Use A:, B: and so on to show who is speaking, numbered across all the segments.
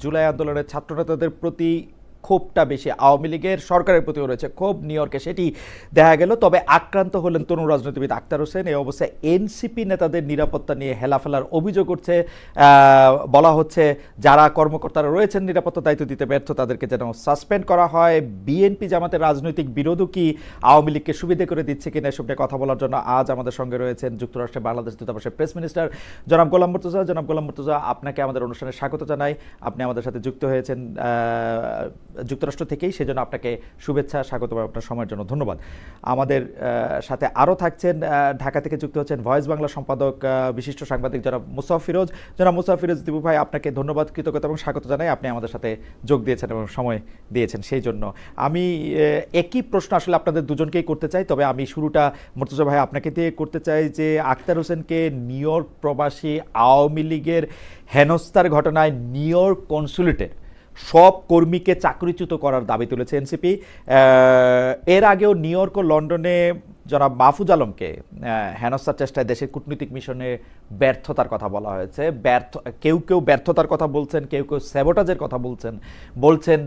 A: জুলাই আন্দোলনের ছাত্রনেতাদের প্রতি ক্ষোভটা বেশি, আওয়ামী লীগের সরকারের প্রতিও রয়েছে ক্ষোভ, নিউ ইয়র্কে সেটি দেখা গেল। তবে আক্রান্ত হলেন তরুণ রাজনীতিবিদ আক্তার হোসেন। এই অবস্থায় এনসিপি নেতাদের নিরাপত্তা নিয়ে হেলাফেলার অভিযোগ উঠছে। বলা হচ্ছে যারা কর্মকর্তারা রয়েছেন নিরাপত্তা দায়িত্ব দিতে ব্যর্থ তাদেরকে যেন সাসপেন্ড করা হয়। বিএনপি জামাতের রাজনৈতিক বিরোধও কি আওয়ামী লীগকে সুবিধে করে দিচ্ছে কিনা এসব নিয়ে কথা বলার জন্য আজ আমাদের সঙ্গে রয়েছেন যুক্তরাষ্ট্রের বাংলাদেশ দূতাবাসের প্রেস মিনিস্টার জনাব গোলাম মুর্তজা। জনাব গোলাম মুর্তজা, আপনাকে আমাদের অনুষ্ঠানে স্বাগত জানাই। আপনি আমাদের সাথে যুক্ত হয়েছেন যুক্তরাষ্ট্র থেকেই, সেজন্য আপনাকে শুভেচ্ছা, স্বাগত, আপনার সময়ের জন্য ধন্যবাদ। আমাদের সাথে আরও থাকছেন ঢাকা থেকে যুক্ত হচ্ছেন ভয়েস বাংলা সম্পাদক বিশিষ্ট সাংবাদিক জনাব মুসাফ ফিরোজ। জনাব মুসাফ ফিরোজ দিবু ভাই, আপনাকে ধন্যবাদ, কৃতজ্ঞতা এবং স্বাগত জানাই। আপনি আমাদের সাথে যোগ দিয়েছেন এবং সময় দিয়েছেন সেই জন্য। আমি একই প্রশ্ন আসলে আপনাদের দুজনকেই করতে চাই, তবে আমি শুরুটা মুর্তজা ভাই আপনাকে দিয়ে করতে চাই যে আক্তার হোসেনকে নিউ ইয়র্ক প্রবাসী আওয়ামী লীগের হেনস্থার ঘটনায় নিউ ইয়র্ক কনসুলেটের সব কর্মীকে চাকরিচ্যুত করার দাবি তুলেছে এনসিপি। এর আগেও নিউ ইয়র্ক ও লন্ডনে জনাব মাহফুজ আলমকে হেনস্থার চেষ্টায় দেশের কূটনৈতিক মিশনে ব্যর্থতার কথা বলা হয়েছে। কেউ কেউ ব্যর্থতার কথা বলছেন, কেউ কেউ স্যাবোটাজের কথা বলছেন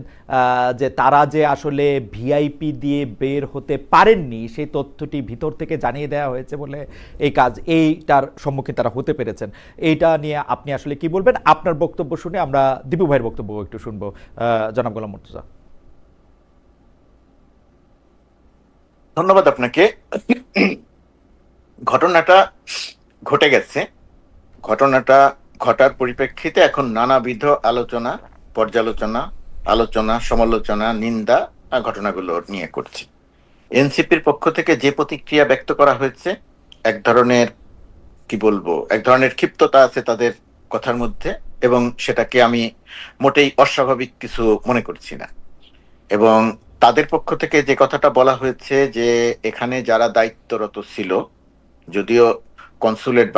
A: যে তারা যে আসলে ভিআইপি দিয়ে বের হতে পারেননি সেই তথ্যটি ভিতর থেকে জানিয়ে দেওয়া হয়েছে বলে এইটার সম্মুখীন তারা হতে পেরেছেন। এইটা নিয়ে আপনি আসলে কি বলবেন? আপনার বক্তব্য শুনে আমরা দীপু ভাইয়ের বক্তব্য একটু শুনবো। জনাব গোলাম মুর্তজা।
B: ধন্যবাদ আপনাকে। ঘটনাটা ঘটে গেছে। ঘটনাটা ঘটার পরিপ্রেক্ষিতে এখন নানাবিধ আলোচনা, পর্যালোচনা, আলোচনা, সমালোচনা, নিন্দা ঘটনাগুলো নিয়ে করছি। এনসিপির পক্ষ থেকে যে প্রতিক্রিয়া ব্যক্ত করা হয়েছে, এক ধরনের এক ধরনের ক্ষিপ্ততা আছে তাদের কথার মধ্যে, এবং সেটাকে আমি মোটেই অস্বাভাবিক কিছু মনে করছি না। এবং তাদের পক্ষ থেকে যে কথাটা বলা হয়েছে যে এখানে যারা দায়িত্বরত ছিল, যদিও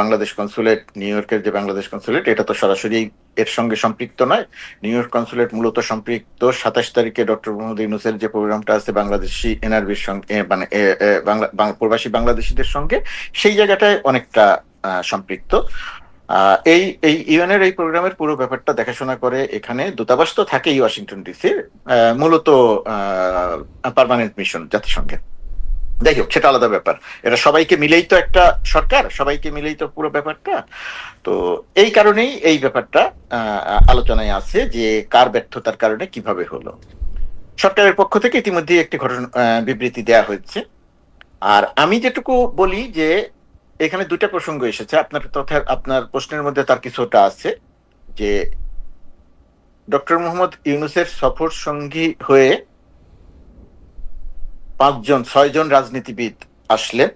B: বাংলাদেশ কনসুলেট, নিউ ইয়র্কের যে বাংলাদেশ কনসুলেট, এটা তো সরাসরি এর সঙ্গে সম্পৃক্ত নয়। নিউ ইয়র্ক কনসুলেট মূলত সম্পৃক্ত 27 তারিখে ডক্টর মোহাম্মদ ইউনূসের যে প্রোগ্রামটা আছে বাংলাদেশি এনআরবির সঙ্গে, মানে প্রবাসী বাংলাদেশিদের সঙ্গে, সেই জায়গাটায় অনেকটা সম্পৃক্ত। এই এই ইউএনের এই প্রোগ্রামের পুরো ব্যাপারটা দেখাশোনা করে এখানে দূতাবাস তো থাকেই ওয়াশিংটন ডিসি, মূলত পার্মানেন্ট মিশন জাতিসংঘের। যাই হোক, সেটা আলাদা ব্যাপার। এটা সবাইকে মিলেই তো একটা সরকার, সবাইকে মিলেই তো পুরো ব্যাপারটা। তো এই কারণেই এই ব্যাপারটা আলোচনায় আছে যে কার ব্যর্থতার কারণে কিভাবে হলো। সরকারের পক্ষ থেকে ইতিমধ্যে একটি বিবৃতি দেয়া হয়েছে। আর আমি যেটুকু বলি যে এখানে দুইটা প্রসঙ্গ এসেছে। আপনার প্রশ্নের মধ্যে তার কিছুটা আছে যে ডক্টর মোহাম্মদ ইউনূসের সফর সঙ্গী হয়ে 6জন রাজনীতিবিদ আসলেন।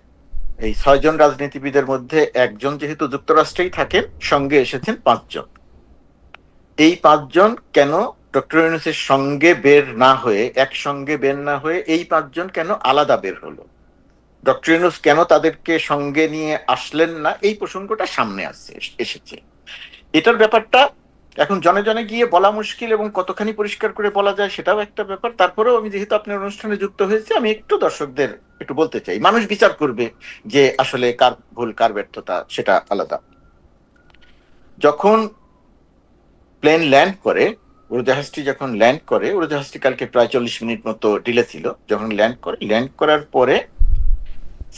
B: এই 6জন রাজনীতিবিদের মধ্যে একজন যেহেতু যুক্তরাষ্ট্রেই থাকেন, সঙ্গে এসেছেন 5জন। এই 5জন কেন ডক্টর ইউনূসের সঙ্গে বের না হয়ে, একসঙ্গে বের না হয়ে এই 5জন কেন আলাদা বের হলো? ডক্টর ইউনূস কেন তাদেরকে সঙ্গে নিয়ে আসলেন না? এই প্রসঙ্গটা সামনে এসেছে। এটার ব্যাপারটা এখন জনে জনে গিয়ে বলা মুশকিল, এবং কতখানি পরিষ্কার করে বলা যায় সেটাও একটা ব্যাপার। তারপরেও আমি যেহেতু আপনার অনুষ্ঠানে যুক্ত হয়েছি, আমি একটু দর্শকদের একটু বলতে চাই। মানুষ বিচার করবে যে আসলে কার ভুল কার ব্যর্থতা, সেটা আলাদা। যখন প্লেন ল্যান্ড করে, উড়োজাহাজটি যখন ল্যান্ড করে, উড়োজাহাজটি কালকে প্রায় 40 মিনিট মতো ডিলে ছিল। যখন ল্যান্ড করার পরে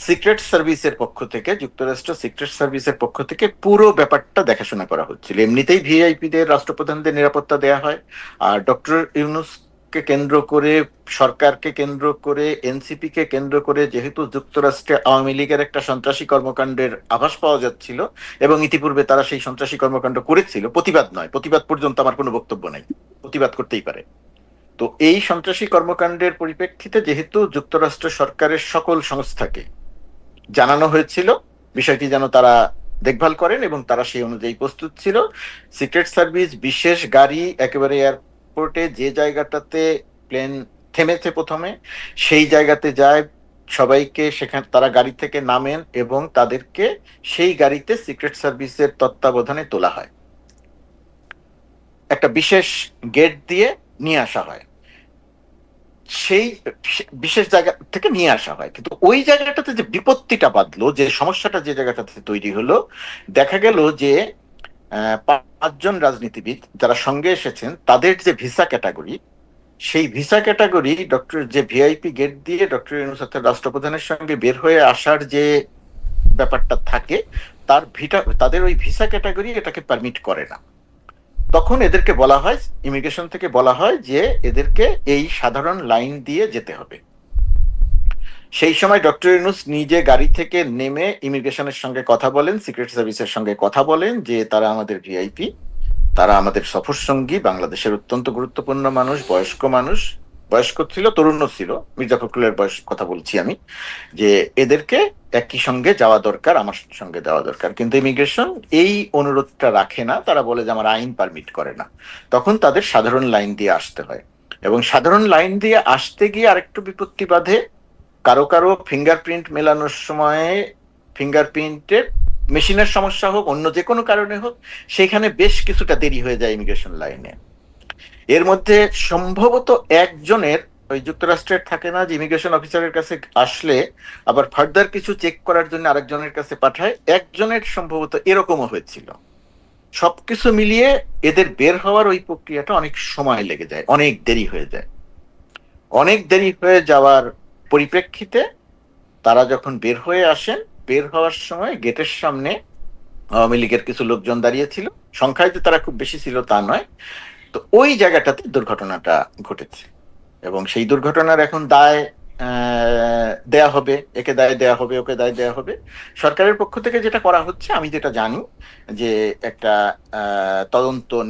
B: সিক্রেট সার্ভিসের পক্ষ থেকে, যুক্তরাষ্ট্র সিক্রেট সার্ভিসের পক্ষ থেকে পুরো ব্যাপারটা দেখাশোনা করা হচ্ছিল। এমনিতেই ভিআইপিদের, রাষ্ট্রপ্রধানদের নিরাপত্তা দেয়া হয়। আর ডক্টর ইউনূসকে কেন্দ্র করে, সরকারকে কেন্দ্র করে, এনসিপি কে কেন্দ্র করে, যেহেতু যুক্তরাষ্ট্রে আওয়ামী লীগের একটা সন্ত্রাসী কর্মকাণ্ডের আভাস পাওয়া যাচ্ছিল, এবং ইতিপূর্বে তারা সেই সন্ত্রাসী কর্মকাণ্ড করেছিল, প্রতিবাদ পর্যন্ত আমার কোনো বক্তব্য নাই, প্রতিবাদ করতেই পারে। তো এই সন্ত্রাসী কর্মকাণ্ডের পরিপ্রেক্ষিতে যেহেতু যুক্তরাষ্ট্র সরকারের সকল সংস্থাকে জানানো হয়েছিল বিষয়টি যেন তারা দেখভাল করেন, এবং তারা সেই অনুযায়ী প্রস্তুত ছিল। সিক্রেট সার্ভিস বিশেষ গাড়ি একেবারে এয়ারপোর্টে যে জায়গাটাতে প্লেন থেমেছে প্রথমে, সেই জায়গাতে যায়, সবাইকে সেখানে তারা গাড়ি থেকে নামেন এবং তাদেরকে সেই গাড়িতে সিক্রেট সার্ভিসের তত্ত্বাবধানে তোলা হয়। একটা বিশেষ গেট দিয়ে নিয়ে আসা হয়, সেই বিশেষ জায়গা থেকে নিয়ে আসা হয়। কিন্তু ওই জায়গাটাতে যে বিপত্তিটা বাঁধলো, যে সমস্যাটা যে জায়গাটাতে তৈরি হলো, দেখা গেল যে পাঁচজন রাজনীতিবিদ যারা সঙ্গে এসেছেন তাদের যে ভিসা ক্যাটাগরি, সেই ভিসা ক্যাটাগরি ডক্টর যে ভিআইপি গেট দিয়ে ডক্টর ইউনূস অর্থাৎ রাষ্ট্রপ্রধানের সঙ্গে বের হয়ে আসার যে ব্যাপারটা থাকে, তাদের ওই ভিসা ক্যাটাগরি এটাকে পারমিট করে না। তখন এদেরকে বলা হয়, ইমিগ্রেশন থেকে বলা হয় যে এদেরকে এই সাধারণ লাইন দিয়ে যেতে হবে। সেই সময় ডক্টর ইউনূস নিজে গাড়ি থেকে নেমে ইমিগ্রেশনের সঙ্গে কথা বলেন, সিক্রেট সার্ভিসের সঙ্গে কথা বলেন যে তারা আমাদের ভিআইপি, তারা আমাদের সফর সঙ্গী, বাংলাদেশের অত্যন্ত গুরুত্বপূর্ণ মানুষ, বয়স্ক ছিল, তরুণও ছিল, মির্জা ফখরুলের বয়স কথা বলছি আমি, যে এদেরকে একই সঙ্গে যাওয়া দরকার, আমার সঙ্গে যাওয়া দরকার। কিন্তু ইমিগ্রেশন এই অনুরোধটা রাখে না, তারা বলে যে আমার আইন পারমিট করে না। তখন তাদের সাধারণ লাইন দিয়ে আসতে হয়, এবং সাধারণ লাইন দিয়ে আসতে গিয়ে আরেকটু বিপত্তি বাধে। কারো কারো ফিঙ্গারপ্রিন্ট মেলানোর সময় ফিঙ্গারপ্রিন্টের মেশিনের সমস্যা হোক, অন্য যে কোনো কারণে হোক, সেখানে বেশ কিছুটা দেরি হয়ে যায় ইমিগ্রেশন লাইনে। এর মধ্যে সম্ভবত একজনের, ওই যুক্তরাষ্ট্রের থাকে না যে ইমিগ্রেশন অফিসারের কাছে আসলে আবার ফার্দার কিছু চেক করার জন্য আরেকজনের কাছে পাঠায়, একজনের সম্ভবত এরকমও হয়েছিল। সবকিছু মিলিয়ে এদের বের হওয়ার ওই প্রক্রিয়াটা অনেক সময় লেগে যায়, অনেক দেরি হয়ে যায়। অনেক দেরি হয়ে যাওয়ার পরিপ্রেক্ষিতে তারা যখন বের হয়ে আসেন, বের হওয়ার সময় গেটের সামনে আওয়ামী লীগের কিছু লোকজন দাঁড়িয়ে ছিল, সংখ্যায় যে তারা খুব বেশি ছিল তা নয়। তো ওই জায়গাটাতে দুর্ঘটনাটা ঘটেছে, এবং সেই দুর্ঘটনার এখন দায় দেয়া হবে, একে দায় দেয়া হবে, ওকে দায় দেয়া হবে। সরকারের পক্ষ থেকে যেটা করা হচ্ছে, আমি যেটা জানি, যে একটা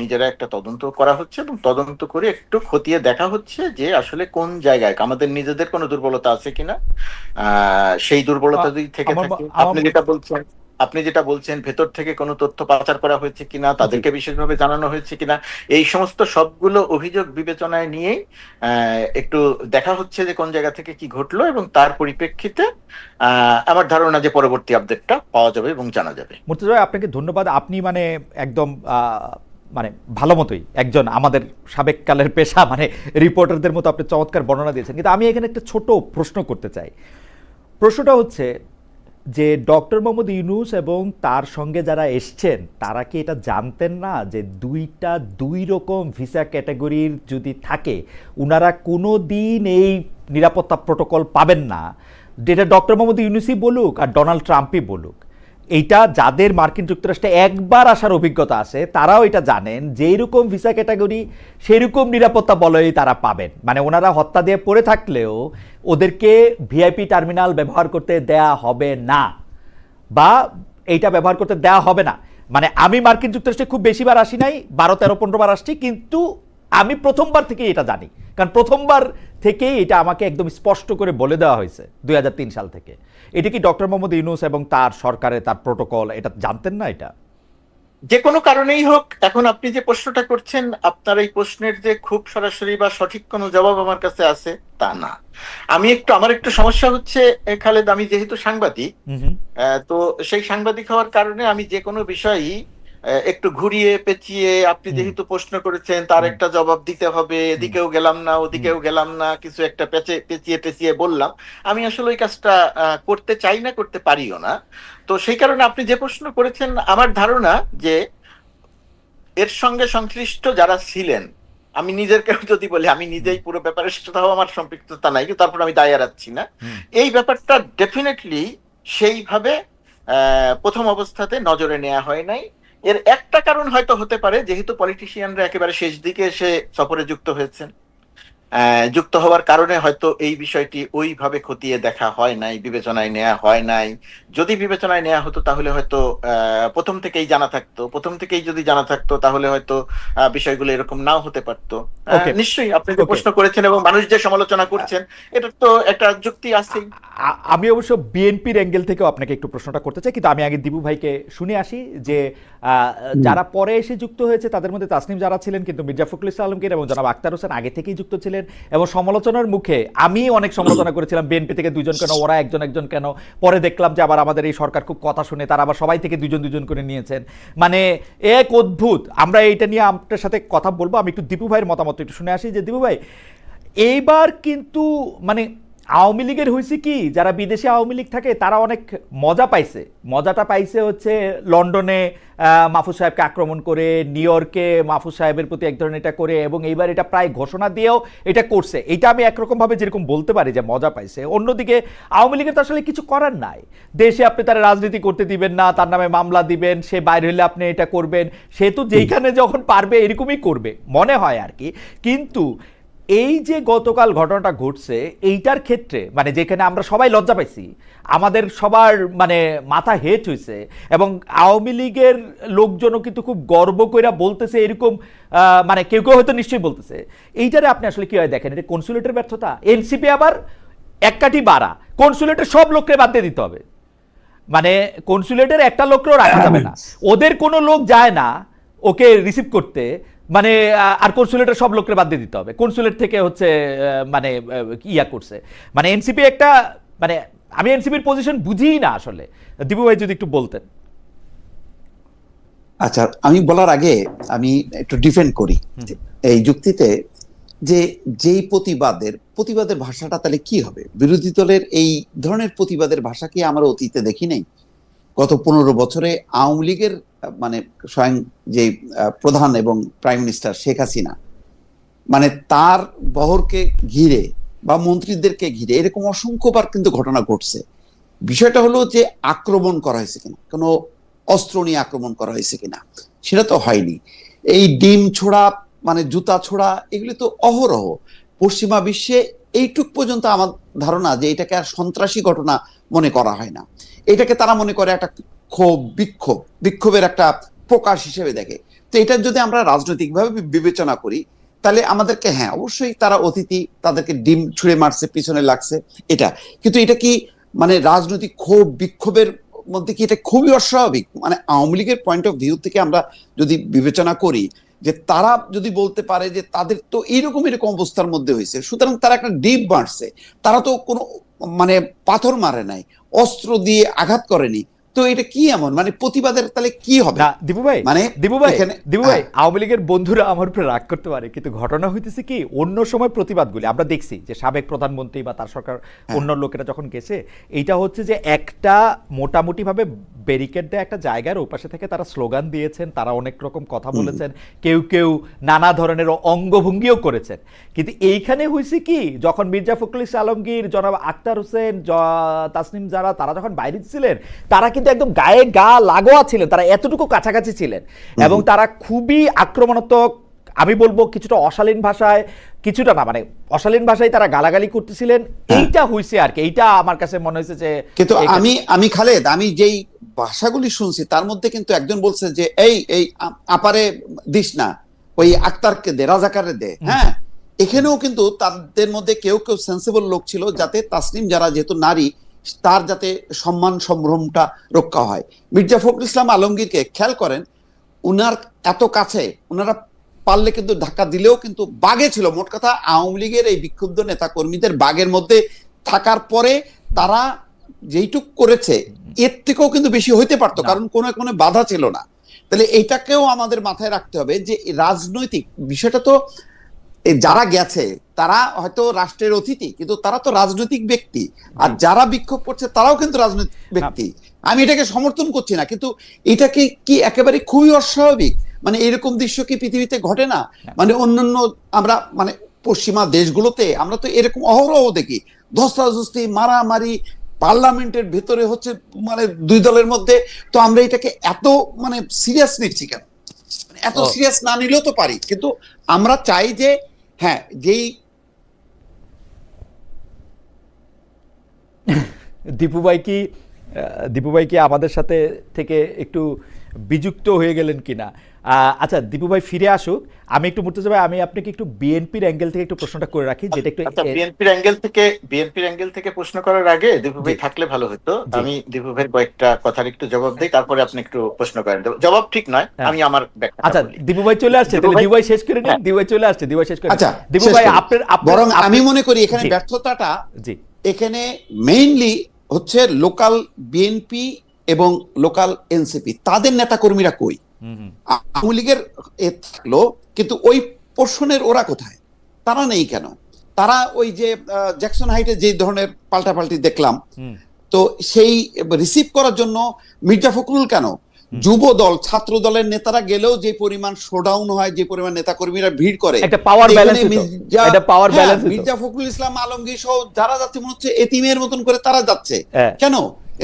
B: নিজেরা একটা তদন্ত করা হচ্ছে, এবং তদন্ত করে একটু খতিয়ে দেখা হচ্ছে যে আসলে কোন জায়গায় আমাদের নিজেদের কোনো দুর্বলতা আছে কিনা। সেই দুর্বলতা যদি থেকে থাকে, আপনি যেটা বলছেন ভেতর থেকে কোনো তথ্য পাচার করা হয়েছে কিনা, তাদেরকে বিশেষভাবে জানানো হয়েছে কিনা, এই সমস্ত সবগুলো অভিযোগ বিবেচনায় নিয়েই একটু দেখা হচ্ছে যে কোন জায়গা থেকে কি ঘটলো, এবং তার পরিপ্রেক্ষিতে আমার ধারণা যে পরবর্তী আপডেটটা পাওয়া যাবে এবং জানা যাবে।
A: মুর্তজা ভাই, আপনাকে ধন্যবাদ। আপনি মানে একদম মানে ভালো মতোই একজন আমাদের সাবেক কালের পেশা মানে রিপোর্টারদের মতো আপনি চমৎকার বর্ণনা দিয়েছেন। কিন্তু আমি এখানে একটা ছোট প্রশ্ন করতে চাই। প্রশ্নটা হচ্ছে যে ডক্টর মোহাম্মদ ইউনূস এবং তার সঙ্গে যারা এসছেন তারা কি এটা জানতেন না যে দুই রকম ভিসা ক্যাটাগরির যদি থাকে উনারা কোনো দিন এই নিরাপত্তা প্রোটোকল পাবেন না, যেটা ডক্টর মোহাম্মদ ইউনূসই বলুক আর ডোনাল্ড ট্রাম্পই বলুক। এইটা যাদের মার্কিন যুক্তরাষ্ট্রে একবার আসার অভিজ্ঞতা আছে তারাও এটা জানেন, যেই রকম ভিসা ক্যাটাগরি সেই রকম নিরাপত্তা বলয় তারা পাবেন। মানে ওনারা হত্যা দিয়ে পড়ে থাকলেও ওদেরকে ভিআইপি টার্মিনাল ব্যবহার করতে দেয়া হবে না, বা এইটা ব্যবহার করতে দেয়া হবে না। মানে আমি মার্কিন যুক্তরাষ্ট্রে খুব বেশিবার আসি নাই, 12, 13, 15 বার আসছি, কিন্তু আমি প্রথমবার থেকেই এটা জানি, কারণ প্রথমবার থেকেই এটা আমাকে একদম স্পষ্ট করে বলে দেওয়া হয়েছে 2003 সাল থেকে। এটা কি ডক্টর মোহাম্মদ ইউনূস এবং তার সরকারের তার প্রোটোকল এটা জানতেন না? এটা
B: যে কোনো কারণেই হোক, এখন আপনি যে প্রশ্নটা করছেন, আপনার এই প্রশ্নের যে খুব সরাসরি বা সঠিক কোনো জবাব আমার কাছে আছে তা না। আমার একটু সমস্যা হচ্ছে খালেদ, আমি যেহেতু সাংবাদিক, তো সেই সাংবাদিক হওয়ার কারণে আমি যে কোনো বিষয়ই একটু ঘুরিয়ে পেঁচিয়ে, আপনি যেহেতু প্রশ্ন করেছেন তার একটা জবাব দিতে হবে, এদিকেও গেলাম না ওদিকেও গেলাম না, কিছু একটা পেঁচিয়ে টেঁচিয়ে বললাম। আমি আসলে ওই কাজটা করতে চাই না, করতে পারিও না। তো সেই কারণে আপনি যে প্রশ্ন করেছেন, আমার ধারণা যে এর সঙ্গে সংশ্লিষ্ট যারা ছিলেন, আমি নিজেকে যদি বলি, আমি নিজেই পুরো ব্যাপারের সাথে আমার সম্পৃক্ততা নাই, কিন্তু তারপর আমি দায় এড়াচ্ছি না। এই ব্যাপারটা ডেফিনেটলি সেইভাবে প্রথম অবস্থাতে নজরে নেওয়া হয় নাই। এর একটা কারণ হয়তো হতে পারে, যেহেতু পলিটিশিয়ানরা একেবারে শেষ দিকে এসে সফরে যুক্ত হয়েছেন, যুক্ত হওয়ার কারণে হয়তো এই বিষয়টি ওইভাবে খতিয়ে দেখা হয় নাই, বিবেচনায় নেওয়া হয় নাই। যদি বিবেচনায় নেওয়া হতো তাহলে হয়তো প্রথম থেকেই যদি জানা থাকতো তাহলে হয়তো বিষয়গুলো এরকম নাও হতে পারতো। নিশ্চয়ই আপনি যে প্রশ্ন করেছেন এবং মানুষ যে সমালোচনা করছেন, এটা তো একটা যুক্তি আছেই।
A: আমি অবশ্য বিএনপির অ্যাঙ্গেল থেকেও আপনাকে একটু প্রশ্নটা করতে চাই, কিন্তু আমি আগে দীপু ভাইকে শুনে আসি যে যারা পরে এসে যুক্ত হয়েছে তাদের মধ্যে তাসনিম যারা ছিলেন, কিন্তু মির্জা ফখরুল ইসলাম আলমগীর এবং জনাব আখতার হোসেন আগে থেকেই যুক্ত ছিলেন, এবং সমালোচনার মুখে আমি অনেক সমালোচনা করেছিলাম বিএনপি থেকে দুজন কেন, ওরা একজন কেন। পরে দেখলাম যে আবার আমাদের এই সরকার খুব কথা শুনে তারা আবার সবাই থেকে দুজন করে নিয়েছেন। মানে এক অদ্ভুত। আমরা এইটা নিয়ে আপনার সাথে কথা বলবো। আমি একটু দীপু ভাইয়ের মতামত একটু শুনে আসি যে দীপু ভাই, এইবার কিন্তু মানে আওয়ামী লীগের হয়েছে কি, যারা বিদেশে আওয়ামী লীগ থাকে তারা অনেক মজা পাইছে। মজাটা পাইছে হচ্ছে লন্ডনে মাহফুজ সাহেবকে আক্রমণ করে, নিউ ইয়র্কে মাহফুজ সাহেবের প্রতি এক ধরনের এটা করে, এবং এইবার এটা প্রায় ঘোষণা দিয়েও এটা করছে। এটা আমি একরকম ভাবে যেরকম বলতে পারি যে মজা পাইছে। অন্যদিকে আওয়ামী লীগের তো আসলে কিছু করার নাই। দেশে আপনি তারা রাজনীতি করতে দিবেন না, তার নামে মামলা দিবেন, সে বাইরে হলে আপনি এটা করবেন, সে তো যেইখানে যখন পারবে এরকমই করবে মনে হয় আর কি। কিন্তু এই যে গতকাল ঘটনাটা ঘটছে এইটার ক্ষেত্রে মানে যেখানে আমরা সবাই লজ্জা পাইছি, আমাদের সবার মানে মাথা হেট হয়েছে, এবং আওয়ামী লীগের লোকজনও কিন্তু খুব গর্ব কইরা বলতেছে এরকম, মানে কেউ কেউ হয়তো নিশ্চয়ই বলতেছে। এইটারে আপনি আসলে কি হয় দেখেন, এটা কনসুলেটের ব্যর্থতা। এনসিপি আবার এক কাঠি বাড়া, কনসুলেটের সব লোককে বাদ দিয়ে দিতে হবে, মানে কনসুলেটের একটা লোককেও রাখা যাবে না, ওদের কোনো লোক যায় না ওকে রিসিভ করতে, মানে আর কনসুলেটের সব লোককে বাদ দিয়ে দিতে হবে। কনসুলেট থেকে হচ্ছে মানে ইয়া করছে, মানে এনসিপি একটা মানে আমি এনসিপির পজিশন বুঝিই না আসলে। দীপু ভাই যদি একটু বলতেন।
C: আচ্ছা, আমি বলার আগে আমি একটু ডিফেন্ড করি এই যুক্তিতে, যে যেই প্রতিবাদের ভাষাটা তাহলে কি হবে? বিরোধী দলের এই ধরনের প্রতিবাদের ভাষা কি আমরা অতীতে দেখি নাই? গত 15 বছরে আওয়ামী লীগের মানে স্বয়ং যে প্রধান এবং প্রাইম মিনিস্টার শেখ হাসিনা, মানে তার বহরকে ঘিরে বা মন্ত্রীদেরকে ঘিরে এরকম অসংখ্যবার কিন্তু ঘটনা ঘটছে। বিষয়টা হলো যে আক্রমণ করা হয়েছে কিনা, কোনো অস্ত্র নিয়ে আক্রমণ করা হয়েছে কিনা, সেটা তো হয়নি। এই ডিম ছোড়া মানে জুতা ছোড়া এগুলি তো অহরহ পশ্চিমা বিশ্বে। এইটুক পর্যন্ত আমার ধারণা যে এটাকে আর সন্ত্রাসী ঘটনা মনে করা হয় না, এটাকে তারা মনে করে একটা ক্ষোভ, বিক্ষোভের একটা প্রকাশ হিসেবে দেখে। তো এটা যদি আমরা রাজনৈতিকভাবে বিবেচনা করি তাহলে আমাদেরকে, হ্যাঁ অবশ্যই তারা অতিথি, তাদেরকে ডিম ছুঁড়ে মারছে, পিছনে লাগছে এটা, কিন্তু এটা কি মানে রাজনৈতিক ক্ষোভ বিক্ষোভের মধ্যে কি এটা খুবই অস্বাভাবিক? মানে আওয়ামী লীগের পয়েন্ট অফ ভিউ থেকে আমরা যদি বিবেচনা করি যে তারা যদি বলতে পারে যে তাদের তো এরকম অবস্থার মধ্যে হয়েছে, সুতরাং তারা একটা ডিপ মারছে, তারা তো কোনো মানে পাথর মারে নাই, অস্ত্র দিয়ে আঘাত করেনি, তো এটা কি এমন মানে প্রতিবাদের তাহলে কি হবে?
A: না দীপু ভাই,
C: মানে
A: দীপু ভাই আওয়ামী লীগের বন্ধুরা আমার উপরে রাগ করতে পারে, কিন্তু ঘটনা হইতেছে কি অন্য সময় প্রতিবাদগুলি আমরা দেখছি যে সাবেক প্রধানমন্ত্রী বা তার সরকার অন্য লোকেরা যখন গেছে, এইটা হচ্ছে যে একটা মোটামুটি ভাবে ব্যারিকেড দেয় একটা জায়গার ওপাশে থেকে তারা স্লোগান দিয়েছেন, তারা অনেক রকম কথা বলেছেন, কেউ কেউ নানা ধরনের অঙ্গভঙ্গিও করেছেন। কিন্তু এইখানে হয়েছে কি, যখন মির্জা ফখরুল ইসলাম আলমগীর, জনাব আক্তার হোসেন, তাসনিম জারা তারা যখন বাইরে ছিলেন, তারা কিন্তু একদম গায়ে গা লাগোয়া ছিলেন, তারা এতটুকু কাছাকাছি ছিলেন, এবং তারা খুবই আক্রমণাত্মক, আমি বলবো কিছুটা অশালীন ভাষায়, কিছুটা না মানে অশালীন ভাষায় তারা গালাগালি করতেছিলেন। এইটা হইছে আর কি, এইটা আমার কাছে মনে হয়েছে যে। কিন্তু
C: আমি খালেদ, আমি যেই ভাষাগুলি শুনছি তার মধ্যে কিন্তু একজন বলছে যে এই এই আপারে দিস না, ওই আক্তারকে দে, রাজাকারে দে। হ্যাঁ, এখানেও কিন্তু তাদের মধ্যে কেউ কেউ সেন্সিবল লোক ছিল, যাতে তাসনিম যারা যেহেতু নারী, তার যাতে সম্মান সম্ভ্রমটা রক্ষা হয়। মির্জা ফখরুল ইসলাম আলমগীরকে খেয়াল করেন, উনার এত কাছে, উনারা পারলে কিন্তু ধাক্কা দিলেও কিন্তু বাগে ছিল। মোট কথা আওয়ামী লীগের এই বিক্ষুব্ধ নেতা কর্মীদের বাগের মধ্যে থাকার পরে তারা যেইটুক করেছে এর থেকেও কিন্তু বেশি হইতে পারতো, কারণ কোনো বাধা ছিল না। তাহলে এইটাকেও আমাদের মাথায় রাখতে হবে যে রাজনৈতিক বিষয়টা তো, যারা গেছে তারা হয়তো রাষ্ট্রের অতিথি, কিন্তু তারা তো রাজনৈতিক ব্যক্তি, আর যারা বিক্ষোভ করছে তারাও কিন্তু রাজনৈতিক ব্যক্তি। আমি এটাকে সমর্থন করছি না, কিন্তু এটাকে কি একেবারে খুবই অস্বাভাবিক? মানে এরকম দৃশ্য কি পৃথিবীতে ঘটে না? মানে অন্যান্য আমরা মানে পশ্চিমা দেশগুলোতে আমরা তো এরকম অহরহ দেখি, ধস্তাধস্তি, মারামারি, পার্লামেন্টের ভেতরে হচ্ছে মানে দুই দলের মধ্যে। তো আমরা এটাকে এত মানে সিরিয়াস নিচ্ছি কেন? এত সিরিয়াস না নিলেও তো পারি, কিন্তু আমরা চাই যে হ্যাঁ যেই
A: দীপু ভাই কি আমাদের সাথে থেকে একটু বিযুক্ত হয়ে গেলেন কিনা? আচ্ছা দীপু ভাই ফিরে আসুক, আমি একটু মুর্তজা ভাই, আমি আপনাকে একটু বিএনপির অ্যাঙ্গেল থেকে একটু প্রশ্নটা করে রাখি, যেটা একটু
B: বিএনপির অ্যাঙ্গেল থেকে প্রশ্ন করার আগে দীপু ভাই থাকলে ভালো হতো। আমি দীপু ভাইয়ের কয়েকটা কথার একটু জবাব দেই, তারপরে আপনি একটু প্রশ্ন করেন। জবাব ঠিক নয়, আমি আমার ব্যাখ্যা।
A: আচ্ছা দীপু ভাই চলে আসছে, তাহলে দীপু ভাই শেষ করে নিন। দীপু ভাই চলে আসছে, দীপু ভাই শেষ করে।
C: আচ্ছা
A: দীপু ভাই
C: বরং আমি মনে করি এখানে ব্যর্থতাটা এখানে মেইনলি হচ্ছে লোকাল বিএনপি এবং লোকাল এনসিপি, তাদের নেতাকর্মীরা কই? আওয়ামী লীগের থাকলো, কিন্তু ওই পোর্শনের ওরা কোথায়? তারা নেই কেন? তারা ওই যে জ্যাকসন হাইটে যে ধরনের পাল্টাপাল্টি দেখলাম,
A: হুম।
C: তো সেই রিসিভ করার জন্য মির্জা ফখরুল কেন, যুব দল ছাত্র দলের নেতারা গেলেও যে পরিমাণ শোডাউন হয়, যে পরিমাণ নেতাকর্মীরা ভিড় করে,
A: একটা পাওয়ার
C: এখানে
A: ব্যালেন্স এটা পাওয়ার
C: হ্যাঁ,
A: ব্যালেন্স
C: মির্জা ফখরুল ইসলাম আলমগীর সহ যারা যাচ্ছে মনে হচ্ছে এতিমের মতন করে তারা যাচ্ছে।
A: হ্যাঁ।
C: কেন?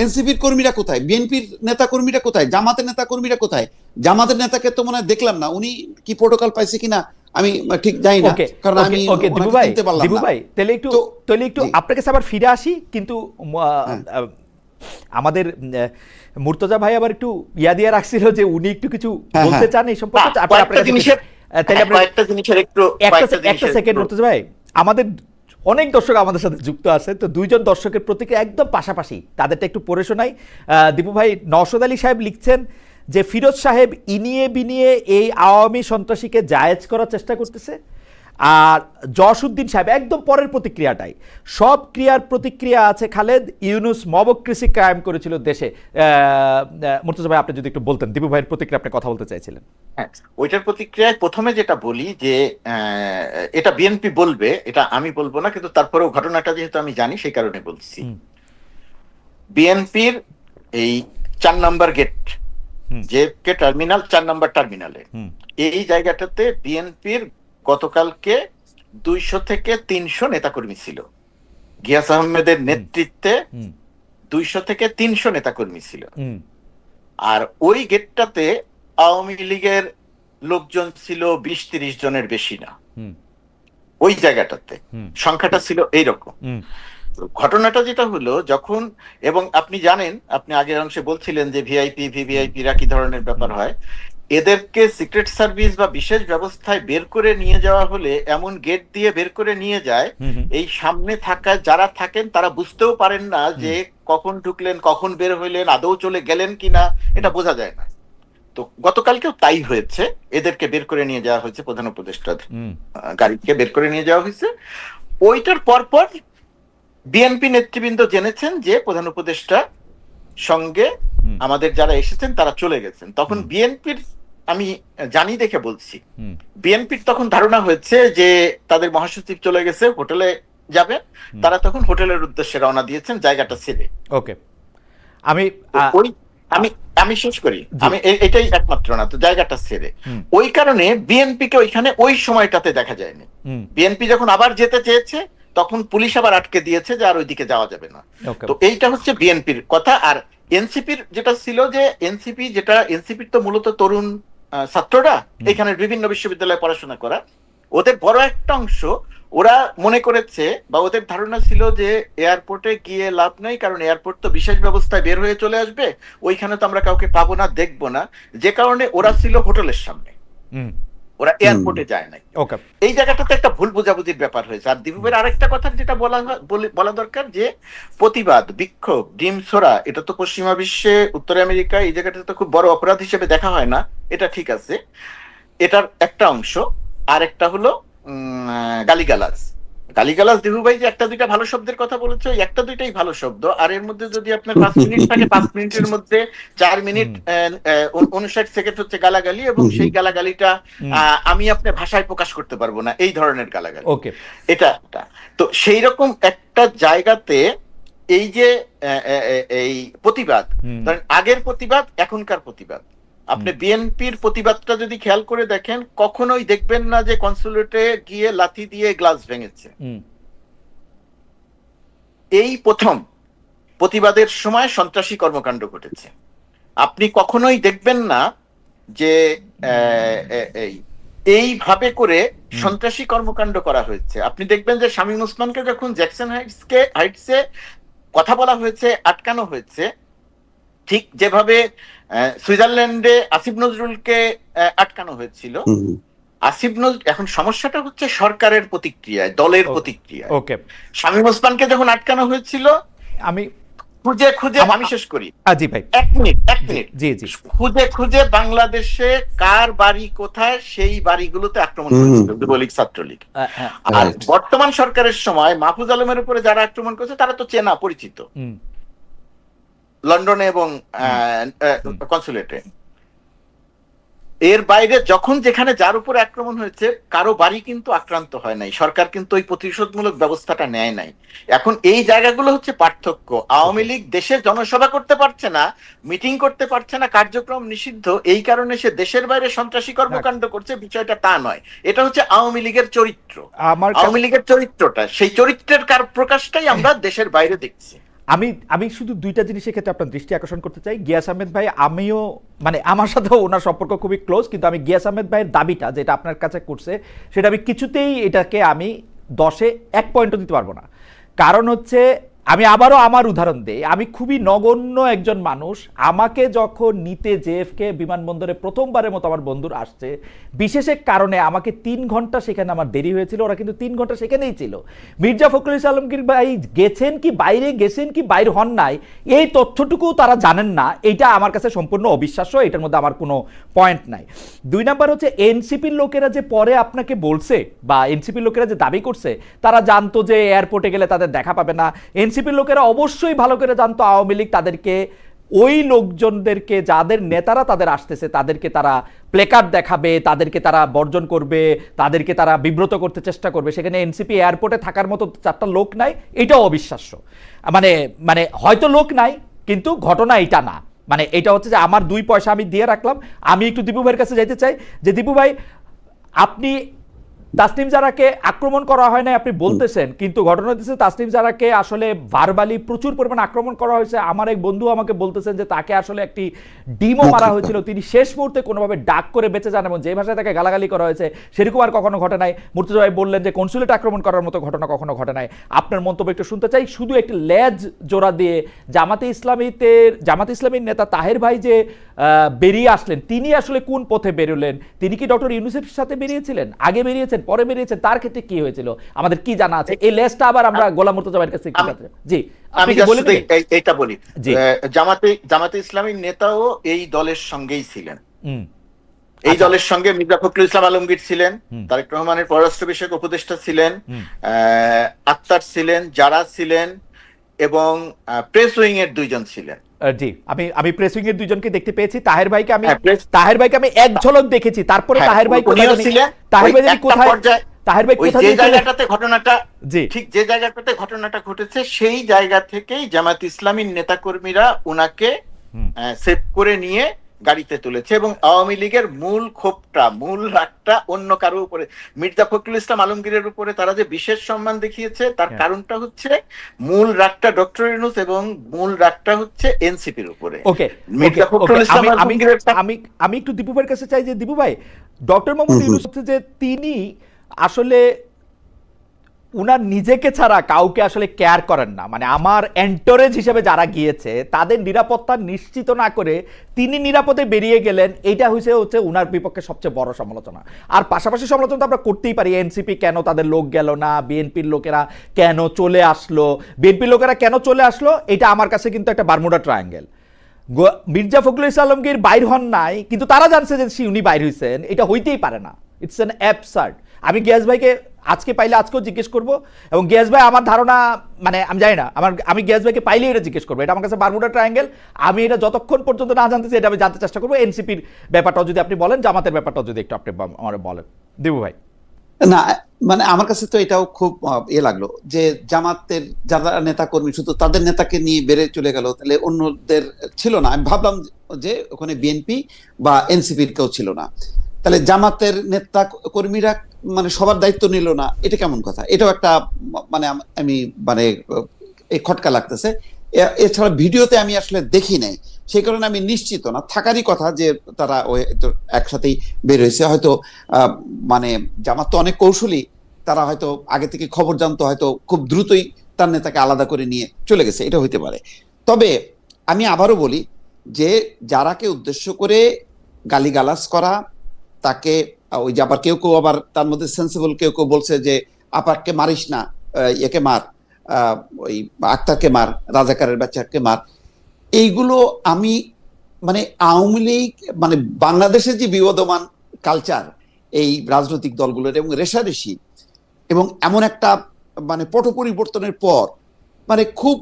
C: এনসিপির কর্মীরা কোথায়, বিএনপির নেতা কর্মীরা কোথায়, জামাতের নেতা কর্মীরা কোথায়? জামাতের নেতাকে তো মনে হয় দেখলাম না, উনি কি প্রোটোকল পাইছে কিনা আমি ঠিক জানি না,
A: ওকে
C: কারণ আমি
A: ওকে দিবু
C: ওনাকে
A: ভাই,
C: চিনতে পারলাম
A: দিবু
C: না।
A: ভাই তাহলে একটু
C: তো- জি।
A: আপনার কাছে আবার ফিরে আসি, কিন্তু আমাদের মুর্তজা ভাই আবার একটু ইয়া দিয়ে রাখছিল যে উনি একটু কিছু
C: হ্যাঁ,
A: বলতে
C: হ্যাঁ।
A: চান এই সম্পর্কে।
B: না,
A: আপনার
B: কয়েকটা
A: কাছে
B: জিনিসের-
A: তাহলে আমরা
B: কয়েকটা জিনিসের একটু
A: একটা সেকেন্ড মুর্তজা ভাই, আমাদের অনেক দর্শক আমাদের সাথে যুক্ত আছে, তো দুইজন দর্শকের প্রতিক্রিয়া একদম পাশাপাশি, তাদেরটা একটু পড়ে শোনাই। দীপু ভাই, নওশাদ আলী সাহেব লিখছেন যে ফিরোজ সাহেব ইনিয়ে বিনিয়ে এই আওয়ামী সন্ত্রাসীকে জায়েজ করার চেষ্টা করতেছে। আর জসউদ্দিন সাহেব একদম পরের প্রতিক্রিয়াটাই, সব ক্রিয়ার প্রতিক্রিয়া আছে খালেদ, ইউনুস মবক্রেসি কায়েম করেছিল দেশে। মুর্তজা ভাই আপনি যদি একটু বলতেন, দীপু ভাইয়ের প্রতিক্রিয়া আপনি কথা বলতে চাইছিলেন।
B: হ্যাঁ, ওইটার প্রতিক্রিয়ায় প্রথমে যেটা বলি যে এটা বিএনপি বলবে, এটা আমি বলবো না, কিন্তু তারপরেও ঘটনাটা যেহেতু আমি জানি সেই কারণে বলছি। বিএনপির এই 4 নম্বর গেট, যে টার্মিনাল 4 নম্বর টার্মিনালে, এই জায়গাটাতে বিএনপির গতকালকে 200 থেকে 300 নেতাকর্মী ছিল। গিয়াস আহমেদের নেতৃত্বে 200 থেকে 300 নেতাকর্মী ছিল। আর ওই গেটটাতে আওয়ামী লীগের লোকজন ছিল 20-30 জনের বেশি না। ওই জায়গাটাতে সংখ্যাটা ছিল এইরকম। ঘটনাটা যেটা হলো, যখন, এবং আপনি জানেন, আপনি আগের অংশে বলছিলেন যে ভিআইপি ভিভিআইপিরা কি ধরনের ব্যাপার হয়, এদেরকে সিক্রেট সার্ভিস বা বিশেষ ব্যবস্থায় বের করে নিয়ে যাওয়া হলে এমন গেট দিয়ে বের করে নিয়ে যায়, এই সামনে থাকা যারা থাকেন তারা বুঝতেও পারেন না যে কখন ঢুকলেন, কখন বের হইলেন, আদৌ চলে গেলেন কিনা, এটা বোঝা যায় না। তো গতকালকেও তাই হয়েছে, এদেরকে বের করে নিয়ে যাওয়া হয়েছে, প্রধান উপদেষ্টার গাড়িকে বের করে নিয়ে যাওয়া হয়েছে। ওইটার পরপর বিএনপি নেতৃবৃন্দ জেনেছেন যে প্রধান উপদেষ্টা সঙ্গে আমাদের যারা এসেছেন তারা চলে গেছেন। তখন বিএনপির, আমি জানি দেখে বলছি, বিএনপির তখন ধারণা হয়েছে যে তাদের মহাসচিব চলে গেছে, হোটেলে যাবে, তারা তখন হোটেলের উদ্দেশ্যে রওনা দিয়েছেন জায়গাটা ছেড়ে।
A: ওকে, আমি
B: আমি শেষ করি, আমি এটাই একমাত্র না, তো জায়গাটা ছেড়ে ওই কারণে বিএনপিকে ওইখানে ওই সময়টাতে দেখা যায়নি। বিএনপি যখন আবার যেতে চেয়েছে তখন পুলিশ আবার আটকে দিয়েছে যে আর ওইদিকে যাওয়া যাবে না। তো এইটা হচ্ছে বিএনপির কথা। আর এনসিপির যেটা ছিল, যে এনসিপির তো মূলত তরুণ ছাত্ররা, এখানে বিভিন্ন বিশ্ববিদ্যালয়ে পড়াশোনা করা, ওদের বড় একটা অংশ, ওরা মনে করেছে বা ওদের ধারণা ছিল যে এয়ারপোর্টে গিয়ে লাভ নাই, কারণ এয়ারপোর্ট তো বিশেষ ব্যবস্থায় বের হয়ে চলে আসবে, ওইখানে তো আমরা কাউকে পাবো না, দেখবো না, যে কারণে ওরা ছিল হোটেলের সামনে, ওরা এয়ারপোর্টে যায় নাই। এই জায়গাটাতে একটা ভুল বোঝাবুঝির ব্যাপার হয়েছে। আর দিবুবের আরেকটা কথা যেটা বলা দরকার, যে প্রতিবাদ, বিক্ষোভ, ডিম ছোড়া, এটা তো পশ্চিমা বিশ্বে, উত্তর আমেরিকা, এই জায়গাটাতে তো খুব বড় অপরাধ হিসেবে দেখা হয় না, এটা ঠিক আছে, এটার একটা অংশ। আর একটা হলো গালিগালাজ। দিবু ভাই যে একটা দুইটা ভালো শব্দের কথা বলেছে, ওই একটা দুইটাই ভালো শব্দ, আর এর মধ্যে যদি আপনার 5 মিনিট থাকে, 5 মিনিটের মধ্যে 4 মিনিট 59 সেকেন্ড হচ্ছে গালাগালি, এবং সেই গালাগালিটা আমি আপনার ভাষায় প্রকাশ করতে পারবো না, এই ধরনের গালাগালি। এটা তো সেই রকম একটা জায়গাতে এই যে এই প্রতিবাদ, ধরেন আগের প্রতিবাদ, এখনকার প্রতিবাদ, আপনি বিএনপির প্রতিবাদটা যদি খেয়াল করে দেখেন, কখনোই দেখবেন না যে কনসুলেটে গিয়ে লাথি দিয়ে গ্লাস ভেঙেছে। এই প্রথম প্রতিবাদের সময় সন্ত্রাসী কর্মকাণ্ড ঘটেছে। আপনি কখনোই দেখবেন না যে এইভাবে করে সন্ত্রাসী কর্মকাণ্ড করা হয়েছে। আপনি দেখবেন যে শামীম ওসমানকে যখন জ্যাকসন হাইটসে কথা বলা হয়েছে, আটকানো হয়েছে, ঠিক যেভাবে সুইজারল্যান্ডে আসিফ নজরুলকে আটকানো হয়েছিল। আসিফ নজরুল, এখন সমস্যাটা হচ্ছে সরকারের প্রতিক্রিয়ায়, দলের প্রতিক্রিয়ায়। শামীম ওসমানকে যখন আটকানো হয়েছিল, আমি খুঁজে আমি শেষ করি, জি ভাই, এক মিনিট, খুঁজে বাংলাদেশে কার বাড়ি কোথায়, সেই বাড়িগুলোতে আক্রমণ করেছিল যুবলীগ, ছাত্রলীগ। আর বর্তমান সরকারের সময় মাহফুজ আলমের উপরে যারা আক্রমণ করেছে তারা তো চেনা পরিচিত, লন্ডনে এবং কনসুলেটে। এর বাইরে যখন যেখানে যার উপর আক্রমণ হয়েছে কারো বাড়ি কিন্তু আক্রান্ত হয় নাই, সরকার কিন্তু ওই প্রতিশোধমূলক ব্যবস্থাটা নেয় নাই। এখন এই জায়গাগুলো হচ্ছে পার্থক্য। আওয়ামী লীগ দেশে জনসভা করতে পারছে না, মিটিং করতে পারছে না, কার্যক্রম নিষিদ্ধ, এই কারণে সে দেশের বাইরে সন্ত্রাসী কর্মকাণ্ড করছে, বিষয়টা তা নয়। এটা হচ্ছে আওয়ামী লীগের চরিত্র, আওয়ামী লীগের চরিত্রটা, সেই চরিত্রের প্রকাশটাই আমরা দেশের বাইরে দেখছি।
A: আমি শুধু দুইটা জিনিসের ক্ষেত্রে আপনার দৃষ্টি আকর্ষণ করতে চাই। গিয়াস আহমেদ ভাই, আমিও মানে আমার সাথেও ওনার সম্পর্ক খুবই ক্লোজ, কিন্তু আমি গিয়াস আহমেদ ভাইয়ের দাবিটা যেটা আপনার কাছে করছে সেটা আমি কিছুতেই এটাকে আমি 10-এ 1 পয়েন্টও দিতে পারবো না। কারণ হচ্ছে আমি আবারও আমার উদাহরণ দিই, আমি খুবই নগণ্য একজন মানুষ। আমাকে যখন নিতে জেএফকে বিমানবন্দরে প্রথমবারের মতো আমার বন্ধুরা আসছে, বিশেষ এক কারণে আমাকে 3 ঘন্টা সেখানে আমার দেরি হয়েছিল, ওরা কিন্তু 3 ঘন্টা সেখানেই ছিল। মির্জা ফখরুল ইসলাম আলমগীর ভাই গেছেন কি বাইরে হন নাই, এই তথ্যটুকু তারা জানেন না। এইটা আমার কাছে সম্পূর্ণ অবিশ্বাস্য, এটার মধ্যে আমার কোনো পয়েন্ট নাই। 2 নাম্বার হচ্ছে এনসিপির লোকেরা যে পরে আপনাকে বলছে বা এনসিপির লোকেরা যে দাবি করছে তারা জানতো যে এয়ারপোর্টে গেলে তাদের দেখা পাবে না। এনসিপির লোকেরা অবশ্যই ভালো করে জানতো আওয়ামী লীগ তাদেরকে, ওই লোকজনদেরকে যাদের নেতারা তাদের আসতেছে তাদেরকে তারা প্লেকার্ড দেখাবে, তাদেরকে তারা বর্জন করবে, তাদেরকে তারা বিব্রত করতে চেষ্টা করবে। সেখানে এনসিপি এয়ারপোর্টে থাকার মতো 4টা লোক নাই, এটাও অবিশ্বাস্য। মানে হয়তো লোক নাই, কিন্তু ঘটনা এটা না। মানে এটা হচ্ছে যে আমার 2 পয়সা আমি দিয়ে রাখলাম। আমি একটু দীপু ভাইয়ের কাছে যাইতে চাই যে দীপু ভাই, আপনি তাসনিম জারাকে আক্রমণ করা হয় না আপনি বলতেছেন, কিন্তু ঘটনা হচ্ছে তাসনিম জারাকে আসলে ভার্বালি প্রচুর পরিমাণে আক্রমণ করা হয়েছে। আমার এক বন্ধু আমাকে বলতেছেন যে তাকে আসলে একটি ডিমও মারা হয়েছিল, তিনি শেষ মুহূর্তে কোনোভাবে ডাক করে বেঁচে যান, এবং যে ভাষায় তাকে গালাগালি করা হয়েছে সেরকম আর কখনো ঘটে নাই। মুর্তজা ভাই বললেন যে কনসুলেট আক্রমণ করার মতো ঘটনা কখনো ঘটে নাই। আপনার মন্তব্য একটু শুনতে চাই। শুধু একটি লেজ জোড়া দিয়ে জামাতে ইসলামীর নেতা তাহের ভাই যে বেরিয়ে আসলেন, তিনি আসলে কোন পথে বেরোলেন? তিনি কি ডক্টর ইউনূসের সাথে বেরিয়েছিলেন, আগে বেরিয়েছেন, পরে বেরিয়েছেন? তার ক্ষেত্রে কি হয়েছিল আমাদের কি জানা আছে? এই লেজটা আবার আমরা গোলাম মুর্তজা ভাইয়ের কাছে জি
B: আমি এইটা বলি। জামাতে ইসলামীর নেতাও এই দলের সঙ্গেই ছিলেন, এই দলের সঙ্গে মির্জা ফখরুল ইসলাম আলমগীর ছিলেন, তারেক রহমানের পররাষ্ট্র বিষয়ক উপদেষ্টা ছিলেন, আক্তার ছিলেন, যারা ছিলেন, এবং প্রেস উইং এর 2 জন ছিলেন।
A: জি, আমি প্রেস উইং এর 2 জনকে দেখতে পেয়েছি। তাহের ভাইকে আমি এক ঝলক দেখেছি, তারপরে তাহের ভাই কোথায় ছিলেন, তাহের ভাই কোথায়, তাহের ভাই কোথায়, যে
B: জায়গাটাতে ঘটনাটা ঠিক যে জায়গাটাতে ঘটনাটা ঘটেছে সেই জায়গা থেকেই জামাত ইসলামীর নেতাকর্মীরা ওনাকে সেভ করে নিয়ে গাড়িতে তুলেছে, এবং আওয়ামী লীগের মূল ক্ষোভটা, মূল রাগটা অন্য কারো উপরে, মির্জা ফখরুল ইসলাম আলমগীরের উপরে তারা যে বিশেষ সম্মান দেখিয়েছে তার কারণটা হচ্ছে মূল রাগটা ডক্টর ইউনূস এবং মূল রাগটা হচ্ছে এনসিপির উপরে।
A: ওকে,
B: মির্জা ফখরুল ইসলাম আলমগীরের
A: আমি একটু দীপু ভাইয়ের কাছে চাই যে দীপু ভাই, ডক্টর মোহাম্মদ ইউনূস হচ্ছে যে তিনি আসলে উনার নিজেকে ছাড়া কাউকে আসলে কেয়ার করেন না। মানে আমার এন্টোরেজ হিসেবে যারা গিয়েছে তাদের নিরাপত্তা নিশ্চিত না করে তিনি নিরাপদে বেরিয়ে গেলেন, এইটা হচ্ছে উনার বিপক্ষে সবচেয়ে বড় সমালোচনা। আর পাশাপাশি সমালোচনা তো আমরা করতেই পারি, এনসিপি কেন তাদের লোক গেল না, বিএনপির লোকেরা কেন চলে আসলো, এটা আমার কাছে কিন্তু একটা বারমুডা ট্রায়াঙ্গেল। মির্জা ফখরুল ইসলাম আলমগীর বাইর হন নাই, কিন্তু তারা জানছে যে উনি বাইর হয়েছেন, এটা হইতেই পারে না। It's an absurd. আমি গিয়াস ভাইকে আজকে পাইলে আজকেও জিজ্ঞেস করবো, এবং গিয়াস ভাই আমার ধারণা, মানে আমি জানি না, আমি গিয়াস ভাইকে পাইলে এটা জিজ্ঞেস করবো। এটা আমার কাছে বারমুডা ট্রায়াঙ্গেল। আমি এটা যতক্ষণ পর্যন্ত না জানতেছি এটা আমি জানতে চেষ্টা করবো। এনসিপির ব্যাপারটাও যদি আপনি বলেন, জামাতের ব্যাপারটাও যদি একটু আপনি আমার বলেন দেবু ভাই।
C: না, মানে আমার কাছে তো এটাও খুব লাগলো যে জামাতের যারা নেতা কর্মী শুধু তাদের নেতাকে নিয়ে বেড়ে চলে গেল, তাহলে অন্যদের ছিল না। আমি ভাবলাম যে ওখানে বিএনপি বা এনসিপির কেউ ছিল না, তাহলে জামাতের নেতা কর্মীরা মানে সবার দায়িত্ব নিল না, এটা কেমন কথা? এটাও একটা মানে আমি মানে এই খটকা লাগতেছে। এছাড়া ভিডিওতে আমি আসলে দেখি নাই, সেই কারণে আমি নিশ্চিত না, থাকারই কথা যে তারা একসাথেই বের হয়েছে। হয়তো মানে জামাত তো অনেক কৌশলী, তারা হয়তো আগে থেকে খবর জানতো, হয়তো খুব দ্রুতই তার নেতাকে আলাদা করে নিয়ে চলে গেছে, এটা হইতে পারে। তবে আমি আবারও বলি যে যারাকে উদ্দেশ্য করে গালিগালাজ করা, তাকে ওই যে আবার কেউ আবার তার মধ্যে সেন্সিবল কেউ বলছে যে আপাকে মারিস না, একে মার, ওই আক্তারকে মার, রাজাকারের বাচ্চাকে মার, এইগুলো আমি মানে আওয়ামী লীগ মানে বাংলাদেশের যে বিবদমান কালচার এই রাজনৈতিক দলগুলোর এবং রেশারেশি, এবং এমন একটা মানে পট পরিবর্তনের পর মানে খুব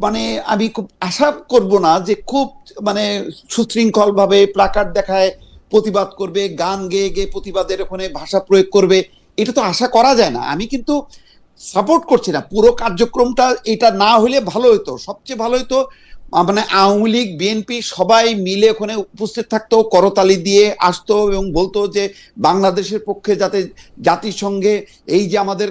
C: মানে আমি খুব আশা করব না যে খুব মানে সুশৃঙ্খল ভাবে প্লাকার্ড দেখায় প্রতিবাদ করবে, গান গেয়ে গেয়ে প্রতিবাদের ওখানে ভাষা প্রয়োগ করবে, এটা তো আশা করা যায় না। আমি কিন্তু সাপোর্ট করছি না পুরো কার্যক্রমটা, এটা না হলে ভালো হতো, সবচেয়ে ভালো হতো মানে আওয়ামী লীগ বিএনপি সবাই মিলে ওখানে উপস্থিত থাকতো, করতালি দিয়ে আসতো এবং বলতো যে বাংলাদেশের পক্ষে যাতে জাতিসংঘে এই যে আমাদের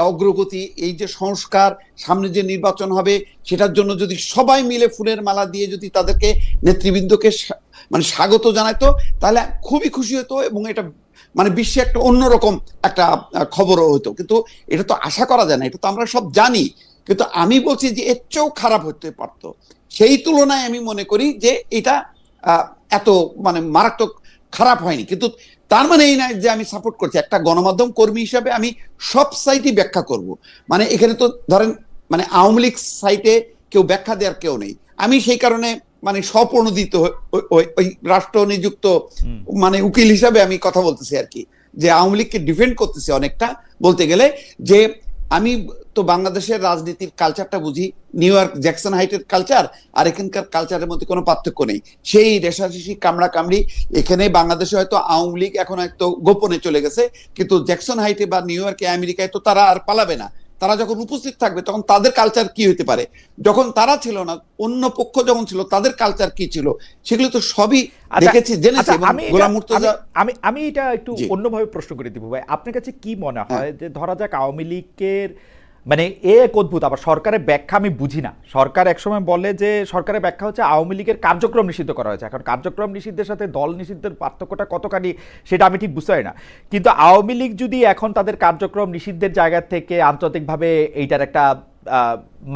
C: অগ্রগতি, এই যে সংস্কার, সামনে যে নির্বাচন হবে সেটার জন্য যদি সবাই মিলে ফুলের মালা দিয়ে যদি তাদেরকে নেতৃবৃন্দকে মানে স্বাগত জানাতো, তাহলে খুবই খুশি হতো এবং এটা মানে বিশ্বে একটা অন্যরকম একটা খবরও হতো। কিন্তু এটা তো আশা করা যায় না, এটা তো আমরা সব জানি। কিন্তু আমি বলছি যে এর চেয়েও খারাপ হতে পারতো। সেই তুলনায় আমি মনে করি যে এটা এত মানে মারাত্মক খারাপ হয়নি। কিন্তু তার মানে এই নয় যে আমি সাপোর্ট করছি। একটা গণমাধ্যম কর্মী হিসাবে আমি সব সাইটই ব্যাখ্যা করব। মানে এখানে তো ধরেন মানে আওয়ামী লীগ সাইটে কেউ ব্যাখ্যা দেওয়ার কেউ নেই। আমি সেই কারণে মানে স্বপ্রণোদিত ওই রাষ্ট্র নিযুক্ত মানে উকিল হিসাবে আমি কথা বলতেছি আর কি, যে আওয়ামী লীগকে ডিফেন্ড করতেছি অনেকটা বলতে গেলে। যে আমি তো বাংলাদেশের রাজনীতির কালচারটা বুঝি, নিউ ইয়র্ক জ্যাকসন হাইটের কালচার আর এখানকার কালচারের মধ্যে কোনো পার্থক্য নেই। সেই রেশারেশি কামড়া কামড়ি এখানে বাংলাদেশে হয়তো আওয়ামী লীগ এখন একটু গোপনে চলে গেছে, কিন্তু জ্যাকসন হাইটে বা নিউ ইয়র্কে আমেরিকায় তো তারা আর পালাবে না। তারা যখন উপস্থিত থাকবে তখন তাদের কালচার কি হতে পারে, যখন তারা ছিল না অন্য পক্ষ যখন ছিল তাদের কালচার কি ছিল, সেগুলো তো সবই দেখেছি জেনেছি। গোলাম মুর্তজা,
A: আমি এটা একটু অন্যভাবে প্রশ্ন করে দিব ভাই, আপনার কাছে কি মনে হয় যে ধরা যাক আওয়ামী লীগের মানে এক অদ্ভুত, আবার সরকারের ব্যাখ্যা আমি বুঝি না। সরকার একসময় বলে যে সরকারের ব্যাখ্যা হচ্ছে আওয়ামী লীগের কার্যক্রম নিষিদ্ধ করা হয়েছে। এখন কার্যক্রম নিষিদ্ধের সাথে দল নিষিদ্ধের পার্থক্যটা কতখানি সেটা আমি ঠিক বুঝতে পারি না। কিন্তু আওয়ামী লীগ যদি এখন তাদের কার্যক্রম নিষিদ্ধের জায়গা থেকে আন্তর্জাতিকভাবে এইটার একটা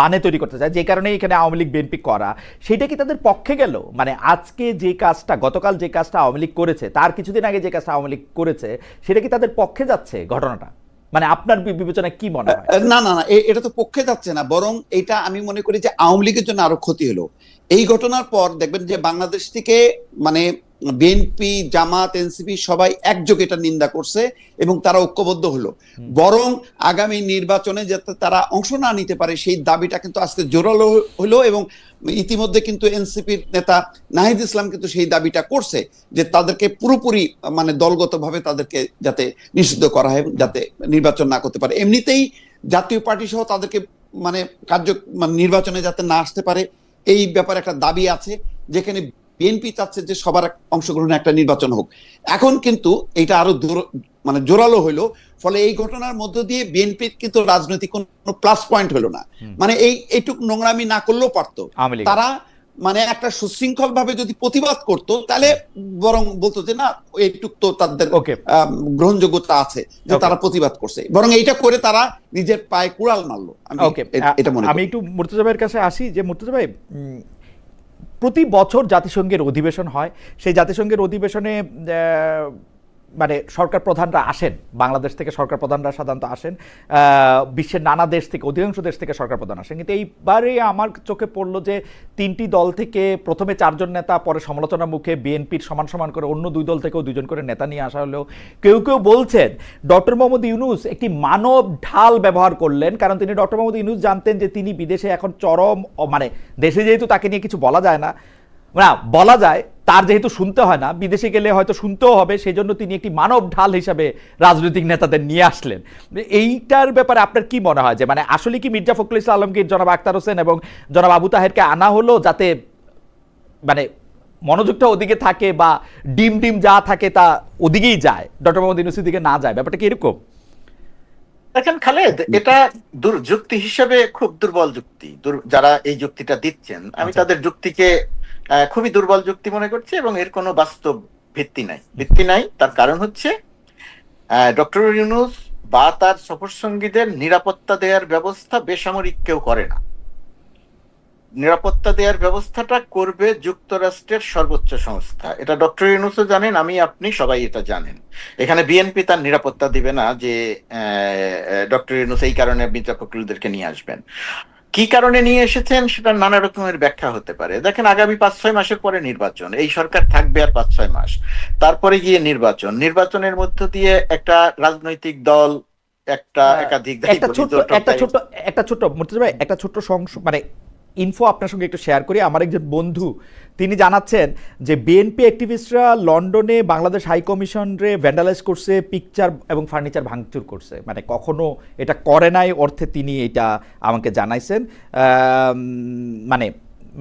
A: মানে তৈরি করতে চায়, যে কারণে এখানে আওয়ামী লীগ বিএনপি করা, সেটা কি তাদের পক্ষে গেল? মানে আজকে যে কাজটা, গতকাল যে কাজটা আওয়ামী লীগ করেছে, তার কিছুদিন আগে যে কাজটা আওয়ামী লীগ করেছে, সেটা কি তাদের পক্ষে যাচ্ছে ঘটনাটা? মানে আপনার বিবেচনায় কি মনে হয়?
C: না না না, এটা তো পক্ষে যাচ্ছে না, বরং এটা আমি মনে করি যে আওয়ামী লীগের জন্য আরো ক্ষতি হলো। এই ঘটনার পর দেখবেন যে বাংলাদেশ থেকে মানে বিএনপি, জামাত, এনসিপি সবাই একযোগে এটা নিন্দা করছে এবং তারা ঐক্যবদ্ধ হলো। বরং আগামী নির্বাচনে যাতে তারা অংশ না নিতে পারে সেই দাবিটা কিন্তু আজকে জোরালো হলো এবং ইতিমধ্যে কিন্তু এনসিপির নেতা নাহিদ ইসলাম কিন্তু সেই দাবিটা করছে যে তাদেরকে পুরোপুরি মানে দলগতভাবে তাদেরকে যাতে নিষিদ্ধ করা হয়, যাতে নির্বাচন না করতে পারে। এমনিতেই জাতীয় পার্টি সহ তাদেরকে মানে নির্বাচনে যাতে না আসতে পারে এই ব্যাপারে একটা দাবি আছে, যেখানে বিএনপি চাচ্ছে যে সবার অংশগ্রহণে একটা নির্বাচন হোক। এখন কিন্তু এটা আরো মানে জোরালো হইলো। ফলে এই ঘটনার মধ্য দিয়ে বিএনপির কিন্তু রাজনৈতিক কোনো প্লাস পয়েন্ট হলো না। মানে এইটুক নোংরামি না করলেও পারতো। তারা মানে একটা সুশৃঙ্খল ভাবে যদি প্রতিবাদ করতো তাহলে বরং বলতো যে না এইটুক তো তাদের গ্রহণযোগ্যতা আছে যে তারা প্রতিবাদ করছে, বরং এইটা করে তারা নিজের পায়ে কুড়াল মারলো।
A: আমি একটু মুর্তজা ভাইয়ের কাছে আসি, যে মুর্তজা ভাই প্রতি বছর জাতিসংঘের অধিবেশন হয়, সেই জাতিসংঘের অধিবেশনে মানে সরকার প্রধানরা আসেন, বাংলাদেশ থেকে সরকার প্রধানরা সাধারণত আসেন, বিশ্বের নানা দেশ থেকে, অধিকাংশ দেশ থেকে সরকার প্রধান আসেন। কিন্তু এইবারে আমার চোখে পড়লো যে তিনটি দল থেকে প্রথমে 4 জন নেতা, পরে সমালোচনার মুখে বিএনপির সমান সমান করে অন্য 2 দল থেকেও 2 জন করে নেতা নিয়ে আসা হলেও কেউ কেউ বলছেন ডক্টর মোহাম্মদ ইউনূস একটি মানব ঢাল ব্যবহার করলেন, কারণ তিনি ডক্টর মোহাম্মদ ইউনূস জানতেন যে তিনি বিদেশে এখন চরম, মানে দেশে যেহেতু তাকে নিয়ে কিছু বলা যায় না, না বলা যায়, তার যেহেতু শুনতে হয় না, বিদেশে গেলে হয়তো শুনতেও হবে, সেই জন্য তিনি একটি মানব ঢাল হিসাবে রাজনৈতিক নেতাদের নিয়ে আসলেন। এইটার ব্যাপারে আপনার কি মনে হয় যে মানে আসলে কি মির্জা ফখরুল ইসলাম আলমগীর, জনাব আখতার হোসেন এবং জনাব আবু তাহেরকে আনা হলো যাতে মানে মনোযোগটা ওদিকে থাকে বা ডিম যা থাকে তা ওদিকেই যায়, ডক্টর মোহাম্মদ ইউনূসের দিকে না যায়? ব্যাপারটা কি এরকম?
B: দেখেন খালেদ, এটা যুক্তি হিসেবে খুব দুর্বল যুক্তি। যারা এই যুক্তিটা দিচ্ছেন আমি তাদের যুক্তিকে খুবই দুর্বল যুক্তি মনে করছি এবং এর কোনো বাস্তব ভিত্তি নাই। তার কারণ হচ্ছে ডক্টর ইউনূস বা তার সফরসঙ্গীদের নিরাপত্তা দেওয়ার ব্যবস্থা বেসামরিক কেউ করে না। নিরাপত্তা দেওয়ার ব্যবস্থাটা করবে যুক্তরাষ্ট্রের সর্বোচ্চ সংস্থা। এটা ডক্টর ইউনূসও জানেন, আমি আপনি সবাই এটা জানেন। এখানে বিএনপি তার নিরাপত্তা দিবে না যে ডক্টর ইউনূস এই কারণে মির্জা ফখরুলদেরকে নিয়ে আসবেন। কি কারণে নিয়ে এসেছেন সেটা নানা রকমের ব্যাখ্যা হতে পারে। দেখেন, আগামী 5-6 মাসের পরে নির্বাচন, এই সরকার থাকবে আর 5-6 মাস, তারপরে গিয়ে নির্বাচনের মধ্য দিয়ে একটা রাজনৈতিক দল একটা একাধিক
A: একটা ছোট্ট মুর্তজা ভাই, একটা ছোট্ট মানে ইনফো আপনার সঙ্গে একটু শেয়ার করি। আমার একজন বন্ধু তিনি জানাচ্ছেন যে বিএনপি অ্যাক্টিভিস্টরা লন্ডনে বাংলাদেশ হাই কমিশনরে ভ্যান্ডালাইজ করছে, পিকচার এবং ফার্নিচার ভাঙচুর করছে, মানে কখনো এটা করে নাই অর্থে তিনি এটা আমাকে জানাইছেন। মানে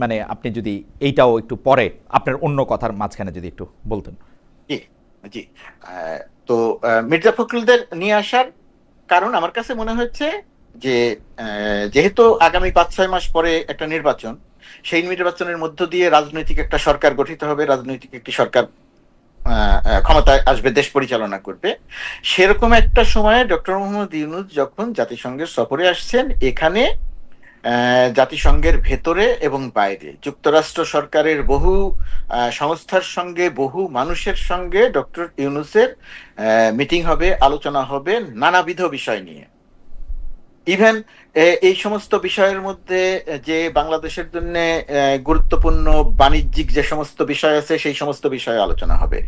A: মানে আপনি যদি এইটাও একটু পরে আপনার অন্য কথার মাঝখানে যদি একটু বলতেন।
B: জি জি তো মির্জা ফখরুলদের নিয়ে আসার কারণ আমার কাছে মনে হচ্ছে যে যেহেতু আগামী 5-6 মাস পরে একটা নির্বাচন, সেই নির্বাচনের মধ্য দিয়ে রাজনৈতিক একটা সরকার গঠিত হবে, রাজনৈতিক একটি সরকার ক্ষমতায় আসবে, দেশ পরিচালনা করবে। সেরকম একটা সময়ে ডক্টর মোহাম্মদ ইউনূস যখন জাতিসংঘের সফরে আসছেন, এখানে জাতিসংঘের ভেতরে এবং বাইরে যুক্তরাষ্ট্র সরকারের বহু সংস্থার সঙ্গে, বহু মানুষের সঙ্গে ডক্টর ইউনূসের মিটিং হবে, আলোচনা হবে নানাবিধ বিষয় নিয়ে। ইভেন এই সমস্ত বিষয়ের মধ্যে যে বাংলাদেশের জন্য গুরুত্বপূর্ণ বাণিজ্যিক যে সমস্ত বিষয় আছে, সেই সমস্ত বিষয়ে আলোচনা হবে।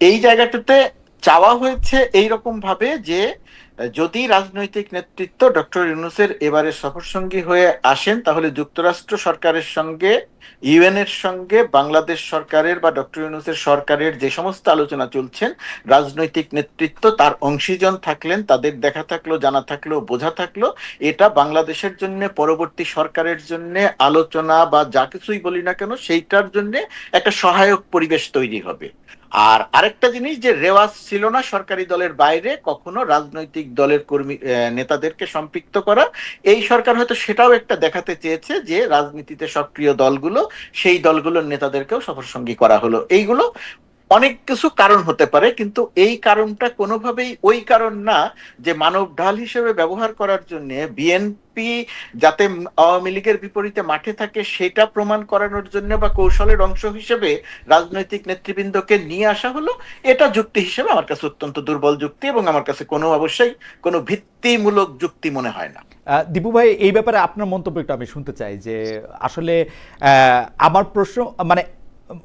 B: এই জায়গাটাতে চাওয়া হয়েছে এইরকম ভাবে যে যদি রাজনৈতিক নেতৃত্ব ডক্টর ইউনূসের এবারে সফরসঙ্গী হয়ে আসেন, তাহলে যুক্তরাষ্ট্র সরকারের সঙ্গে, ইউএন এর সঙ্গে বাংলাদেশ সরকারের বা ডক্টর ইউনূসের সরকারের যে সমস্ত আলোচনা চলছেন, রাজনৈতিক নেতৃত্ব তার অংশীজন থাকলেন, তাদের দেখা থাকলো, জানা থাকলো, বোঝা থাকলো, এটা বাংলাদেশের জন্য, পরবর্তী সরকারের জন্য আলোচনা বা যা কিছুই বলি না কেন, সেইটার জন্য একটা সহায়ক পরিবেশ তৈরি হবে। আর আরেকটা জিনিস যে রেওয়াজ ছিল না সরকারি দলের বাইরে কখনো রাজনৈতিক দলের কর্মী নেতাদেরকে সম্পৃক্ত করা, এই সরকার হয়তো সেটাও একটা দেখাতে চেয়েছে যে রাজনীতিতে সক্রিয় দলগুলো, সেই দলগুলোর নেতাদেরকেও সফরসঙ্গী করা হলো। এইগুলো অনেক কিছু কারণ হতে পারে, কিন্তু এই কারণটা কোনোভাবেই ওই কারণ না যে মানব ঢাল হিসেবে ব্যবহার করার জন্য বিএনপি যাতে আওয়ামী লীগের বিপরীতে মাঠে থাকে সেটা প্রমাণ করানোর জন্য বা কৌশলের অংশ হিসেবে রাজনৈতিক নেতৃবৃন্দকে নিয়ে আসা হলো। এটা যুক্তি হিসেবে আমার কাছে অত্যন্ত দুর্বল যুক্তি, এবং আমার কাছে অবশ্যই কোনো ভিত্তিমূলক যুক্তি মনে হয় না।
A: দীপু ভাই, এই ব্যাপারে আপনার মন্তব্য একটু আমি শুনতে চাই যে আসলে আমার প্রশ্ন, মানে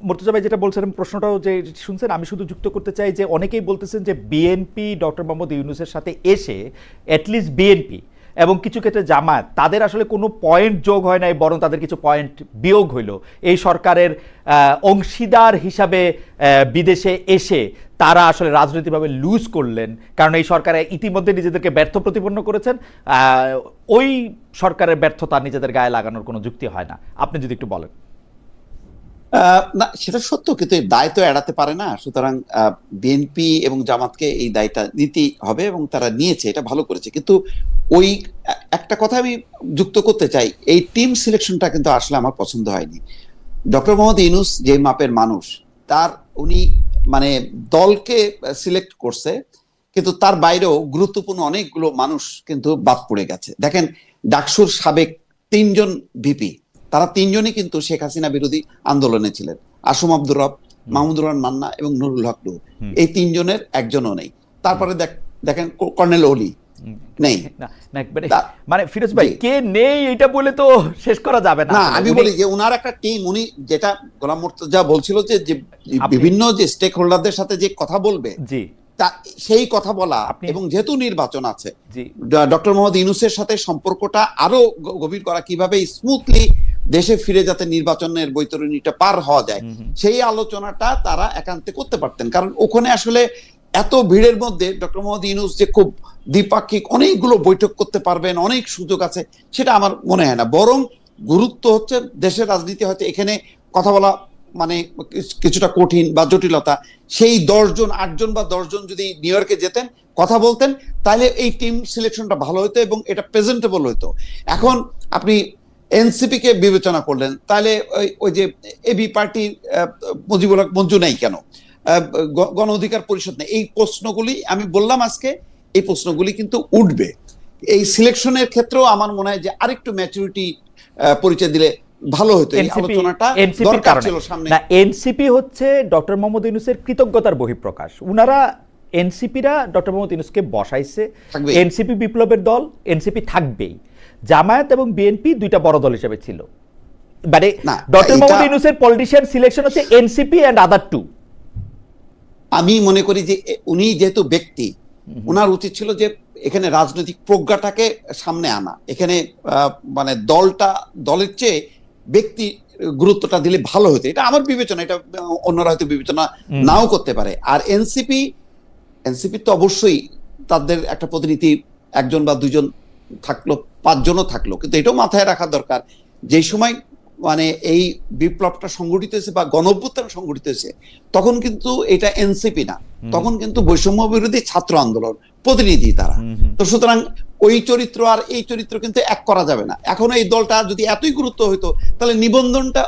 A: মুর্তজা ভাই যেটা বলছিলেন প্রশ্নটাও যে শুনছেন, আমি শুধু যুক্ত করতে চাই যে অনেকেই বলতেছেন যে বিএনপি ডক্টর মোহাম্মদ ইউনূসের সাথে এসে অ্যাটলিস্ট বিএনপি এবং কিছু ক্ষেত্রে জামায়াত, তাদের আসলে কোনো পয়েন্ট যোগ হয় নাই, বরং তাদের কিছু পয়েন্ট বিয়োগ হইল এই সরকারের অংশীদার হিসাবে বিদেশে এসে তারা আসলে রাজনৈতিকভাবে লুজ করলেন, কারণ এই সরকারে ইতিমধ্যে নিজেদেরকে ব্যর্থ প্রতিপন্ন করেছেন। ওই সরকারের ব্যর্থতা নিজেদের গায়ে লাগানোর কোনো যুক্তি হয় না। আপনি যদি একটু বলেন।
C: না, সেটা সত্য, কিন্তু এই দায় তো এড়াতে পারে না। সুতরাং বিএনপি এবং জামাতকে এই দায়টা নিতেই হবে, এবং তারা নিয়েছে, এটা ভালো করেছে। কিন্তু ওই একটা কথা আমি যুক্ত করতে চাই, এই টিম সিলেকশনটা কিন্তু আসলে আমার পছন্দ হয়নি। ডক্টর মোহাম্মদ ইউনূস যে মাপের মানুষ, উনি মানে দলকে সিলেক্ট করছে, কিন্তু তার বাইরেও গুরুত্বপূর্ণ অনেকগুলো মানুষ কিন্তু বাদ পড়ে গেছে। দেখেন, ডাকসুর সাবেক 3জন ভিপি, তারা 3জনই কিন্তু শেখ হাসিনা বিরোধী আন্দোলনে ছিলেন। আসম আব্দুর রব, মাহমুদুর রহমান মান্না এবং নুরুল হক নূর, এই 3জনের একজনও নেই। তারপরে দেখেন কর্নেল অলি নেই।
A: মানে ফিরোজ ভাই, কে নেই এটা বলে তো শেষ করা যাবে না।
C: আমি বলি যে উনার একটা টিম, উনি যেটা গোলাম মুর্তজা বলছিল যে বিভিন্ন যে স্টেক হোল্ডারদের সাথে যে কথা বলবে, জি, তা সেই কথা বলা, এবং যেহেতু নির্বাচন আছে, ডক্টর মোহাম্মদ ইউনূসের সাথে সম্পর্কটা আরো গভীর করা, কিভাবে স্মুথলি দেশে ফিরে যাতে নির্বাচনের বৈতরণীটা পার হওয়া যায়, সেই আলোচনাটা তারা একান্তে করতে পারতেন। কারণ ওখানে আসলে এত ভিড়ের মধ্যে ডক্টর মোহাম্মদ ইউনূস যে খুব দ্বিপাক্ষিক অনেকগুলো বৈঠক করতে পারবেন, অনেক সুযোগ আছে, সেটা আমার মনে হয় না। বরং গুরুত্ব হচ্ছে দেশের রাজনীতি হয়তো এখানে কথা বলা মানে কিছুটা কঠিন বা জটিলতা। সেই 8জন বা 10জন যদি নিউ ইয়র্কে যেতেন, কথা বলতেন, তাহলে এই টিম সিলেকশনটা ভালো হতো এবং এটা প্রেজেন্টেবল হতো। এখন আপনি এনসিপি কে বিবেচনা করলেন, তাহলে ওই যে এবি পার্টি মুজিবুল হক মঞ্জু নেই কেন, গণ অধিকার পরিষদ নেই, এই প্রশ্নগুলি আমি বললাম আজকে, এই প্রশ্নগুলি কিন্তু উঠবে। এই সিলেকশনের ক্ষেত্রেও আমার মনে হয় যে আরেকটু ম্যাচুরিটি পরিচয় দিলে ভালো হতো। এই আলোচনাটা দরকার ছিল সামনে। না,
A: এনসিপি হচ্ছে ডক্টর মোহাম্মদ ইউনূসের কৃতজ্ঞতার বহিঃপ্রকাশ। উনারা এনসিপিরা ডক্টর মোহাম্মদ ইউনূসকে বসাইছে, এনসিপি বিপ্লবের দল, এনসিপি থাকবেই। জামায়াত এবং বিএনপি দুইটা বড় দল হিসেবে ছিল, মানে ডক্টর মোহাম্মদ ইউনূসের পলিটিশিয়ান সিলেকশন হচ্ছে এনসিপি এন্ড আদার টু।
C: আমি মনে করি যে উনি যেহেতু ব্যক্তি, ওনার উচিত ছিল যে এখানে রাজনৈতিক প্রজ্ঞাটাকে সামনে আনা। এখানে মানে দলের চেয়ে ব্যক্তি গুরুত্বটা দিলে ভালো হতো, এটা আমার বিবেচনা, এটা অন্যরা হয়তো বিবেচনা নাও করতে পারে। আর এনসিপি তো অবশ্যই তাদের একটা প্রতিনিধি একজন বা দুজন থাকলো, পাঁচজনও থাকলো, কিন্তু এটাও মাথায় রাখা দরকার যে সময় মানে এই বিপ্লবটা সংগঠিত হয়েছে বা গণঅভ্যুত্থান সংগঠিত হয়েছে তখন কিন্তু এটা এনসিপি না, তখন কিন্তু বৈষম্য বিরোধী ছাত্র আন্দোলন প্রতিনিধি তারা। তো সুতরাং ওই চরিত্র আর এই চরিত্র কিন্তু এক করা যাবে না। এখন এই দলটা যদি এতই গুরুত্ব হইতো তাহলে নিবন্ধনটা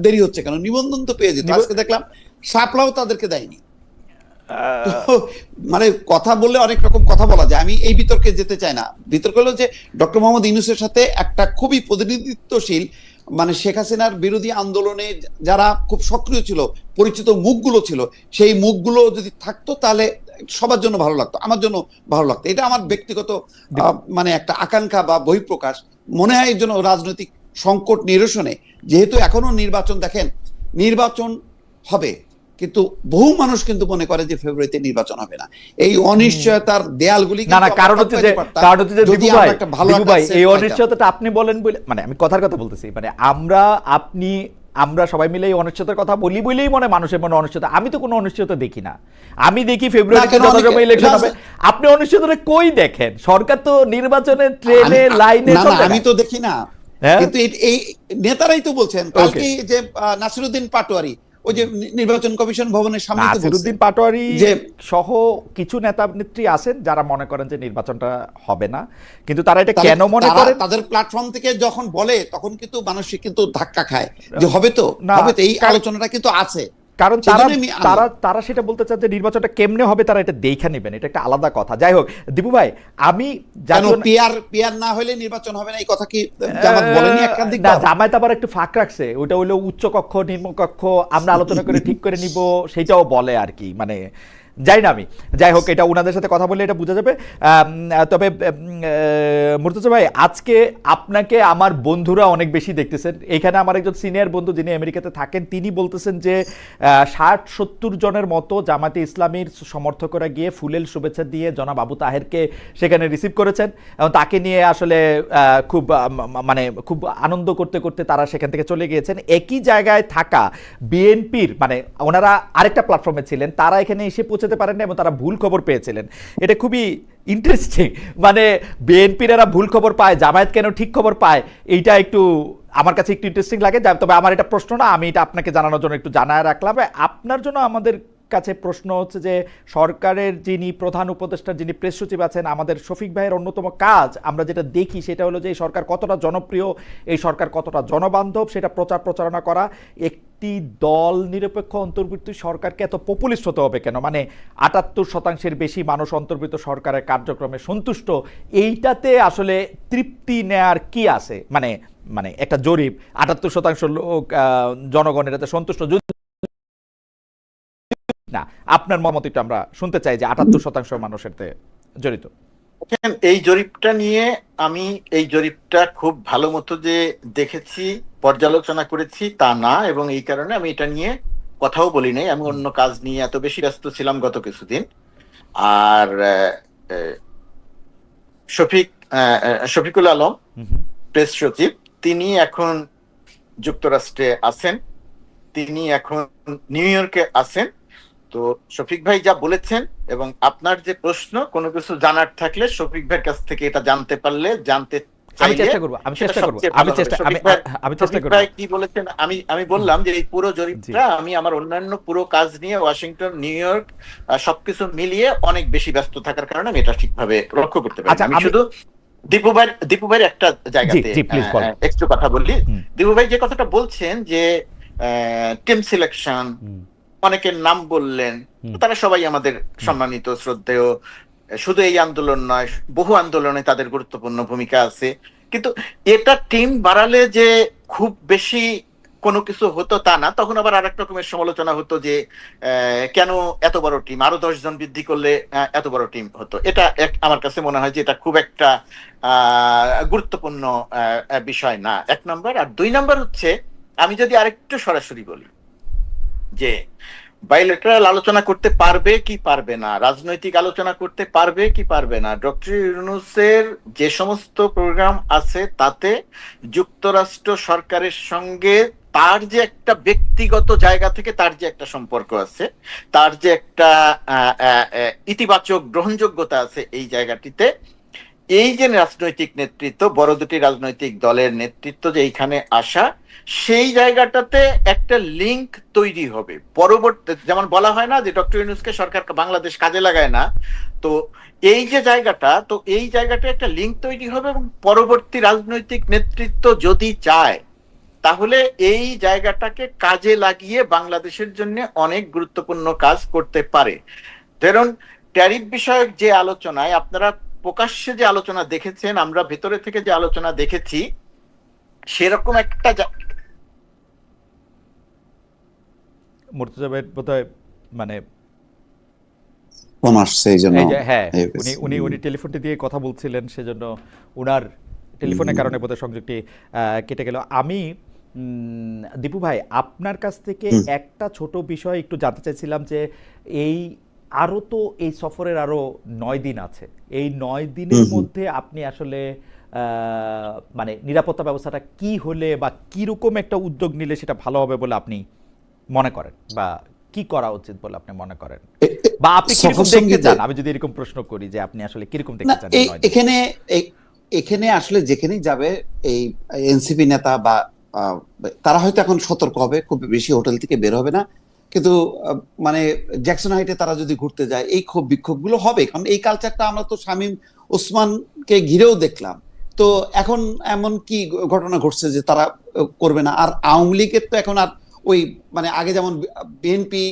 C: দেরি হচ্ছে কেন? নিবন্ধন তো পেয়ে যেত। আজকে দেখলাম শাপলাও তাদেরকে দেয়নি। মানে কথা বললে অনেক রকম কথা বলা যায়, আমি এই বিতর্কে যেতে চাই না। বিতর্ক হলো যে ডক্টর মোহাম্মদ ইউনূসের সাথে একটা খুবই প্রতিনিধিত্বশীল মানে শেখ হাসিনার বিরোধী আন্দোলনে যারা খুব সক্রিয় ছিল, পরিচিত মুখগুলো ছিল, সেই মুখগুলো যদি থাকতো তাহলে সবার জন্য ভালো লাগতো, আমার জন্য ভালো লাগতো। এটা আমার ব্যক্তিগত মানে একটা আকাঙ্ক্ষা বা বহিঃপ্রকাশ। মনে হয় এর জন্য রাজনৈতিক সংকট নিরসনে, যেহেতু এখনো নির্বাচন, দেখেন নির্বাচন হবে কিন্তু বহু মানুষ কিন্তু মনে করে যে ফেব্রুয়ারিতে নির্বাচন হবে না। এই অনিশ্চয়তার দেয়ালগুলি
A: না, কারণ হচ্ছে যে দিবু ভাই এই অনিশ্চয়তাটা আপনি বলেন বলে, মানে আমি কথার কথা বলতেছি, মানে আমরা সবাই মিলে এই অনিশ্চয়তার কথা বলি বলেই মনে মানুষের মনে অনিশ্চয়তা। আমি তো কোনো অনিশ্চয়তা দেখি না। আমি দেখি ফেব্রুয়ারিতে যথাযথ ইলেকশন হবে। আপনি অনিশ্চয়তা কই দেখেন? সরকার তো নির্বাচনের ট্রেনে লাইনে
C: সব আমি তো দেখি না, কিন্তু এই নেতারাই তো বলছেন। কালকে যে নাসিরউদ্দিন পাটোয়ারি ওই যে নির্বাচন কমিশন ভবনের সামনে
A: নাসিরউদ্দিন পাটোয়ারি সহ কিছু নেতা নেত্রী আছেন যারা মনে করেন যে নির্বাচনটা হবে না, কিন্তু তারা এটা কেন মনে করেন?
C: তাদের প্ল্যাটফর্ম থেকে যখন বলে তখন কিন্তু মানুষ কিন্তু ধাক্কা খায় যে হবে তো, হবে তো, এই আলোচনাটা কিন্তু আছে।
A: কারণ তারা সেটা বলতে চান যে নির্বাচনটা কেমনে হবে তারা এটা দেখে নেবেন, এটা একটা আলাদা কথা। যাই হোক দিবু ভাই, আমি
C: পিয়ার না হলে নির্বাচন হবে না এই কথা কি জামাত বলেনি? একাধিক
A: না, জামায়াত আবার একটু ফাঁক রাখছে, ওটা হলো উচ্চ কক্ষ নিম্নকক্ষ আমরা আলোচনা করে ঠিক করে নিব, সেটাও বলে আর কি। মানে যাই না আমি, যাই হোক এটা ওনাদের সাথে কথা বললে এটা বোঝা যাবে। তবে মুর্তজা ভাই, আজকে আপনাকে আমার বন্ধুরা অনেক বেশি দেখতেছেন। এখানে আমার একজন সিনিয়র বন্ধু যিনি আমেরিকাতে থাকেন তিনি বলতেছেন যে 60-70 জনের মতো জামাতে ইসলামীর সমর্থকরা গিয়ে ফুলেল শুভেচ্ছা দিয়ে জনাব আবু তাহেরকে সেখানে রিসিভ করেছেন এবং তাকে নিয়ে আসলে খুব আনন্দ করতে করতে তারা সেখান থেকে চলে গিয়েছেন। একই জায়গায় থাকা বিএনপির, মানে ওনারা আরেকটা প্ল্যাটফর্মে ছিলেন, তারা এখানে এসে পৌঁছাতে পারেন না এবং তারা ভুল খবর পেয়েছিলেন। এটা খুবই ইন্টারেস্টিং, মানে বিএনপির এরা ভুল খবর পায়, জামায়াত কেন ঠিক খবর পায়, এইটা একটু আমার কাছে একটু ইন্টারেস্টিং লাগে। তবে আমার এটা প্রশ্ন না, আমি এটা আপনাকে জানানোর জন্য একটু জানায় রাখলাম। আপনার জন্য আমাদের কাছে প্রশ্ন হচ্ছে যে সরকারের যিনি প্রধান উপদেষ্টা, যিনি প্রেস সচিব আছেন, আমাদের শফিক ভাইয়ের অন্যতম কাজ আমরা যেটা দেখি সেটা হলো যে এই সরকার কতটা জনপ্রিয়, এই সরকার কতটা জনবান্ধব সেটা প্রচারণা করা। একটি দল নিরপেক্ষ অন্তর্বর্তী সরকারকে এত পপুলিস্ট হতে হবে কেন? মানে 78% বেশি মানুষ অন্তর্বর্তী সরকারের কার্যক্রমে সন্তুষ্ট, এইটাতে আসলে তৃপ্তি নেয়ার কি আছে? মানে একটা জরিপ 78% লোক জনগণ এটাতে সন্তুষ্ট না, আপনার মতামত একটু আমরা শুনতে চাই যে 78% মানুষের জড়িত।
B: এই জরিপটা নিয়ে আমি এই জরিপটা খুব ভালো মতো যে দেখেছি, পর্যালোচনা করেছি তা না, এবং এই কারণে আমি এটা নিয়ে কথাও বলি নাই। আমি অন্য কাজ নিয়ে এত বেশি ব্যস্ত ছিলাম গত কিছুদিন। আর শফিকুল আলম প্রেস সচিব, তিনি এখন যুক্তরাষ্ট্রে আছেন, তিনি এখন নিউ ইয়র্কে আছেন। তো শফিক ভাই যা বলেছেন এবং আপনার যে প্রশ্ন, কোনো কিছু জানার থাকলে শফিক ভাইয়ের কাছ থেকে এটা জানতে পারলে, জানতে কি বলেছেন আমি বললাম যে এই পুরো জরিপটা আমি আমার অন্যান্য পুরো কাজ নিয়ে ওয়াশিংটন, নিউ ইয়র্ক সবকিছু মিলিয়ে অনেক বেশি ব্যস্ত থাকার কারণে আমি এটা ঠিকভাবে লক্ষ্য করতে পারি। আমি শুধু দীপু ভাইয়ের একটা জায়গাতে একটু কথা বললি। দীপু ভাই যে কথাটা বলছেন যে টিম সিলেকশন, অনেকের নাম বললেন, তারা সবাই আমাদের সম্মানিত শ্রদ্ধেয়, শুধু এই আন্দোলন নয় বহু আন্দোলনে তাদের গুরুত্বপূর্ণ ভূমিকা আছে। কিন্তু এটা টিম বাড়ালে যে খুব বেশি কোনো কিছু হতো তা না। তখন আবার আরেক রকমের সমালোচনা হতো যে কেন এত বড় টিম, আরো 10 জন বৃদ্ধি করলে এত বড় টিম হতো। এটা আমার কাছে মনে হয় যে এটা খুব একটা গুরুত্বপূর্ণ বিষয় না, 1 নম্বর। আর 2 নম্বর হচ্ছে, আমি যদি আরেকটু সরাসরি বলি যে বাইলেটারাল আলোচনা করতে পারবে কি পারবে না, রাজনৈতিক আলোচনা করতে পারবে কি পারবে না, ডক্টর ইউনূসের যে সমস্ত প্রোগ্রাম আছে তাতে যুক্তরাষ্ট্র সরকারের সঙ্গে তার যে একটা ব্যক্তিগত জায়গা থেকে তার যে একটা সম্পর্ক আছে, তার যে একটা ইতিবাচক গ্রহণযোগ্যতা আছে এই জায়গাটিতে, এই যে রাজনৈতিক নেতৃত্ব, বড় দুটি রাজনৈতিক দলের নেতৃত্ব যে এইখানে আসা, সেই জায়গাটাতে একটা লিংক তৈরি হবে পরবর্তী। যেমন বলা হয় না যে ডক্টর ইউনূসকে সরকার বাংলাদেশ কাজে লাগায় না, তো এই যে জায়গাটা, তো এই জায়গাটা একটা লিংক তৈরি হবে এবং পরবর্তী রাজনৈতিক নেতৃত্ব যদি চায় তাহলে এই জায়গাটাকে কাজে লাগিয়ে বাংলাদেশের জন্য অনেক গুরুত্বপূর্ণ কাজ করতে পারে। ধরুন ট্যারিফ বিষয়ক যে আলোচনায় আপনারা প্রকাশ্যে যে আলোচনা দেখেছেন, আমরা ভেতরে থেকে যে আলোচনা দেখেছি, সেরকম একটা
A: মুর্তজা ভাই বোধহয় মানে
C: ফোন আসছে এই জন্য
A: এই যে হ্যাঁ, উনি টেলিফোনটি দিয়ে কথা বলছিলেন, সেজন্য ওনার টেলিফোনের কারণে বোধহয় সংযোগটি কেটে গেল। আমি দীপু ভাই আপনার কাছ থেকে একটা ছোট বিষয় একটু জানতে চাইছিলাম যে এই আরো তো এই সফরের আরো 9 দিন আছে, এই 9 দিনের মধ্যে আপনি আসলে মানে নিরাপত্তা ব্যবস্থাটা কি হলে বা কিরকম একটা উদ্যোগ নিলে সেটা ভালো হবে বলে আপনি মনে করেন, বা কি করা উচিত বলে আপনি মনে করেন, বা আপনি কিরকম দেখতে চান? আমি যদি এরকম প্রশ্ন করি যে আপনি আসলে কিরকম দেখতে চান?
C: এখানে আসলে যেখানেই যাবে এই এনসিপি নেতা বা তারা হয়তো এখন সতর্ক হবে, খুব বেশি হোটেল থেকে বের হবে না, কিন্তু মানে জ্যাকসন হাইটে তারা যদি ঘুরতে যায় এই ক্ষোভ বিক্ষোভ গুলো হবে, কারণ এই কালচারটা আমরা তো শামীম ওসমানকে ঘিরেও দেখলাম। তো এখন এমন কি ঘটনা ঘটছে যে তারা করবে না? আর আওয়ামী লীগের তো এখন আর ওই মানে আগে যেমন বিএনপি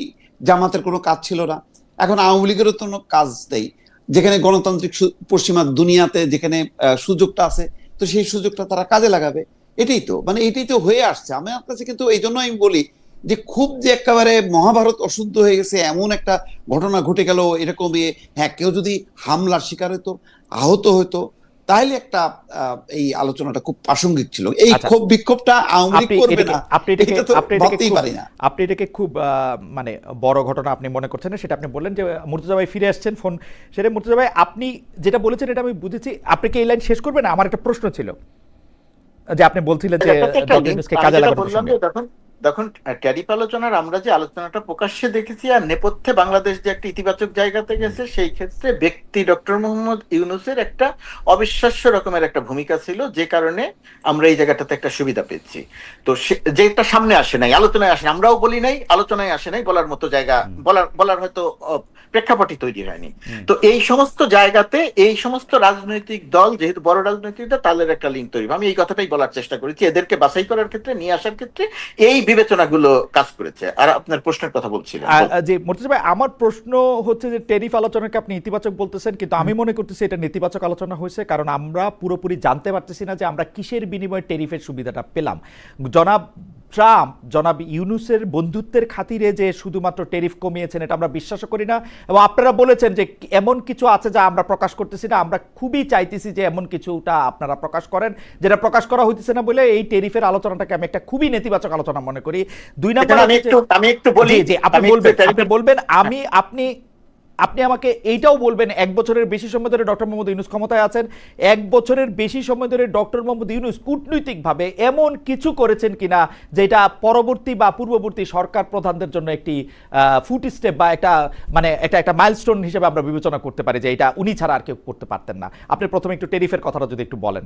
C: জামাতের কোনো কাজ ছিল না, এখন আওয়ামী লীগেরও তো কোনো কাজ নেই। যেখানে গণতান্ত্রিক পশ্চিমা দুনিয়াতে যেখানে সুযোগটা আছে, তো সেই সুযোগটা তারা কাজে লাগাবে। এটাই তো হয়ে আসছে আমার কাছে। কিন্তু এই জন্য আমি বলি যে খুব যে একেবারে মহাভারত অশুদ্ধ হয়ে গেছে এমন একটা ঘটনা ঘটে গেল এরকম, হ্যাঁ কেউ যদি হামলার শিকার হতো, আহত হতো, তাহলে একটা এই আলোচনাটা খুব প্রাসঙ্গিক ছিল। এই ক্ষোভ বিক্ষোভটা আওয়ামী লীগ করবে না, এটা তো ভাবতেই পারি না।
A: আপনি এটাকে খুব মানে বড় ঘটনা আপনি মনে করছেন না, সেটা আপনি বললেন যে মুর্তজা ভাই ফিরে আসছেন ফোন সেটা। মুর্তজা ভাই আপনি যেটা বলেছেন এটা আমি বুঝেছি, আপনি কি এই লাইন শেষ করবেন? আমার একটা প্রশ্ন ছিল যে আপনি বলছিলেন যে ডক্টর ইউনূসকে কাজে লাগানোর।
B: দেখুন ট্যারিফ আলোচনার আমরা যে আলোচনাটা প্রকাশ্যে দেখেছি আর নেপথ্যে বাংলাদেশ যে একটা ইতিবাচক জায়গাতে গেছে, সেই ক্ষেত্রে ব্যক্তি ডক্টর মোহাম্মদ ইউনূসের একটা অবিশ্বাস্য রকমের একটা ভূমিকা ছিল, যে কারণে আমরা এই জায়গাটাতে একটা সুবিধা পেয়েছি। তো যেটা সামনে আসে নাই, আলোচনায় আসে, আমরাও বলি নাই, আলোচনায় আসে নাই, বলার মতো জায়গা বলার হয়তো প্রেক্ষাপটই তৈরি হয়নি। তো এই সমস্ত জায়গাতে এই সমস্ত রাজনৈতিক দল, যেহেতু বড় রাজনৈতিক দল, তাদের একটা লিঙ্ক তৈরি। আমি এই কথাটাই বলার চেষ্টা করেছি, এদেরকে বাছাই করার ক্ষেত্রে, নিয়ে আসার ক্ষেত্রে এই বিবেচনাগুলো কাজ করেছে। আর আপনার প্রশ্নের কথা বলছিলেন
A: যে মুর্তজা ভাই, আমার প্রশ্ন হচ্ছে যে ট্যারিফ আলোচনাকে আপনি ইতিবাচক বলতেছেন, কিন্তু আমি মনে করতেছি এটা নেতিবাচক আলোচনা হয়েছে, কারণ আমরা পুরোপুরি জানতে পারতেছি না যে আমরা কিসের বিনিময়ে ট্যারিফের সুবিধাটা পেলাম। জনাব ট্রাম্প জনাব ইউনূসের বন্ধুত্বের খাতিরে যে শুধুমাত্র ট্যারিফ কমিয়েছেন এটা আমরা বিশ্বাস করি না, এবং আপনারা বলেছেন যে এমন কিছু আছে যা আমরা প্রকাশ করতেছি না। আমরা খুবই চাইতেছি যে এমন কিছুটা আপনারা প্রকাশ করেন, যেটা প্রকাশ করা হইতেছে না বলে এই ট্যারিফের আলোচনাটাকে আমি একটা খুবই নেতিবাচক আলোচনা মনে করি। 2 নম্বর
B: আমি একটু বলি
A: যে আপনি বলবেন আপনি আমাকে এইটাও বলবেন, 1 বছরের বেশি সময় ধরে ডক্টর মোহাম্মদ ইউনূস ক্ষমতায় আছেন, 1 বছরের বেশি সময় ধরে ডক্টর মোহাম্মদ ইউনূস কূটনৈতিকভাবে এমন কিছু করেছেন কিনা যেটা পরবর্তী বা পূর্ববর্তী সরকার প্রধানদের জন্য একটি ফুট স্টেপ বা একটা মাইলস্টোন হিসেবে আমরা বিবেচনা করতে পারি যে এটা উনি ছাড়া আর কেউ করতে পারতেন না। আপনি প্রথমে একটু ট্যারিফের কথাটা যদি একটু বলেন।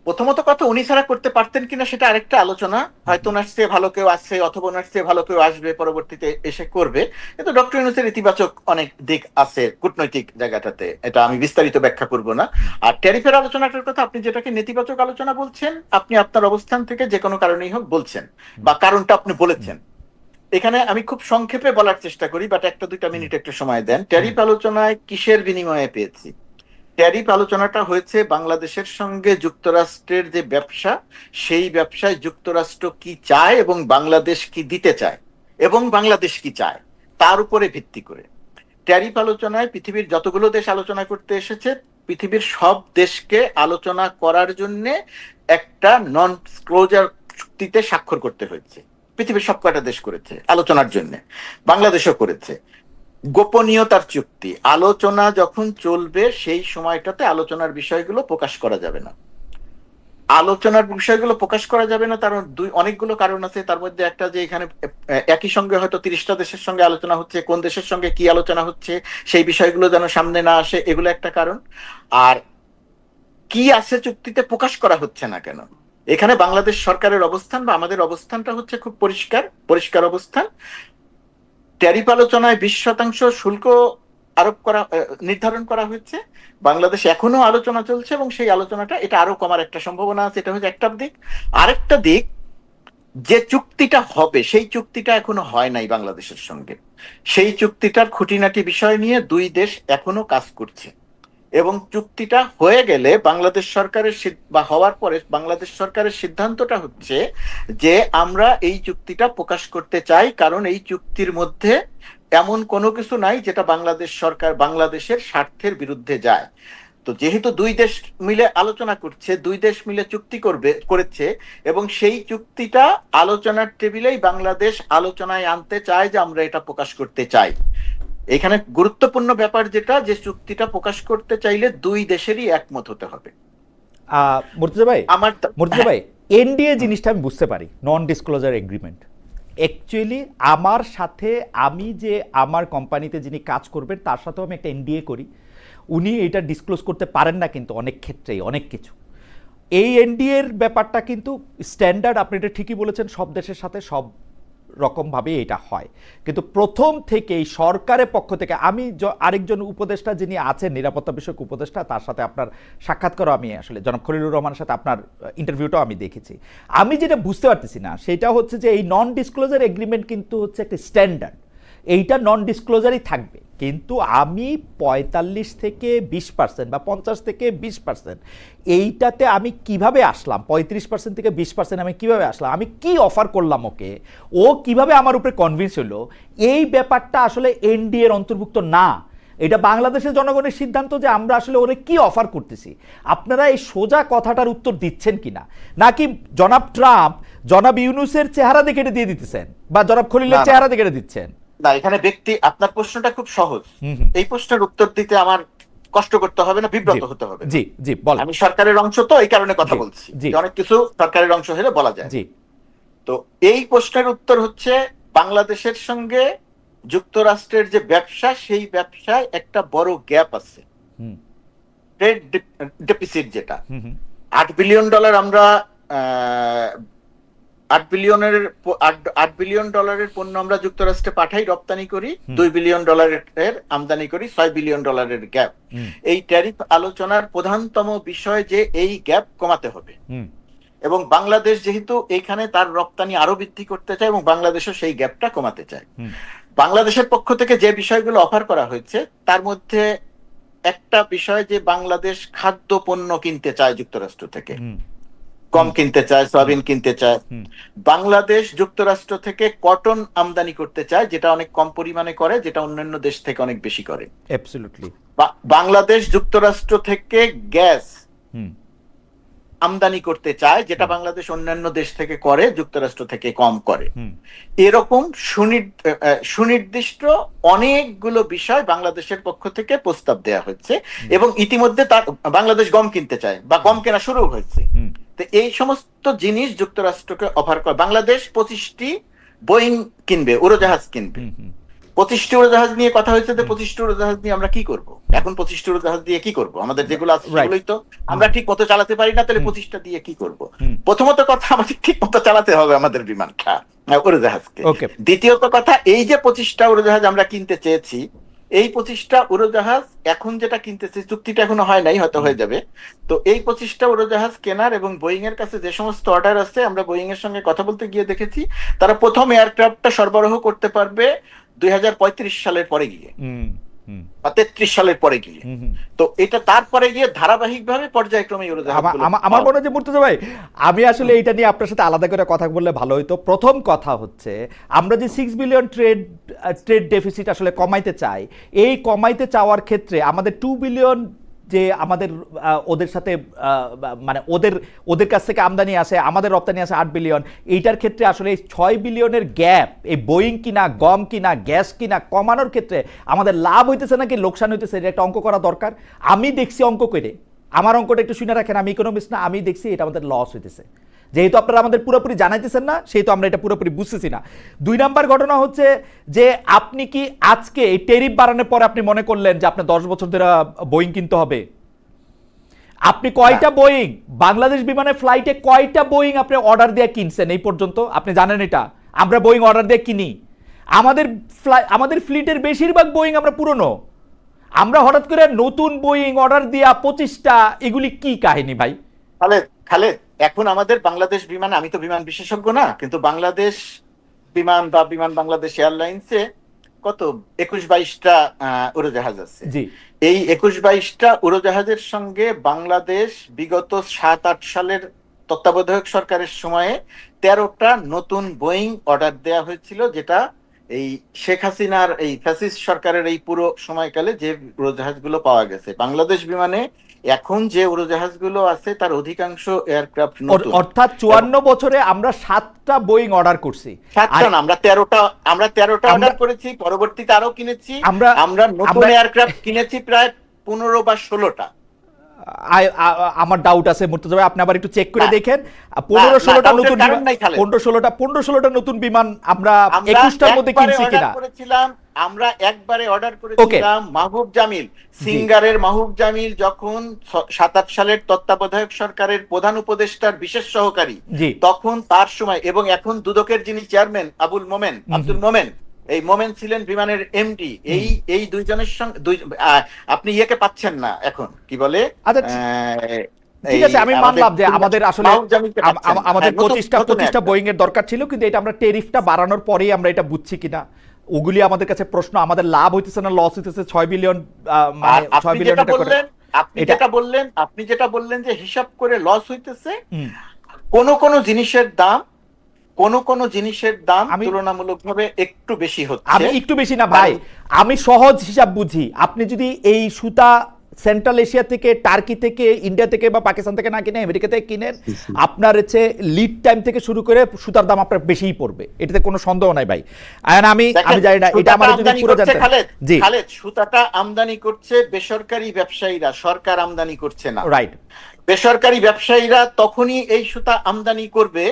B: প্রথমত কথা, উনি ছাড়া করতে পারতেন কিনা সেটা আরেকটা আলোচনা, হয়তো ওনার চেয়ে ভালো কেউ আসছে অথবা ওনার চেয়ে ভালো কেউ আসবে পরবর্তীতে এসে করবে, কিন্তু ডক্টর ইউনূসের ইতিবাচক অনেক দিক আছে কূটনৈতিক জায়গাটাতে, এটা আমি বিস্তারিত ব্যাখ্যা করব না। আর ট্যারিফের আলোচনাটার কথা আপনি যেটাকে নেতিবাচক আলোচনা বলছেন, আপনি আপনার অবস্থান থেকে যে কোনো কারণেই হোক বলছেন, বা কারণটা আপনি বলেছেন। এখানে আমি খুব সংক্ষেপে বলার চেষ্টা করি, বাট 1-2 মিনিট একটু সময় দেন। ট্যারিফ আলোচনায় কিসের বিনিময়ে পেয়েছি? ট্যারিফ আলোচনাটা হয়েছে বাংলাদেশের সঙ্গে যুক্তরাষ্ট্রের যে ব্যবসা, সেই ব্যবসায় যুক্তরাষ্ট্র কি চায় এবং বাংলাদেশ কি দিতে চায় এবং বাংলাদেশ কি চায় তার উপরে ভিত্তি করে। ট্যারিফ আলোচনায় পৃথিবীর যতগুলো দেশ আলোচনা করতে এসেছে, পৃথিবীর সব দেশকে আলোচনা করার জন্য একটা নন ডিসক্লোজার চুক্তিতে স্বাক্ষর করতে হয়েছে। পৃথিবীর সব কয়টা দেশ করেছে আলোচনার জন্য, বাংলাদেশও করেছে। গোপনীয়তার চুক্তি, আলোচনা যখন চলবে সেই সময়টাতে আলোচনার বিষয়গুলো প্রকাশ করা যাবে না। আলোচনার বিষয়গুলো প্রকাশ করা যাবে না তার অনেকগুলো কারণ আছে। তার মধ্যে একটা যে এখানে একই সঙ্গে হয়তো 30টা দেশের সঙ্গে আলোচনা হচ্ছে, কোন দেশের সঙ্গে কি আলোচনা হচ্ছে সেই বিষয়গুলো যেন সামনে না আসে, এগুলো একটা কারণ। আর কি আছে চুক্তিতে প্রকাশ করা হচ্ছে না কেন, এখানে বাংলাদেশ সরকারের অবস্থান বা আমাদের অবস্থানটা হচ্ছে খুব পরিষ্কার অবস্থান। ট্যারিফ আলোচনায় 20% শুল্ক আরোপ করা নির্ধারণ করা হয়েছে। বাংলাদেশ এখনো আলোচনা চলছে এবং সেই আলোচনাটা এটা আরো কমার একটা সম্ভাবনা আছে। এটা হচ্ছে একটা দিক। আরেকটা দিক, যে চুক্তিটা হবে সেই চুক্তিটা এখনো হয় নাই বাংলাদেশের সঙ্গে। সেই চুক্তিটার খুঁটিনাটি বিষয় নিয়ে দুই দেশ এখনো কাজ করছে এবং চুক্তিটা হয়ে গেলে বাংলাদেশ সরকারের বা হওয়ার পরে বাংলাদেশ সরকারের সিদ্ধান্তটা হচ্ছে যে আমরা এই চুক্তিটা প্রকাশ করতে চাই, কারণ এই চুক্তির মধ্যে এমন কোনো কিছু নাই যেটা বাংলাদেশ সরকার বাংলাদেশের স্বার্থের বিরুদ্ধে যায়। তো যেহেতু দুই দেশ মিলে আলোচনা করছে, দুই দেশ মিলে চুক্তি করেছে এবং সেই চুক্তিটা আলোচনার টেবিলেই বাংলাদেশ আলোচনায় আনতে চায় যে আমরা এটা প্রকাশ করতে চাই। এখানে গুরুত্বপূর্ণ ব্যাপার যেটা, যে চুক্তিটা প্রকাশ করতে চাইলে দুই দেশেরই একমত হতে হবে।
A: মুর্তজা ভাই, এনডিএ জিনিসটা আমি বুঝতে পারি, নন ডিসক্লোজার এগ্রিমেন্ট। অ্যাকচুয়ালি আমার সাথে, আমি যে আমার কোম্পানিতে যিনি কাজ করবেন তার সাথেও আমি একটা এনডিএ করি, উনি এটা ডিসক্লোজ করতে পারেন না কিন্তু অনেক ক্ষেত্রেই অনেক কিছু। এই এনডিএর ব্যাপারটা কিন্তু স্ট্যান্ডার্ড, আপনি এটা ঠিকই বলেছেন, সব দেশের সাথে সব রকমভাবে এটা হয়। কিন্তু প্রথম থেকেই সরকারের পক্ষ থেকে, আমি আরেকজন উপদেষ্টা যিনি আছেন নিরাপত্তা বিষয়ক উপদেষ্টা, তার সাথে আপনার সাক্ষাৎকারও আমি আসলে জনাব খলিলুর রহমানের সাথে আপনার ইন্টারভিউটাও আমি দেখেছি। আমি যেটা বুঝতে পারতেছি না সেটা হচ্ছে যে এই নন ডিসক্লোজার এগ্রিমেন্ট কিন্তু হচ্ছে একটা স্ট্যান্ডার্ড, এইটা নন ডিসক্লোজারই থাকবে। কিন্তু আমি 45 থেকে 20% বা 50 থেকে 20%, এইটাতে আমি কিভাবে আসলাম, 35% থেকে 20% আমি কিভাবে আসলাম, আমি কি অফার করলাম ওকে, ও কিভাবে আমার উপরে কনভিন্স হলো, এই ব্যাপারটা আসলে এনডিএর অন্তর্ভুক্ত না। এটা বাংলাদেশের জনগণের সিদ্ধান্ত যে আমরা আসলে ওরে কি অফার করতেছি। আপনারা এই সোজা কথাটার উত্তর দিচ্ছেন কিনা, নাকি জনাব ট্রাম্প জনাব ইউনূসের চেহারা দেখে এটা দিয়ে দিতেছেন বা জনাব খলিলের চেহারা দেখে এটা দিচ্ছেন?
B: না, এখানে আপনার প্রশ্নটা খুব সহজ। এই প্রশ্নের উত্তর দিতে আমার কষ্ট করতে হবে না, বিব্রত হতে হবে।
A: জি জি, বল।
B: আমি সরকারের অংশ, তো এই কারণে কথা বলছি, অনেক কিছু সরকারের অংশ হলে বলা যায়।
A: জি,
B: তো এই প্রশ্নের উত্তর হচ্ছে, বাংলাদেশের সঙ্গে যুক্তরাষ্ট্রের যে ব্যবসা, সেই ব্যবসায় একটা বড় গ্যাপ আছে, ট্রেড ডেফিসিট, যেটা $8 বিলিয়ন আমরা 8 বিলিয়ন ডলারের পণ্য আমরা যুক্তরাষ্ট্রে পাঠাই, রপ্তানি করি, $2 বিলিয়ন আমদানি করি, $6 বিলিয়ন গ্যাপ। এই ট্যারিফ আলোচনার প্রধানতম বিষয় যে এই গ্যাপ কমাতে হবে এবং বাংলাদেশ যেহেতু এইখানে তার রপ্তানি আরো বৃদ্ধি করতে চায় এবং বাংলাদেশও সেই গ্যাপটা কমাতে চায়। বাংলাদেশের পক্ষ থেকে যে বিষয়গুলো অফার করা হয়েছে তার মধ্যে একটা বিষয় যে বাংলাদেশ খাদ্য পণ্য কিনতে চায় যুক্তরাষ্ট্র থেকে, কম কিনতে চায়, সয়াবিন কিনতে চায়। বাংলাদেশ যুক্তরাষ্ট্র থেকে কটন আমদানি করতে চায়, যেটা অনেক কম পরিমাণে করে, যেটা অন্যান্য দেশ থেকে অনেক বেশি করে।
A: অ্যাবসলিউটলি।
B: বাংলাদেশ যুক্তরাষ্ট্র থেকে গ্যাস আমদানি করতে চায়, যেটা বাংলাদেশ অন্যান্য দেশ থেকে করে, যুক্তরাষ্ট্র থেকে কম করে। এরকম সুনির্দিষ্ট অনেকগুলো বিষয় বাংলাদেশের পক্ষ থেকে প্রস্তাব দেওয়া হচ্ছে এবং ইতিমধ্যে তার বাংলাদেশ গম কিনতে চায় বা গম কেনা শুরু হয়েছে। তো এই সমস্ত জিনিস যুক্তরাষ্ট্রকে অফার করে। বাংলাদেশ 25টি বোয়িং কিনবে, উড়োজাহাজ কিনবে। 25টি উড়োজাহাজ নিয়ে কথা হয়েছে, যে 25টি উড়োজাহাজ নিয়ে আমরা কি করব? এখন 25টি উড়োজাহাজ দিয়ে কি করব? আমাদের যেগুলো আছে সেগুলোই তো আমরা ঠিক মতো চালাতে পারি না, তাহলে 25টা দিয়ে কি করব? প্রথমত কথা, আমাদের ঠিক মতো চালাতে হবে আমাদের বিমানটা, উড়োজাহাজকে। দ্বিতীয়ত কথা, এই যে 25টা উড়োজাহাজ আমরা কিনতে চেয়েছি, এই 25টা উড়োজাহাজ এখন যেটা কিনতেছে, চুক্তিটা এখনো হয় নাই, হয়তো হয়ে যাবে। তো এই 25টা উড়োজাহাজ কেনার এবং বোয়িং এর কাছে যে সমস্ত অর্ডার আছে, আমরা বোয়িং এর সঙ্গে কথা বলতে গিয়ে দেখেছি তারা প্রথম এয়ারক্রাফটটা সরবরাহ করতে পারবে 2035 সালের পরে গিয়ে বা 33 সালের পরে গিয়ে। তো এটা তারপরে গিয়ে ধারাবাহিকভাবে পর্যায়ক্রমে
A: আমার মনে হয় যে মুর্তজা ভাই, আমি আসলে এইটা নিয়ে আপনার সাথে আলাদা করে কথা বললে ভালো হইতো। প্রথম কথা হচ্ছে, আমরা যে 6 বিলিয়ন ট্রেড ডেফিসিট আসলে কমাইতে চাই, এই কমাইতে চাওয়ার ক্ষেত্রে আমাদের 2 বিলিয়ন যে আমাদের ওদের সাথে মানে ওদের কাছ থেকে আমদানি আসে, আমাদের রপ্তানি আসে 8 বিলিয়ন, এইটার ক্ষেত্রে আসলে এই 6 বিলিয়নের গ্যাপ, এই বোয়িং কিনা, গম কিনা, গ্যাস কিনা কমানোর ক্ষেত্রে আমাদের লাভ হইতেছে নাকি লোকসান হইতেছে, এটা একটা অঙ্ক করা দরকার। আমি দেখছি অঙ্ক করে, আমার অঙ্কটা একটু শুনে রাখেন, আমি ইকোনমিস্ট না, আমি দেখছি এটা আমাদের লস হইতেছে। যেহেতু আপনারা আমাদের পুরোপুরি জানাইতেছেন না, সেহেতু আমরা এটা পুরোপুরি বুঝতেছি না। 2 নাম্বার ঘটনা হচ্ছে যে আপনি কি আজকে এই ট্যারিফ বাড়ানোর পরে আপনি মনে করলেন যে আপনি 10 বছর ধরে বোয়িং কিনতে হবে? আপনি কয়টা বোয়িং বাংলাদেশ বিমানের ফ্লাইটে কয়টা বোয়িং আপনি অর্ডার দিয়ে কিনছেন এই পর্যন্ত? আপনি জানেন এটা? আমরা বোয়িং অর্ডার দিয়ে কিনি, আমাদের ফ্লিটের বেশিরভাগ বোয়িং আমরা পুরনো। আমরা হঠাৎ করে নতুন বোয়িং অর্ডার দিয়া 25টা, এগুলি কি কাহিনী ভাই?
B: খালেদ, এখন আমাদের বাংলাদেশ বিমান, আমি তো বিমান বিশেষজ্ঞ না, কিন্তু বাংলাদেশ বিমান বা বিমান বাংলাদেশ এয়ারলাইন্সে কত 21-22টা উড়োজাহাজ আছে।
A: জি,
B: এই 21-22টা উড়োজাহাজের সঙ্গে বাংলাদেশ বিগত 7-8 সালের তত্ত্বাবধায়ক সরকারের সময়ে 13টা নতুন বোয়িং অর্ডার দেওয়া হয়েছিল, যেটা এই শেখ হাসিনার এই ফ্যাসিস্ট সরকারের এই পুরো সময়কালে যে উড়োজাহাজগুলো পাওয়া গেছে। বাংলাদেশ বিমানে এখন যে উড়োজাহাজগুলো আছে তার অধিকাংশ এয়ারক্রাফট নতুন।
A: অর্থাৎ 54 বছরে আমরা 7টা বোয়িং অর্ডার করছি।
B: 7টা না, আমরা 13টা অর্ডার করেছি, পরবর্তীতে আরো কিনেছি। আমরা নতুন এয়ারক্রাফট কিনেছি প্রায় 15 বা 16টা।
A: আমার ডাউট আছে মুর্তজা ভাই, আপনি আবার একটু চেক করে দেখেন। 15-16টা নতুন বিমান, 15-16টা নতুন বিমান আমরা 21টার মধ্যে কিনছি কিনা?
B: আমরা একবারে অর্ডার করেছিলাম মাহবুব জামিল, সিঙ্গারের মাহবুব জামিল যখন 7-8 সালের তত্ত্বাবধায়ক সরকারের প্রধান উপদেষ্টার বিশেষ সহকারী, তখন তার সময়, এবং এখন দুদকের যিনি চেয়ারম্যান আব্দুল মোমেন, এই মোমেন ছিলেন বিমানের এমডি। এই দুইজনের সঙ্গে আপনি ইয়েকে পাচ্ছেন না এখন, কি বলে,
A: ঠিক আছে, আমি মানলাম যে আমাদের আসলে আমাদের 25টা বোয়িং এর দরকার ছিল, কিন্তু এটা আমরা ট্যারিফটা বাড়ানোর পরেই আমরা এটা বুঝছি কিনা, ওগুলি আমাদের কাছে প্রশ্ন। আমাদের লাভ হইতেছে না লস হইতেছে? 6 বিলিয়ন মানে 6 বিলিয়ন টাকা করে
B: আপনি যেটা বললেন যে হিসাব করে লস হইতেছে, কোন জিনিসের দাম তুলনামূলকভাবে একটু বেশি হচ্ছে।
A: আমি একটু বেশি না ভাই, আমি সহজ হিসাব বুঝি। আপনি যদি এই সুতা সেন্ট্রাল এশিয়া থেকে, টার্কি থেকে, ইন্ডিয়া থেকে বা পাকিস্তান থেকে না কিনে আমেরিকা থেকে কিনেন, আপনার হচ্ছে লিড টাইম থেকে শুরু করে সুতার দাম আপনার বেশিই পড়বে, এটাতে কোনো সন্দেহ নাই ভাই। আমি জানি না এটা আমার যদি পুরো জানতে।
B: জি খালেদ, সুতাটা আমদানি করছে বেসরকারি ব্যবসায়ীরা, সরকার আমদানি করছে না।
A: রাইট।
B: বেসরকারি ব্যবসায়ীরা তখনই এই সুতা আমদানি করবে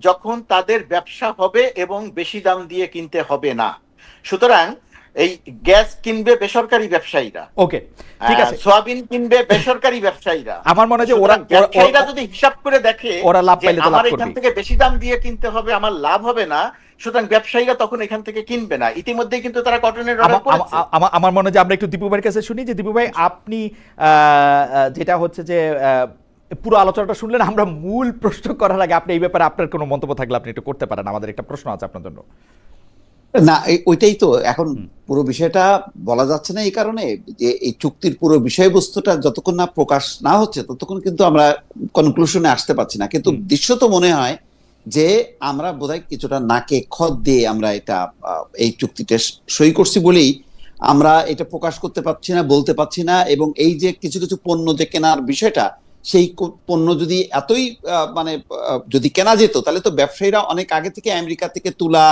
B: যখন তাদের ব্যবসা হবে এবং বেশি দাম দিয়ে কিনতে হবে না। সুতরাং এই গ্যাস কিনবে বেসরকারি ব্যবসায়ীরা,
A: ওকে ঠিক আছে,
B: সোয়াবিন কিনবে বেসরকারি ব্যবসায়ীরা।
A: আমার মনে হয় যে
B: ব্যবসায়ীরা যদি হিসাব করে দেখে
A: ওরা লাভ পাইলে তো লাভ
B: আমার
A: করবে,
B: এখান থেকে বেশি দাম দিয়ে কিনতে হবে, আমার লাভ হবে না, সুতরাং ব্যবসায়ীরা তখন এখান থেকে কিনবে না। ইতিমধ্যেই কিন্তু তারা কটনের অর্ডার করেছে।
A: আমার মনে হয় যে আমরা একটু দীপু ভাইয়ের কাছে শুনি, যে দীপু ভাই আপনি যেটা হচ্ছে যে পুরো আলোচনাটা শুনলেন, আমরা মূল প্রশ্ন করার আগে আপনি এই ব্যাপারে আপনার কোনো মন্তব্য থাকলে আপনি একটু করতে পারেন, আমাদের একটা প্রশ্ন আছে আপনার জন্য।
C: না, ওইটাই তো এখন পুরো বিষয়টা বলা যাচ্ছে না, এই কারণে যে এই চুক্তির পুরো বিষয়বস্তুটা যতক্ষণ না প্রকাশ না হচ্ছে ততক্ষণ কিন্তু আমরা কনক্লুশনে আসতে পারছি না। কিন্তু দৃশ্যত মনে হয় যে আমরা বোধহয় কিছুটা নাকে খত দিয়ে আমরা এটা এই চুক্তিটা সই করছি বলেই আমরা এটা প্রকাশ করতে পারছি না, বলতে পারছি না। এবং এই যে কিছু কিছু পণ্য যে কেনার বিষয়টা, সেই পণ্য যদি এতই মানে যদি কেনা যেত, তাহলে তো ব্যবসায়ীরা অনেক আগে থেকে আমেরিকা থেকে তুলা,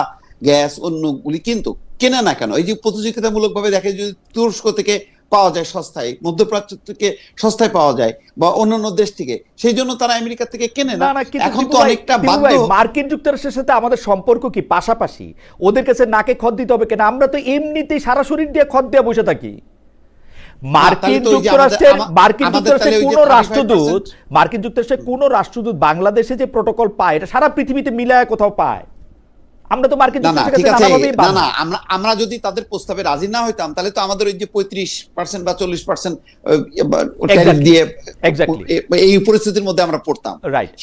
C: গ্যাস, অন্যগুলি কিন্তু কেনে না কেন? এই যে প্রতিযোগিতামূলক ভাবে দেখে, যদি তুরস্ক থেকে পাওয়া যায় সস্তায়, মধ্যপ্রাচ্য থেকে সস্তায় পাওয়া যায়, বা অন্যান্য দেশ থেকে, সেই জন্য তারা আমেরিকা থেকে কেনে না। এখন তো অনেকটা বাধ্য।
A: মার্কিন যুক্তরাষ্ট্রের সাথে আমাদের সম্পর্ক কি পাশাপাশি? ওদের কাছে নাকে খত দিতে হবে কেন? আমরা তো এমনিতেই সারা শরীর দিয়ে খত দিয়ে বসে থাকি। মার্কিন যুক্তরাষ্ট্রের কোন রাষ্ট্রদূত বাংলাদেশে যে প্রটোকল পায়, এটা সারা পৃথিবীতে মিলায় কোথাও পায়? আমরা তো মার্কিন
C: আমরা যদি তাদের প্রস্তাবে রাজি না হইতাম, তাহলে তো আমাদের ওই যে 35% বা 40% দিয়ে এই পরিস্থিতির মধ্যে আমরা পড়তাম।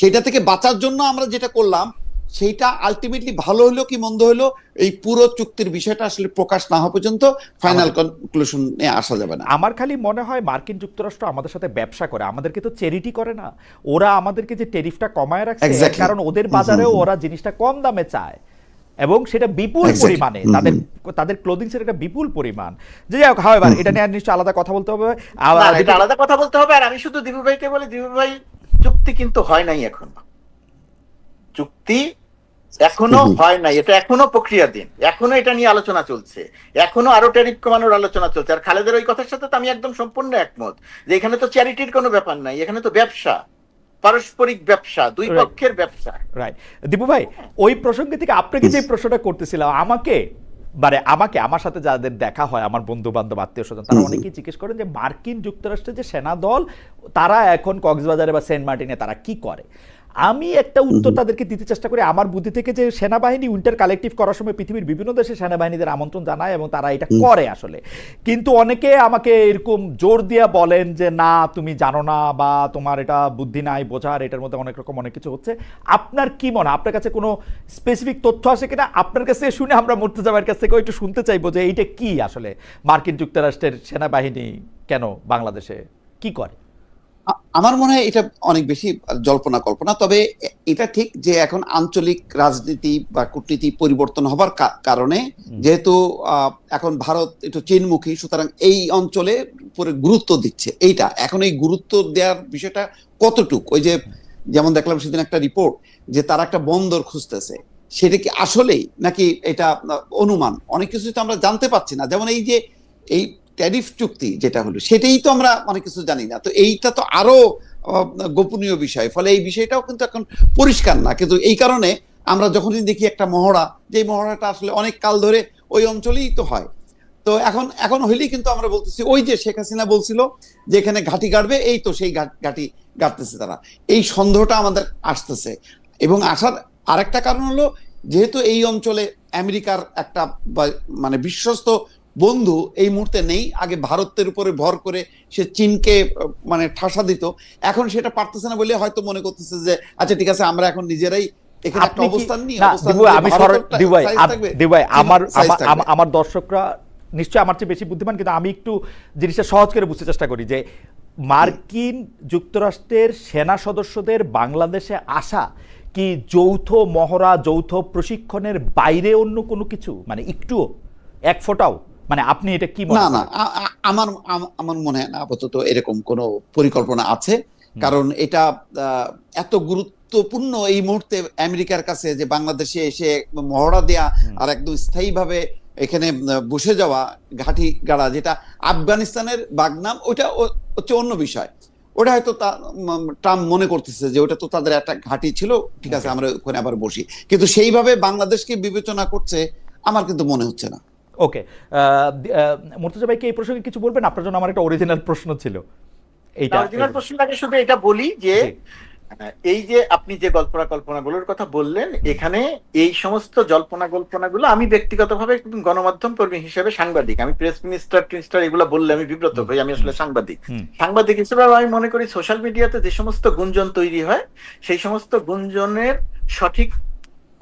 C: সেটা থেকে বাঁচার জন্য আমরা যেটা করলাম, সেইটা আলটিমেটলি ভালো হলো কি মন্দ হলো, এই পুরো চুক্তির বিষয়টা আসলে প্রকাশ না হওয়া পর্যন্ত ফাইনাল কনক্লুশনে আসা যাবে না।
A: আমার খালি মনে হয় মার্কিন যুক্তরাষ্ট্র আমাদের সাথে ব্যবসা করে, আমাদেরকে তো চ্যারিটি করে না। ওরা আমাদেরকে যে ট্যারিফটা কমায় রাখছে, কারণ ওদের বাজারেও ওরা জিনিসটা কম দামে চায়। এবং সেটা বিপুল
C: Exactly.
A: পরিমাণে তাদের তাদের ক্লোদিংস এর একটা বিপুল পরিমাণ। যে যাই হোক, হাওয়েভার এটা নিয়ে নিশ্চয়ই আলাদা কথা বলতে হবে।
B: না, এটা আলাদা কথা বলতে হবে। আর আমি শুধু দিবু ভাইকে বলি, দিবু ভাই, চুক্তি কিন্তু হয় নাই এখনো, চুক্তি এখনো হয় নাই, এটা এখনো প্রক্রিয়াধীন, এখনো এটা নিয়ে আলোচনা চলছে, এখনো আরো ট্যারিফ কমানোর আলোচনা চলছে। আর খালেদের ওই কথার সাথে তো আমি একদম সম্পূর্ণ একমত যে এখানে তো চ্যারিটির কোনো ব্যাপার নাই, এখানে তো ব্যবসা, পারস্পরিক ব্যবসা, দুই
A: Right.
B: পক্ষের ব্যবসা।
A: রাইট। দীপু ভাই, ওই প্রসঙ্গে থেকে আপনাকে যে প্রশ্নটা করতেছিলাম, আমাকে আমার সাথে যাদের দেখা হয়, আমার বন্ধু বান্ধব আত্মীয় স্বজন, তারা অনেকেই জিজ্ঞেস করেন যে মার্কিন যুক্তরাষ্ট্রের যে সেনা দল, তারা এখন কক্সবাজারে বা সেন্ট মার্টিনে তারা কি করে। আমি একটা উত্তর তাদেরকে দিতে চেষ্টা করি আমার বুদ্ধি থেকে, যে সেনাবাহিনী উইন্টার কালেকটিভ করার সময় পৃথিবীর বিভিন্ন দেশে সেনাবাহিনীদের আমন্ত্রণ জানায় এবং তারা এটা করে আসলে। কিন্তু অনেকে আমাকে এরকম জোর দিয়ে বলেন যে না, তুমি জানো না, বা তোমার এটা বুদ্ধি নাই বোঝার, এটার মধ্যে অনেক রকম অনেক কিছু হচ্ছে। আপনার কি মনে হয়, আপনার কাছে কোনো স্পেসিফিক তথ্য আসে কিনা? আপনার কাছে শুনে আমরা মুর্তজা ভাইয়ের কাছ থেকে একটু শুনতে চাইবো যে এইটা কি আসলে, মার্কিন যুক্তরাষ্ট্রের সেনাবাহিনী কেন বাংলাদেশে কি করে?
C: আমার মনে হয় এটা অনেক বেশি জল্পনা কল্পনা। তবে এটা ঠিক যে এখন আঞ্চলিক রাজনীতি বা কূটনীতি পরিবর্তন হবার কারণে, যেহেতু এখন ভারত একটু চীনমুখী, সুতরাং এই অঞ্চলে পুরো গুরুত্ব দিচ্ছে। এইটা এখন এই গুরুত্ব দেওয়ার বিষয়টা কতটুক, ওই যে যেমন দেখলাম সেদিন একটা রিপোর্ট যে তারা একটা বন্দর খুঁজতেছে, সেটা কি আসলেই নাকি এটা অনুমান, অনেক কিছু তো আমরা জানতে পারছি না। যেমন এই যে এই ট্যারিফ চুক্তি যেটা হলো, সেটাই তো আমরা অনেক কিছু জানি না। তো এইটা তো আরো গোপনীয় বিষয়, ফলে এই বিষয়টাও কিন্তু এখন পরিষ্কার না। কিন্তু এই কারণে আমরা যখনই দেখি একটা মহড়া, যে মহড়াটা আসলে অনেক কাল ধরে ওই অঞ্চলেই তো হয়, তো এখন হইলেই কিন্তু আমরা বলতেছি ওই যে শেখ হাসিনা বলছিল যে এখানে ঘাঁটি গাড়বে, এই তো সেই ঘাঁটি গাড়তেছে তারা। এই সন্দেহটা আমাদের আসতেছে। এবং আসার আরেকটা কারণ হলো, যেহেতু এই অঞ্চলে আমেরিকার একটা মানে বিশ্বস্ত বন্ধু এই মুহূর্তে নেই। আগে ভারতের উপরে ভর করে সে চীনকে মানে ঠাসা দিত, এখন সেটা পারতেছে না বলে হয়তো মনে করতেছে যে আচ্ছা ঠিক আছে, আমরা এখন নিজেরাই এখানে একটা অবস্থান নিই।
A: আমার দর্শকরা নিশ্চয়ই আমার চেয়ে বেশি বুদ্ধিমান, কিন্তু আমি একটু জিনিসটা সহজ করে বুঝতে চেষ্টা করি যে মার্কিন যুক্তরাষ্ট্রের সেনা সদস্যদের বাংলাদেশে আসা কি যৌথ মহড়া, যৌথ প্রশিক্ষণের বাইরে অন্য কোনো কিছু, মানে একটুও, এক ফোঁটাও? মানে আপনি এটা কি মনে করেন?
C: না, আমার মনে হয় না আপাতত এরকম কোনো পরিকল্পনা আছে। কারণ এটা এত গুরুত্বপূর্ণ এই মুহূর্তে আমেরিকার কাছে যে বাংলাদেশে এসে মহড়া দেয়া আর একদম স্থায়ীভাবে এখানে বসে যাওয়া, ঘাঁটি গাড়া, যেটা আফগানিস্তানের বাগনাম, ওটা হচ্ছে অন্য বিষয়। ওটা হয়তো ট্রাম্প মনে করতেছে যে ওটা তো তাদের একটা ঘাঁটি ছিল, ঠিক আছে আমরা ওখানে আবার বসি, কিন্তু সেইভাবে বাংলাদেশকে বিবেচনা করছে আমার কিন্তু মনে হচ্ছে না।
A: ওকে, মুর্তজা ভাই কি এই প্রসঙ্গে কিছু বলবেন? আপনার জন্য আমার একটা অরিজিনাল প্রশ্ন ছিল। এইটা
B: অরিজিনাল প্রশ্নটাকে শুধু এটা বলি যে এই যে আপনি যে কল্পনাগুলোর কথা বললেন, এখানে এই সমস্ত কল্পনাগুলো আমি ব্যক্তিগতভাবে গণমাধ্যম কর্মী হিসেবে সাংবাদিক, আমি প্রেস মিনিস্টার এগুলো বললে আমি বিব্রত হই। আমি আসলে সাংবাদিক হিসেবে আমি মনে করি সোশ্যাল মিডিয়াতে যে সমস্ত গুঞ্জন তৈরি হয়, সেই সমস্ত গুঞ্জনের সঠিক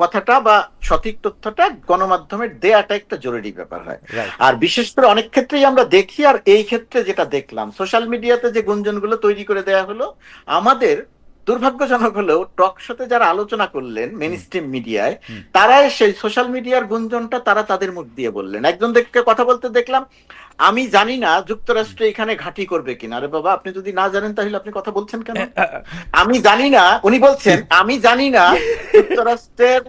B: কথাটা বা সঠিক তথ্যটা গণমাধ্যমের দেয়াটা একটা জরুরি ব্যাপার হয়। আর বিশেষ করে অনেক ক্ষেত্রেই আমরা দেখি, আর এই ক্ষেত্রে যেটা দেখলাম, সোশ্যাল মিডিয়াতে যে গুঞ্জনগুলো তৈরি করে দেয়া হলো, আমাদের দুর্ভাগ্যজনক হলেও টক শোতে যারা আলোচনা করলেন মেইন স্ট্রিম মিডিয়ায়, তারাই সেই সোশ্যাল মিডিয়ার গুঞ্জনটা তারা তাদের মুখ দিয়ে বললেন। একজন দেখে কথা বলতে দেখলাম, আমি জানি না যুক্তরাষ্ট্র এখানে ঘাঁটি করবে কিনা। আরে বাবা, আপনি যদি না জানেন তাহলে আপনি কথা বলছেন কেন? আমি জানি না, উনি বলছেন আমি জানি না যুক্তরাষ্ট্রের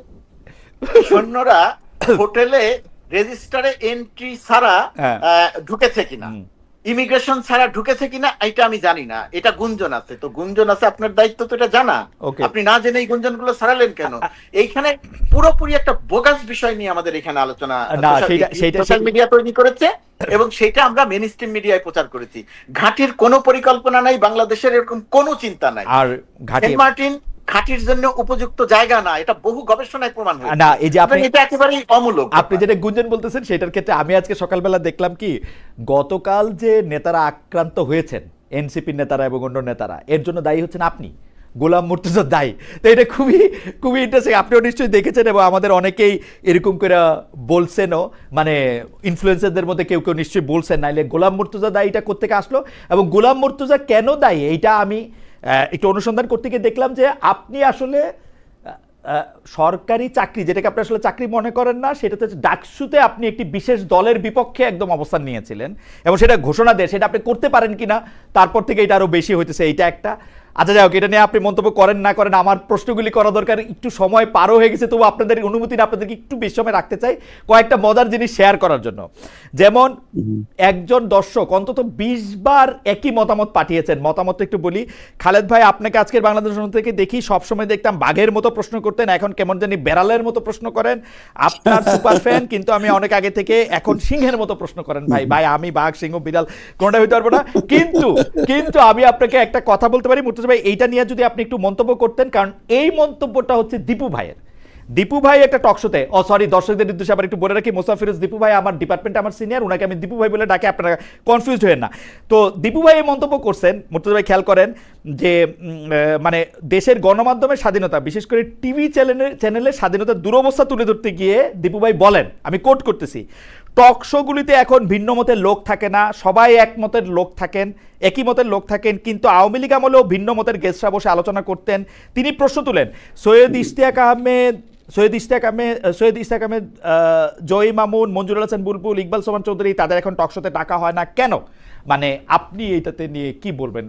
B: সৈন্যরা হোটেলে রেজিস্টারে এন্ট্রি ছাড়া ঢুকেছে কিনা, ইমিগ্রেশন ছাড়া ঢুকেছে কিনা, এটা আমি জানি না। এটা গুঞ্জন আছে, তো গুঞ্জন আছে, আপনার দায়িত্ব তো এটা জানা। আপনি না জেনে এই গুঞ্জনগুলো ছাড়ালেন কেন? এইখানে পুরোপুরি একটা বোগাস বিষয় নিয়ে আমাদের এখানে আলোচনা সোশ্যাল মিডিয়া তৈরি করেছে, এবং সেটা আমরা মেইন স্ট্রিম মিডিয়ায় প্রচার করেছি। ঘাঁটির কোনো পরিকল্পনা নাই, বাংলাদেশের এরকম কোনো চিন্তা নাই।
A: আর সেন্ট
B: মার্টিন ঘাঁটির জন্য উপযুক্ত জায়গা না, এটা বহু গবেষণায় প্রমাণ হয়েছে।
A: না, এই যে
B: এটা একেবারেই অমূলক।
A: আপনি যেটা গুঞ্জন বলতেছেন সেটার ক্ষেত্রে আমি আজকে সকালবেলা দেখলাম কি, গতকাল যে নেতারা আক্রান্ত হয়েছেন, এনসিপির নেতারা এবং অন্য নেতারা, এর জন্য দায়ী হচ্ছেন আপনি, গোলাম মুর্তজা দায়ী। তো এটা খুবই খুবই ইন্টারেস্টিং। আপনিও নিশ্চয়ই দেখেছেন এবং আমাদের অনেকেই এরকম করে বলছেনও, মানে ইনফ্লুয়েন্সারদের মধ্যে কেউ কেউ নিশ্চয়ই বলছেন, নাইলে গোলাম মুর্তজা দায়ীটা কোত্থেকে আসলো এবং গোলাম মুর্তজা কেন দায়ী, এইটা আমি একটু অনুসন্ধান করতে গিয়ে দেখলাম যে আপনি আসলে সরকারি চাকরি, যেটাকে আপনি আসলে চাকরি মনে করেন না, সেটাতে হচ্ছে ডাকসুতে আপনি একটি বিশেষ দলের বিপক্ষে একদম অবস্থান নিয়েছিলেন এবং সেটা ঘোষণা দেয়, সেটা আপনি করতে পারেন কিনা তারপর থেকে এটা আরো বেশি হইতেছে, এইটা একটা। আচ্ছা যাই হোক, এটা নিয়ে আপনি মন্তব্য করেন না করেন, আমার প্রশ্নগুলি করা দরকার, একটু সময় পারও হয়ে গেছে, তবু আপনাদের অনুমতি না, আপনাদেরকে একটু বেশি সময় রাখতে চাই কয়েকটা মজার জিনিস শেয়ার করার জন্য। যেমন একজন দর্শক অন্তত 20 বার একই মতামত পাঠিয়েছেন, মতামতটা একটু বলি। খালেদ ভাই, আপনাকে আজকের বাংলাদেশ থেকে দেখি সবসময় দেখতাম বাঘের মতো প্রশ্ন করতেন, এখন কেমন জানি বেড়ালের মতো প্রশ্ন করেন। আপনার সুপার ফ্যান, কিন্তু আমি অনেক আগে থেকে এখন সিংহের মতো প্রশ্ন করেন। ভাই ভাই আমি বাঘ সিংহ বিড়াল কোনটা হইতে পারবো না, কিন্তু কিন্তু আমি আপনাকে একটা কথা বলতে পারি মুর্তজা ভাই, এইটা নিয়ে যদি আপনি একটু মন্তব্য করতেন, কারণ এই মন্তব্যটা হচ্ছে দীপু ভাইয়ের। দীপু ভাই একটা টকশোতে, সরি দর্শকদের নির্দেশে আবার একটু বলে রাখি, মোসাফিরুজ দীপু ভাই আমার ডিপার্টমেন্টে আমার সিনিয়র, ওনাকে আমি দীপু ভাই বলে ডাকি, আপনারা কনফিউজ হয়েন না। তো দীপু ভাই এই মন্তব্য করছেন, মুর্তজা ভাই খেয়াল করেন যে মানে দেশের গণমাধ্যমের স্বাধীনতা, বিশেষ করে টিভি চ্যানেলের স্বাধীনতার দুরবস্থা তুলে ধরতে গিয়ে দীপু ভাই বলেন, আমি কোট করতেছি, টক শোগুলিতে এখন ভিন্ন মতের লোক থাকে না, সবাই একমতের লোক থাকেন, একই মতের লোক থাকেন, কিন্তু আওয়ামী লীগ আমলেও ভিন্ন মতের গেস্টরা বসে আলোচনা করতেন। তিনি প্রশ্ন তুলেন, সৈয়দ ইশতিয়াক আহমেদ, জয়ী মামুন, মঞ্জুরুল হাসান বুলবুল, ইকবাল সোমান চৌধুরী, তাদের এখন টকশোতে ডাকা হয় না কেন? মানে আপনি এইটাতে নিয়ে কি বলবেন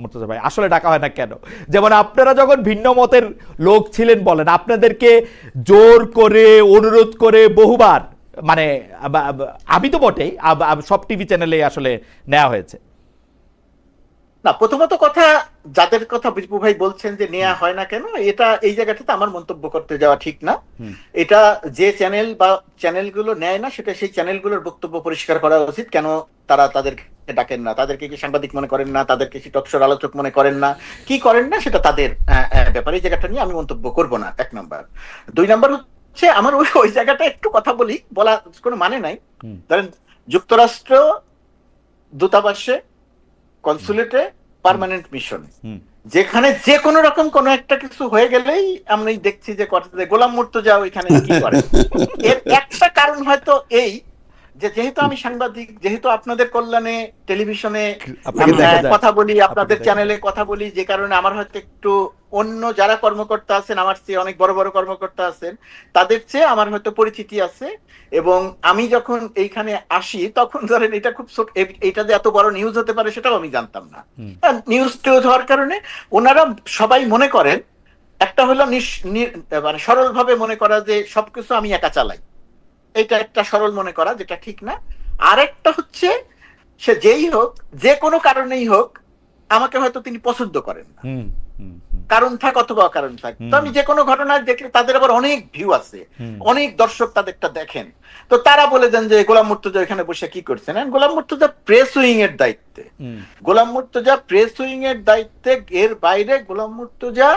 A: মুর্তজা ভাই, আসলে ডাকা হয় না কেন? যেমন আপনারা যখন ভিন্ন মতের লোক ছিলেন বলেন, আপনাদেরকে জোর করে অনুরোধ করে বহুবার, মানে আমি তো বটেই, সব টিভি চ্যানেলে আসলে নেওয়া হয়েছে।
B: না, প্রথমত কথা, যাদের কথা বিপু ভাই বলছেন যে নেওয়া হয় না কেন, এটা এই জায়গাটাতে আমার মন্তব্য করতে যাওয়া ঠিক না। এটা যে চ্যানেল বা চ্যানেলগুলো নেয় না, সেটা সেই চ্যানেলগুলোর বক্তব্য পরিষ্কার করা উচিত, কেন তারা তাদেরকে ডাকেন না, তাদেরকে কি সাংবাদিক মনে করেন না, তাদেরকে কি টকশোর আলোচক মনে করেন না, কি করেন না, সেটা তাদের ব্যাপারে। এই জায়গাটা নিয়ে আমি মন্তব্য করব না, 1 নাম্বার। 2 নাম্বার হচ্ছে, আমার ওই জায়গাটা একটু কথা বলি, বলা কোনো মানে নাই। ধরেন যুক্তরাষ্ট্র দূতাবাসে, কনসুলেটে, পার্মানেন্ট মিশনে, যেখানে যে কোনো রকম কোন একটা কিছু হয়ে গেলেই আমরা দেখছি যে গোলাম মুর্তজা ওইখানে কি করে। এর একটা কারণ হয়তো এই যে, যেহেতু আমি সাংবাদিক, যেহেতু আপনাদের কল্যাণে টেলিভিশনে কথা বলি, আপনাদের চ্যানেলে কথা বলি, যে কারণে আমার হয়তো একটু অন্য যারা কর্মকর্তা আছেন, আমার চেয়ে অনেক বড় বড় কর্মকর্তা আছেন, তাদের চেয়ে আমার হয়তো পরিচিতি আছে। এবং আমি যখন এইখানে আসি, তখন ধরেন এটা খুব এইটা যে এত বড় নিউজ হতে পারে সেটাও আমি জানতাম না। নিউজ টিউজ হওয়ার কারণে ওনারা সবাই মনে করেন, একটা হলো মানে সরল ভাবে মনে করা যে সবকিছু আমি একা চালাই, এটা একটা সরল মনে করা, যেটা ঠিক না। আরেকটা হচ্ছে, সে যেই হোক, যে কোনো কারণেই হোক, আমাকে হয়তো তিনি পছন্দ করেন না, কারণ থাক অথবা অকারণ থাক। তো আমি যে কোনো ঘটনা দেখলে তাদের আবার অনেক ভিউ আছে, অনেক দর্শক তাদেরটা দেখেন, তো তারা বলে দেন যে গোলাম মুর্তজা এখানে বসে কি করছেন। গোলাম মুর্তজা প্রেস উইং এর দায়িত্বে, গোলাম মুর্তজা প্রেস উইং এর দায়িত্বে, এর বাইরে গোলাম মুর্তজা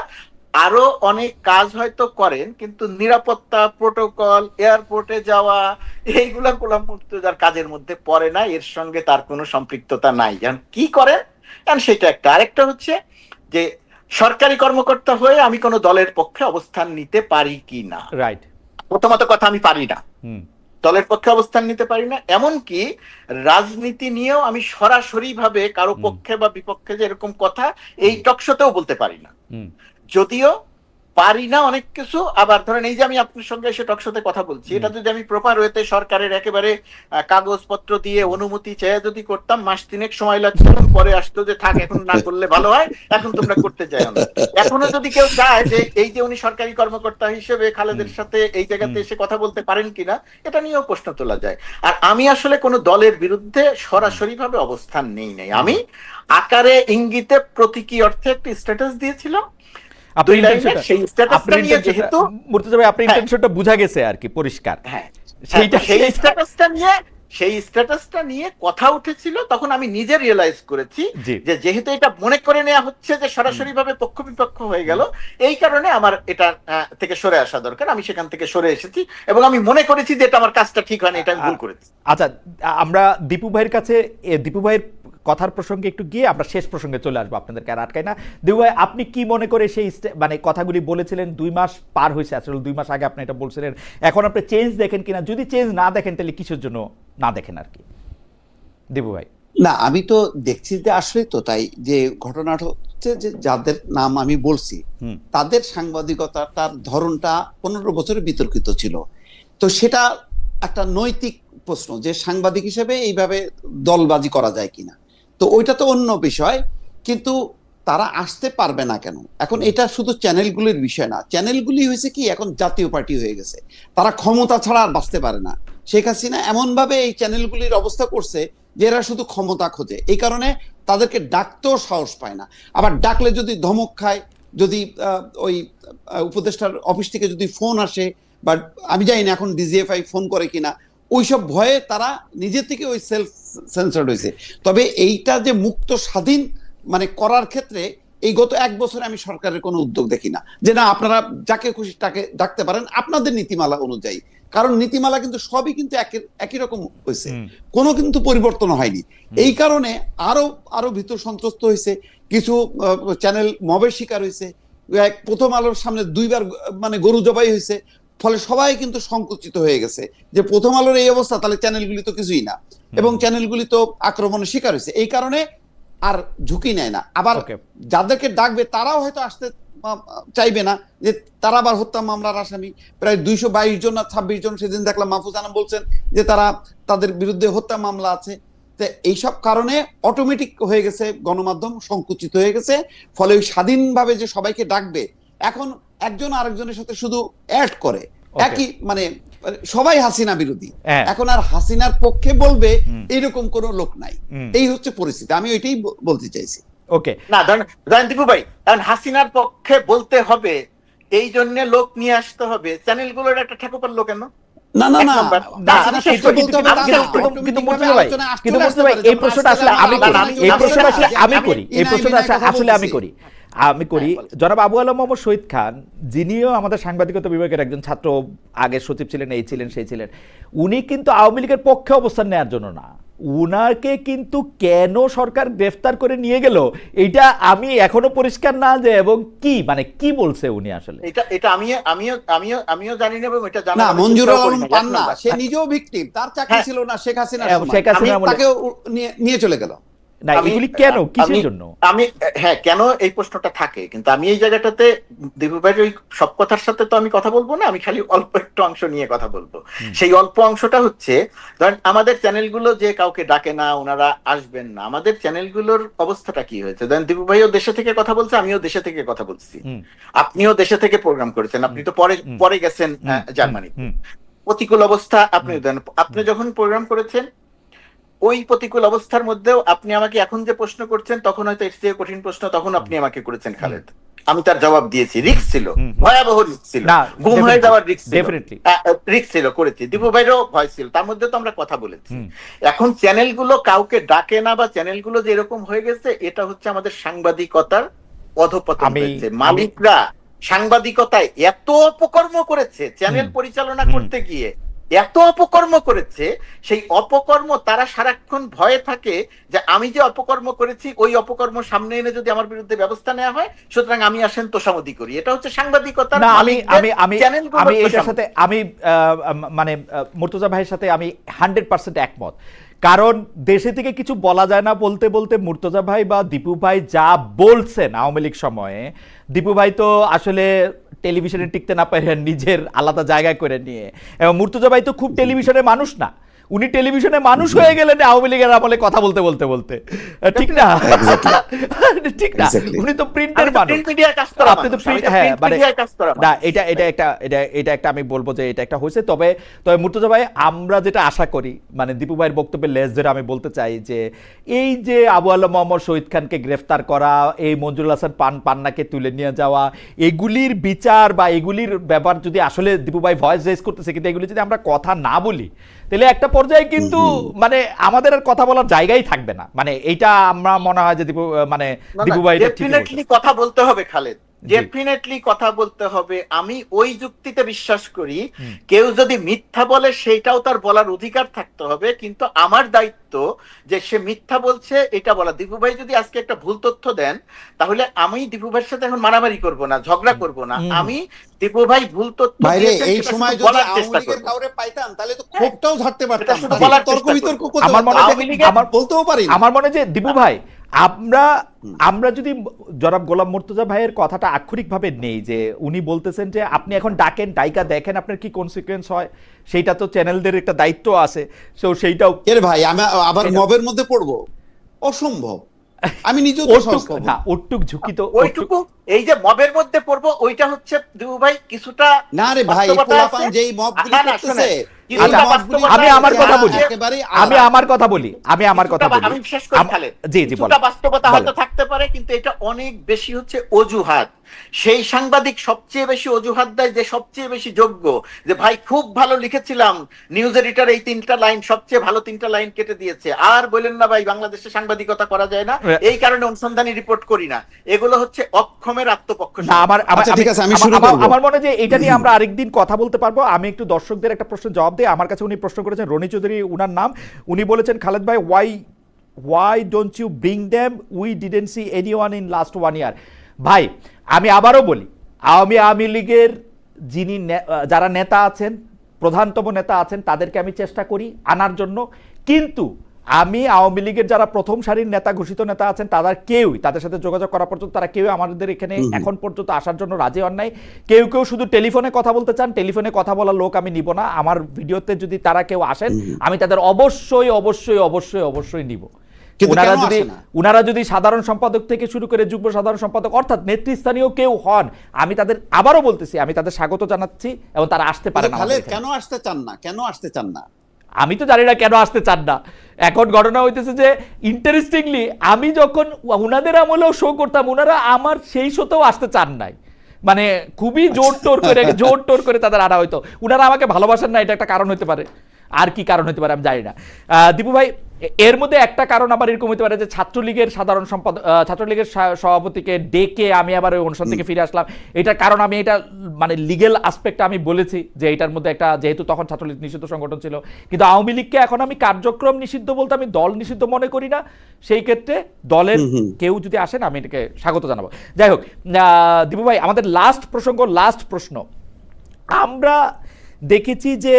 B: আরো অনেক কাজ হয়তো করেন, কিন্তু নিরাপত্তা, প্রোটোকল, এয়ারপোর্টে যাওয়া, এইগুলা গোলাম মুর্তজার কাজের মধ্যে পড়ে না, এর সঙ্গে তার কোনো সম্পৃক্ততা নাই। কি করেন সেটা একটা। আরেকটা হচ্ছে যে, সরকারি কর্মকর্তা হয়ে আমি কোনো দলের পক্ষে অবস্থান নিতে পারি কি না।
A: রাইট,
B: প্রথমত কথা, আমি পারি না, দলের পক্ষে অবস্থান নিতে পারি না। এমনকি রাজনীতি নিয়েও আমি সরাসরি ভাবে কারো পক্ষে বা বিপক্ষে যে এরকম কথা এই টকশোতেও বলতে পারি না। যদিও পারি না অনেক কিছু, আবার ধরেন এই যে আমি আপনার সঙ্গে এসে টকশোতে কথা বলছি, এটা যদি আমি প্রপার ওয়েতে সরকারের একেবারে কাগজপত্র দিয়ে অনুমতি চেয়ে যদি করতাম, মাস 3 সময় লাগতো, পরে আসতো যে থাক, এখন না করলে ভালো হয়, এখন তোমরা করতে চাই না। এখনো যদি কেউ চায় যে এই যে উনি সরকারি কর্মকর্তা হিসেবে খালেদের সাথে এই জায়গাতে এসে কথা বলতে পারেন কিনা, এটা নিয়েও প্রশ্ন তোলা যায়। আর আমি আসলে কোনো দলের বিরুদ্ধে সরাসরি ভাবে অবস্থান নেই নাই, আমি আকারে ইঙ্গিতে প্রতীকী অর্থে একটি স্ট্যাটাস দিয়েছিলাম।
A: বুঝা গেছে আর কি, পরিষ্কার।
B: সেই স্ট্যাটাসটা নিয়ে কথা উঠেছিল, তখন আমি নিজে রিয়েলাইজ করেছি যে যেহেতু এটা মনে করে নেওয়া হচ্ছে যে সরাসরি ভাবে পক্ষ বিপক্ষ হয়ে গেল, এই কারণে আমার এটা থেকে সরে আসা দরকার। আমি সেখান থেকে সরে এসেছি এবং আমি মনে করেছি যে এটা আমার কাজটা ঠিক হয়নি, এটা আমি ভুল করেছি।
A: আচ্ছা, আমরা দীপু ভাইয়ের কাছে, দীপু ভাইয়ের কথার প্রসঙ্গে একটু গিয়ে আমরা শেষ প্রসঙ্গে চলে আসবো, আপনাদেরকে আর আটকাই না। দীপু ভাই, আপনি কি মনে করে সেই মানে কথাগুলি বলেছিলেন, 2 মাস পার হয়েছে, আসলে 2 মাস আগে আপনি এটা বলছিলেন, এখন আপনি চেঞ্জ দেখেন কিনা? যদি চেঞ্জ না দেখেন তাহলে কিসের জন্য না দেখেন আর কি, দীপু ভাই?
C: না, আমি তো দেখছি যে আসলে তো তাই, যে ঘটনাটা হচ্ছে যে যাদের নাম আমি বলছি
A: হুম।
C: তাদের সাংবাদিকতার ধরনটা 15 বছরে বিতর্কিত ছিল। তো সেটা একটা নৈতিক প্রশ্ন যে সাংবাদিক হিসেবে এইভাবে দলবাজি করা যায় কিনা। তো ওইটা তো অন্য বিষয়, কিন্তু তারা আসতে পারবে না কেন? এখন এটা শুধু চ্যানেলগুলির বিষয় না, চ্যানেলগুলি হয়েছে কি এখন জাতীয় পার্টি হয়ে গেছে, তারা ক্ষমতা ছাড়া আর বাঁচতে পারে না। শেখ হাসিনা এমন ভাবে এই চ্যানেলগুলির অবস্থা করছে যে এরা শুধু ক্ষমতা খোঁজে, এই কারণে তাদেরকে ডাকতেও সাহস পায় না। আবার ডাকলে যদি ধমক খায়, যদি ওই উপদেষ্টার অফিস থেকে যদি ফোন আসে, বা আমি জানি না এখন ডিজিএফআই ফোন করে কিনা, ওইসব ভয়ে তারা নিজে থেকে ওই সেলফ সেন্সার্ড হয়েছে। তবে এইটা যে মুক্ত স্বাধীন মানে করার ক্ষেত্রে এই গত 1 বছরে আমি সরকারের কোনো উদ্যোগ দেখি না যে না আপনারা যাকে খুশি তাকে ডাকতে পারেন আপনাদের নীতিমালা অনুযায়ী। কারণ নীতিমালা কিন্তু সবই কিন্তু একই রকম হয়েছে, কোনো কিন্তু পরিবর্তন হয়নি। এই কারণে আরো আরো ভীত সন্ত্রস্ত হয়েছে, কিছু চ্যানেল মবের শিকার হয়েছে। প্রথম আলোর সামনে 2বার মানে গরু জবাই হয়েছে, ফলে সবাই কিন্তু সংকুচিত হয়ে গেছে যে প্রথম আলোর এই অবস্থা, তাহলে চ্যানেলগুলি তো কিছুই না, এবং চ্যানেলগুলি তো আক্রমণের শিকার হয়েছে। এই কারণে আর ঝুঁকি নেয় না। আবার যাদেরকে ডাকবে তারাও হয়তো আসতে চাইবে না, যে তারা আবার হত্যা মামলার আসামি। প্রায় 222 জন না 26 জন সেদিন দেখলাম মাহফুজ আনাম বলছেন যে তাদের বিরুদ্ধে হত্যা মামলা আছে। তো এইসব কারণে অটোমেটিক হয়ে গেছে গণমাধ্যম সংকুচিত হয়ে গেছে। ফলে ওই স্বাধীনভাবে যে সবাইকে ডাকবে, এখন একজন আরেকজনের সাথে শুধু অ্যাড করে, একই মানে সবাই হাসিনা বিরোধী। এখন আর হাসিনার পক্ষে বলবে এরকম কোন লোক নাই, এই হচ্ছে পরিস্থিতি। আমি ওইটাই বলতে চাইছি।
A: ওকে,
B: না ধরেন দীপু ভাই, কারণ হাসিনার পক্ষে বলতে হবে এই জন্য লোক নিয়ে আসতে হবে, চ্যানেলগুলোর একটা ঠাকুরপার লোক কেন?
C: না না না,
A: এই প্রশ্নটা আসলে আমি করি। জনাব আবু আলম মোহাম্মদ শহীদ খান, যিনিও আমাদের সাংবাদিকতা বিভাগের একজন ছাত্র, আগের সচিব ছিলেন, এই ছিলেন সেই ছিলেন, উনি কিন্তু আওয়ামী লীগের পক্ষে অবস্থান নেওয়ার জন্য না, উনাকে কিন্তু কেন সরকার গ্রেফতার করে নিয়ে গেল এইটা আমি এখনো পরিষ্কার না, যে এবং কি মানে কি বলছে উনি আসলে।
B: এটা আমিও জানি না, এবং এটা জানা
C: না মঞ্জুরুল আলম পান্না সে নিজেও ভিকটিম, তার চাকরি ছিল না শেখ হাসিনার সময়, তাকে নিয়ে চলে গেল।
A: না এগুলি কেন, কিসের জন্য?
B: আমি হ্যাঁ কেন এই প্রশ্নটা থাকে, কিন্তু আমি এই জায়গাটাতে দীপু ভাইয়ের ওই সব কথার সাথে তো আমি কথা বলবো না, আমি খালি অল্প একটু অংশ নিয়ে কথা বলবো। সেই অল্প অংশটা হচ্ছে, ধরেন আমাদের চ্যানেলগুলো যে কাউকে ডাকে না, ওনারা আসবেন না, আমাদের চ্যানেলগুলোর অবস্থাটা কি হয়েছে? ধরেন দীপু ভাইও দেশে থেকে কথা বলছে, আমিও দেশে থেকে কথা বলছি, আপনিও দেশে থেকে প্রোগ্রাম করেছেন, আপনি তো পরে গেছেন জার্মানি। প্রতিকূল অবস্থা আপনি যখন প্রোগ্রাম করেছেন, ওই প্রতিকূল অবস্থার মধ্যেও আপনি আমাকে এখন যে প্রশ্ন করছেন, তখন হয়তো এর চেয়ে কঠিন প্রশ্ন তখন আপনি আমাকে করেছেন খালেদ, আমি তার জবাব দিয়েছি। রিস্ক ছিল, ভয়াবহ রিস্ক ছিল, গুম হয়ে যাওয়ার রিস্ক ছিল, করেছি। দীপু ভাইয়েরও ভয় ছিল, তার মধ্যে তো আমরা কথা বলেছি। এখন চ্যানেলগুলো কাউকে ডাকে না, বা চ্যানেলগুলো যে এরকম হয়ে গেছে, এটা হচ্ছে আমাদের সাংবাদিকতার অধঃপতন হয়েছে। মালিকরা সাংবাদিকতায় এত অপকর্ম করেছে, চ্যানেল পরিচালনা করতে গিয়ে এত অপকর্ম করেছে, সেই অপকর্ম তারা সারাক্ষণ ভয়ে থাকে যে আমি যে অপকর্ম করেছি, ওই অপকর্ম সামনে এনে যদি আমার বিরুদ্ধে ব্যবস্থা নেওয়া হয়, সুতরাং আমি আসেন তোষামোদি করি। এটা হচ্ছে সাংবাদিকতার।
A: আমি এটার সাথে আমি মানে মুর্তজা ভাইয়ের সাথে আমি 100% একমত। কারণ দেশে থেকে কিছু বলা যায় না বলতে বলতে মুর্তজা ভাই বা দীপু ভাই যা বলছেন আওয়ামী লীগ সময়ে, দীপু ভাই তো আসলে টেলিভিশনে টিকতে না পারেন নিজের আলাদা জায়গায় করে নিয়ে, এবং মুর্তজা ভাই তো খুব টেলিভিশনের মানুষ না, উনি টেলিভিশনে মানুষ হয়ে গেলেন আওয়ামী লীগের আমলে কথা বলতে বলতে বলতে, ঠিক না? ঠিক না, উনি তো প্রিন্টের মানুষ, আপনি তো প্রিন্ট, হ্যাঁ মানে না, এটা একটা আমি বলবো যে এটা একটা হয়েছে। তবে মুর্তজা ভাই, আমরা যেটা আশা করি, মানে দীপু ভাইয়ের বক্তব্যের লেজ ধরে আমি বলতে চাই যে এই যে আবু আলম মোহাম্মদ শহীদ খানকে গ্রেফতার করা, এই মঞ্জুরুল হাসান পান্নাকে তুলে নিয়ে যাওয়া, এগুলির বিচার বা এগুলির ব্যাপার যদি আসলে দীপু ভাই ভয়েস রেজ করতেছে, কিন্তু এগুলি যদি আমরা কথা না বলি, তাহলে একটা পর্যায়ে কিন্তু মানে আমাদের আর কথা বলার জায়গাই থাকবে না। মানে এইটা আমরা মনে হয় যে দীপু ভাই
B: ডেফিনেটলি কথা বলতে হবে খালেদ, ডেফিনেটলি কথা বলতে হবে। আমি ওই যুক্তিতে বিশ্বাস করি, কেউ যদি মিথ্যা বলে সেইটাও তার বলার অধিকার থাকতে হবে, কিন্তু আমার দায়িত্ব যে সে মিথ্যা বলছে এটা বলা। দীপু ভাই যদি আজকে একটা ভুল তথ্য দেন, তাহলে আমি দীপু ভাইয়ের সাথে এখন মারামারি করব না, ঝগড়া করব না। আমি দীপু ভাই ভুল তথ্য
C: বাইরে
B: দিয়েছেন
C: এই
B: সেটা
C: সময়
B: শুধু
C: যদি
B: বলার
C: আওয়ামী
B: চেষ্টা
C: লীগের
B: করব।
C: কাউরে পাইতাম তাহলে তো ক্ষোভটাও ঝাড়তে পারতাম,
B: শুধু বলার
C: তর্ক
B: চেষ্টা
C: বিতর্ক
B: করব।
C: করতে
A: আমার মনে
B: আওয়ামী লীগের
C: আমার বলতেও পারি না।
A: আমার মনে হয় যে দীপু ভাই, আমরা যদি জনাব গোলাম মুর্তজা ভাইয়ের কথাটা আক্ষরিকভাবে নেই, যে উনি বলতেছেন যে আপনি এখন ডাকেন, ডাইকা দেখেন আপনার কি কনসিকুয়েন্স হয়, সেইটা তো চ্যানেলদের একটা দায়িত্ব আছে, সো সেইটাও
C: এর ভাই আমি আবার মবের মধ্যে পড়বো, অসম্ভব। আমি নিজেও তো সাহস পাবো না।
A: ওটুক ঝুঁকি তো
B: ওইটুকু, এই যে মবের মধ্যে পড়বো ওইটা হচ্ছে দীপু ভাই কিছুটা
C: না রে ভাই,
B: বাস্তবতা
C: পোলাপান
B: আছে।
C: যেই মবগুলি
B: না, না,
C: করতেছে,
B: শোনেন,
C: এই
B: কিছুটা
A: আচ্ছা,
C: মবগুলি
B: বাস্তবতা
A: আমি আমার কথা বলি,
C: একেবারেই
A: আমি
C: আলাদা।
A: আমার কথা বলি, আমি আমার কথা বলি।
B: আমি বিশ্বাস করি খালেদ,
A: জি জি
B: কিছুটা
A: বলেন।
B: বাস্তবতা
A: বলেন।
B: হয়তো থাকতে পারে, কিন্তু এটা অনেক বেশি হচ্ছে অজুহাত। সেই সাংবাদিক সবচেয়ে বেশি অজুহাত দেয় যে সবচেয়ে বেশি যোগ্য, যে ভাই খুব ভালো লিখেছিলাম, নিউজ এডিটর এই 3টা লাইন, সবচেয়ে ভালো 3টা লাইন কেটে দিয়েছে, আর বলেন না ভাই বাংলাদেশে সাংবাদিকতা করা যায় না, এই কারণে অনুসন্ধানী রিপোর্ট করি না। এগুলো হচ্ছে অক্ষমের আত্মপক্ষ।
A: না,
C: আচ্ছা, ঠিক আছে, আমি শুরু করব।
A: আমার মনে হয় যে এটা নিয়ে আমরা আরেকদিন কথা বলতে পারবো। আমি একটু দর্শকদের একটা প্রশ্নের জবাব দিই। আমার কাছে উনি প্রশ্ন করেছেন, রনি চৌধুরী উনার নাম, উনি বলেছেন খালেদ ভাই, why don't you bring them, we didn't see anyone in last 1 year। ভাই আমি আবারও বলি, আওয়ামী লীগের যারা নেতা আছেন, প্রধানতম নেতা আছেন, তাদেরকে আমি চেষ্টা করি আনার জন্য, কিন্তু আমি আওয়ামী লীগের যারা প্রথম সারির নেতা, ঘোষিত নেতা আছেন, তাদের সাথে যোগাযোগ করা পর্যন্ত তারা কেউ আমাদের এখানে এখন পর্যন্ত আসার জন্য রাজি হন নাই। কেউ শুধু টেলিফোনে কথা বলতে চান, টেলিফোনে কথা বলার লোক আমি নিব না। আমার ভিডিওতে যদি তারা কেউ আসেন, আমি তাদের অবশ্যই অবশ্যই অবশ্যই অবশ্যই নিব। উনারা যদি সাধারণ সম্পাদক থেকে শুরু করে যুগ্ম সাধারণ সম্পাদক অর্থাৎ নেতৃস্থানীয় কেউ হন, আমি তাদের, আবারও বলতেছি, আমি তাদের স্বাগত জানাচ্ছি এবং তারা আসতে পারেন।
C: কেন আসতে চান না, কেন আসতে চান না?
A: আমি তো জানি না কেন আসতে চান না। এখন ঘটনা হইতেছে যে ইন্টারেস্টিংলি আমি যখন উনাদের আমলেও শো করতাম, উনারা আমার সেই শোতেও আসতে চান নাই, মানে খুবই জোর টোর করে তাদের আনা হইতো। উনারা আমাকে ভালোবাসেন না, এটা একটা কারণ হতে পারে, আর কি কারণ হতে পারে আমি জানি না। দীপু ভাই, এর মধ্যে একটা কারণ আবার এরকম হতে পারে যে ছাত্রলীগের সাধারণ সম্পাদক, ছাত্রলীগের সভাপতিকে ডেকে আমি আবার ওই অনুষ্ঠান থেকে ফিরে আসলাম। এটার কারণ আমি এটা মানে লিগেল আসপেক্টটা আমি বলেছি যে এটার মধ্যে একটা, যেহেতু তখন ছাত্রলীগ নিষিদ্ধ সংগঠন ছিল, কিন্তু আওয়ামী লীগকে এখন আমি কার্যক্রম নিষিদ্ধ বলতে আমি দল নিষিদ্ধ মনে করি না। সেই ক্ষেত্রে দলের কেউ যদি আসেন আমি এটাকে স্বাগত জানাবো। যাই হোক, দীপু ভাই, আমাদের লাস্ট প্রশ্ন, আমরা দেখেছি যে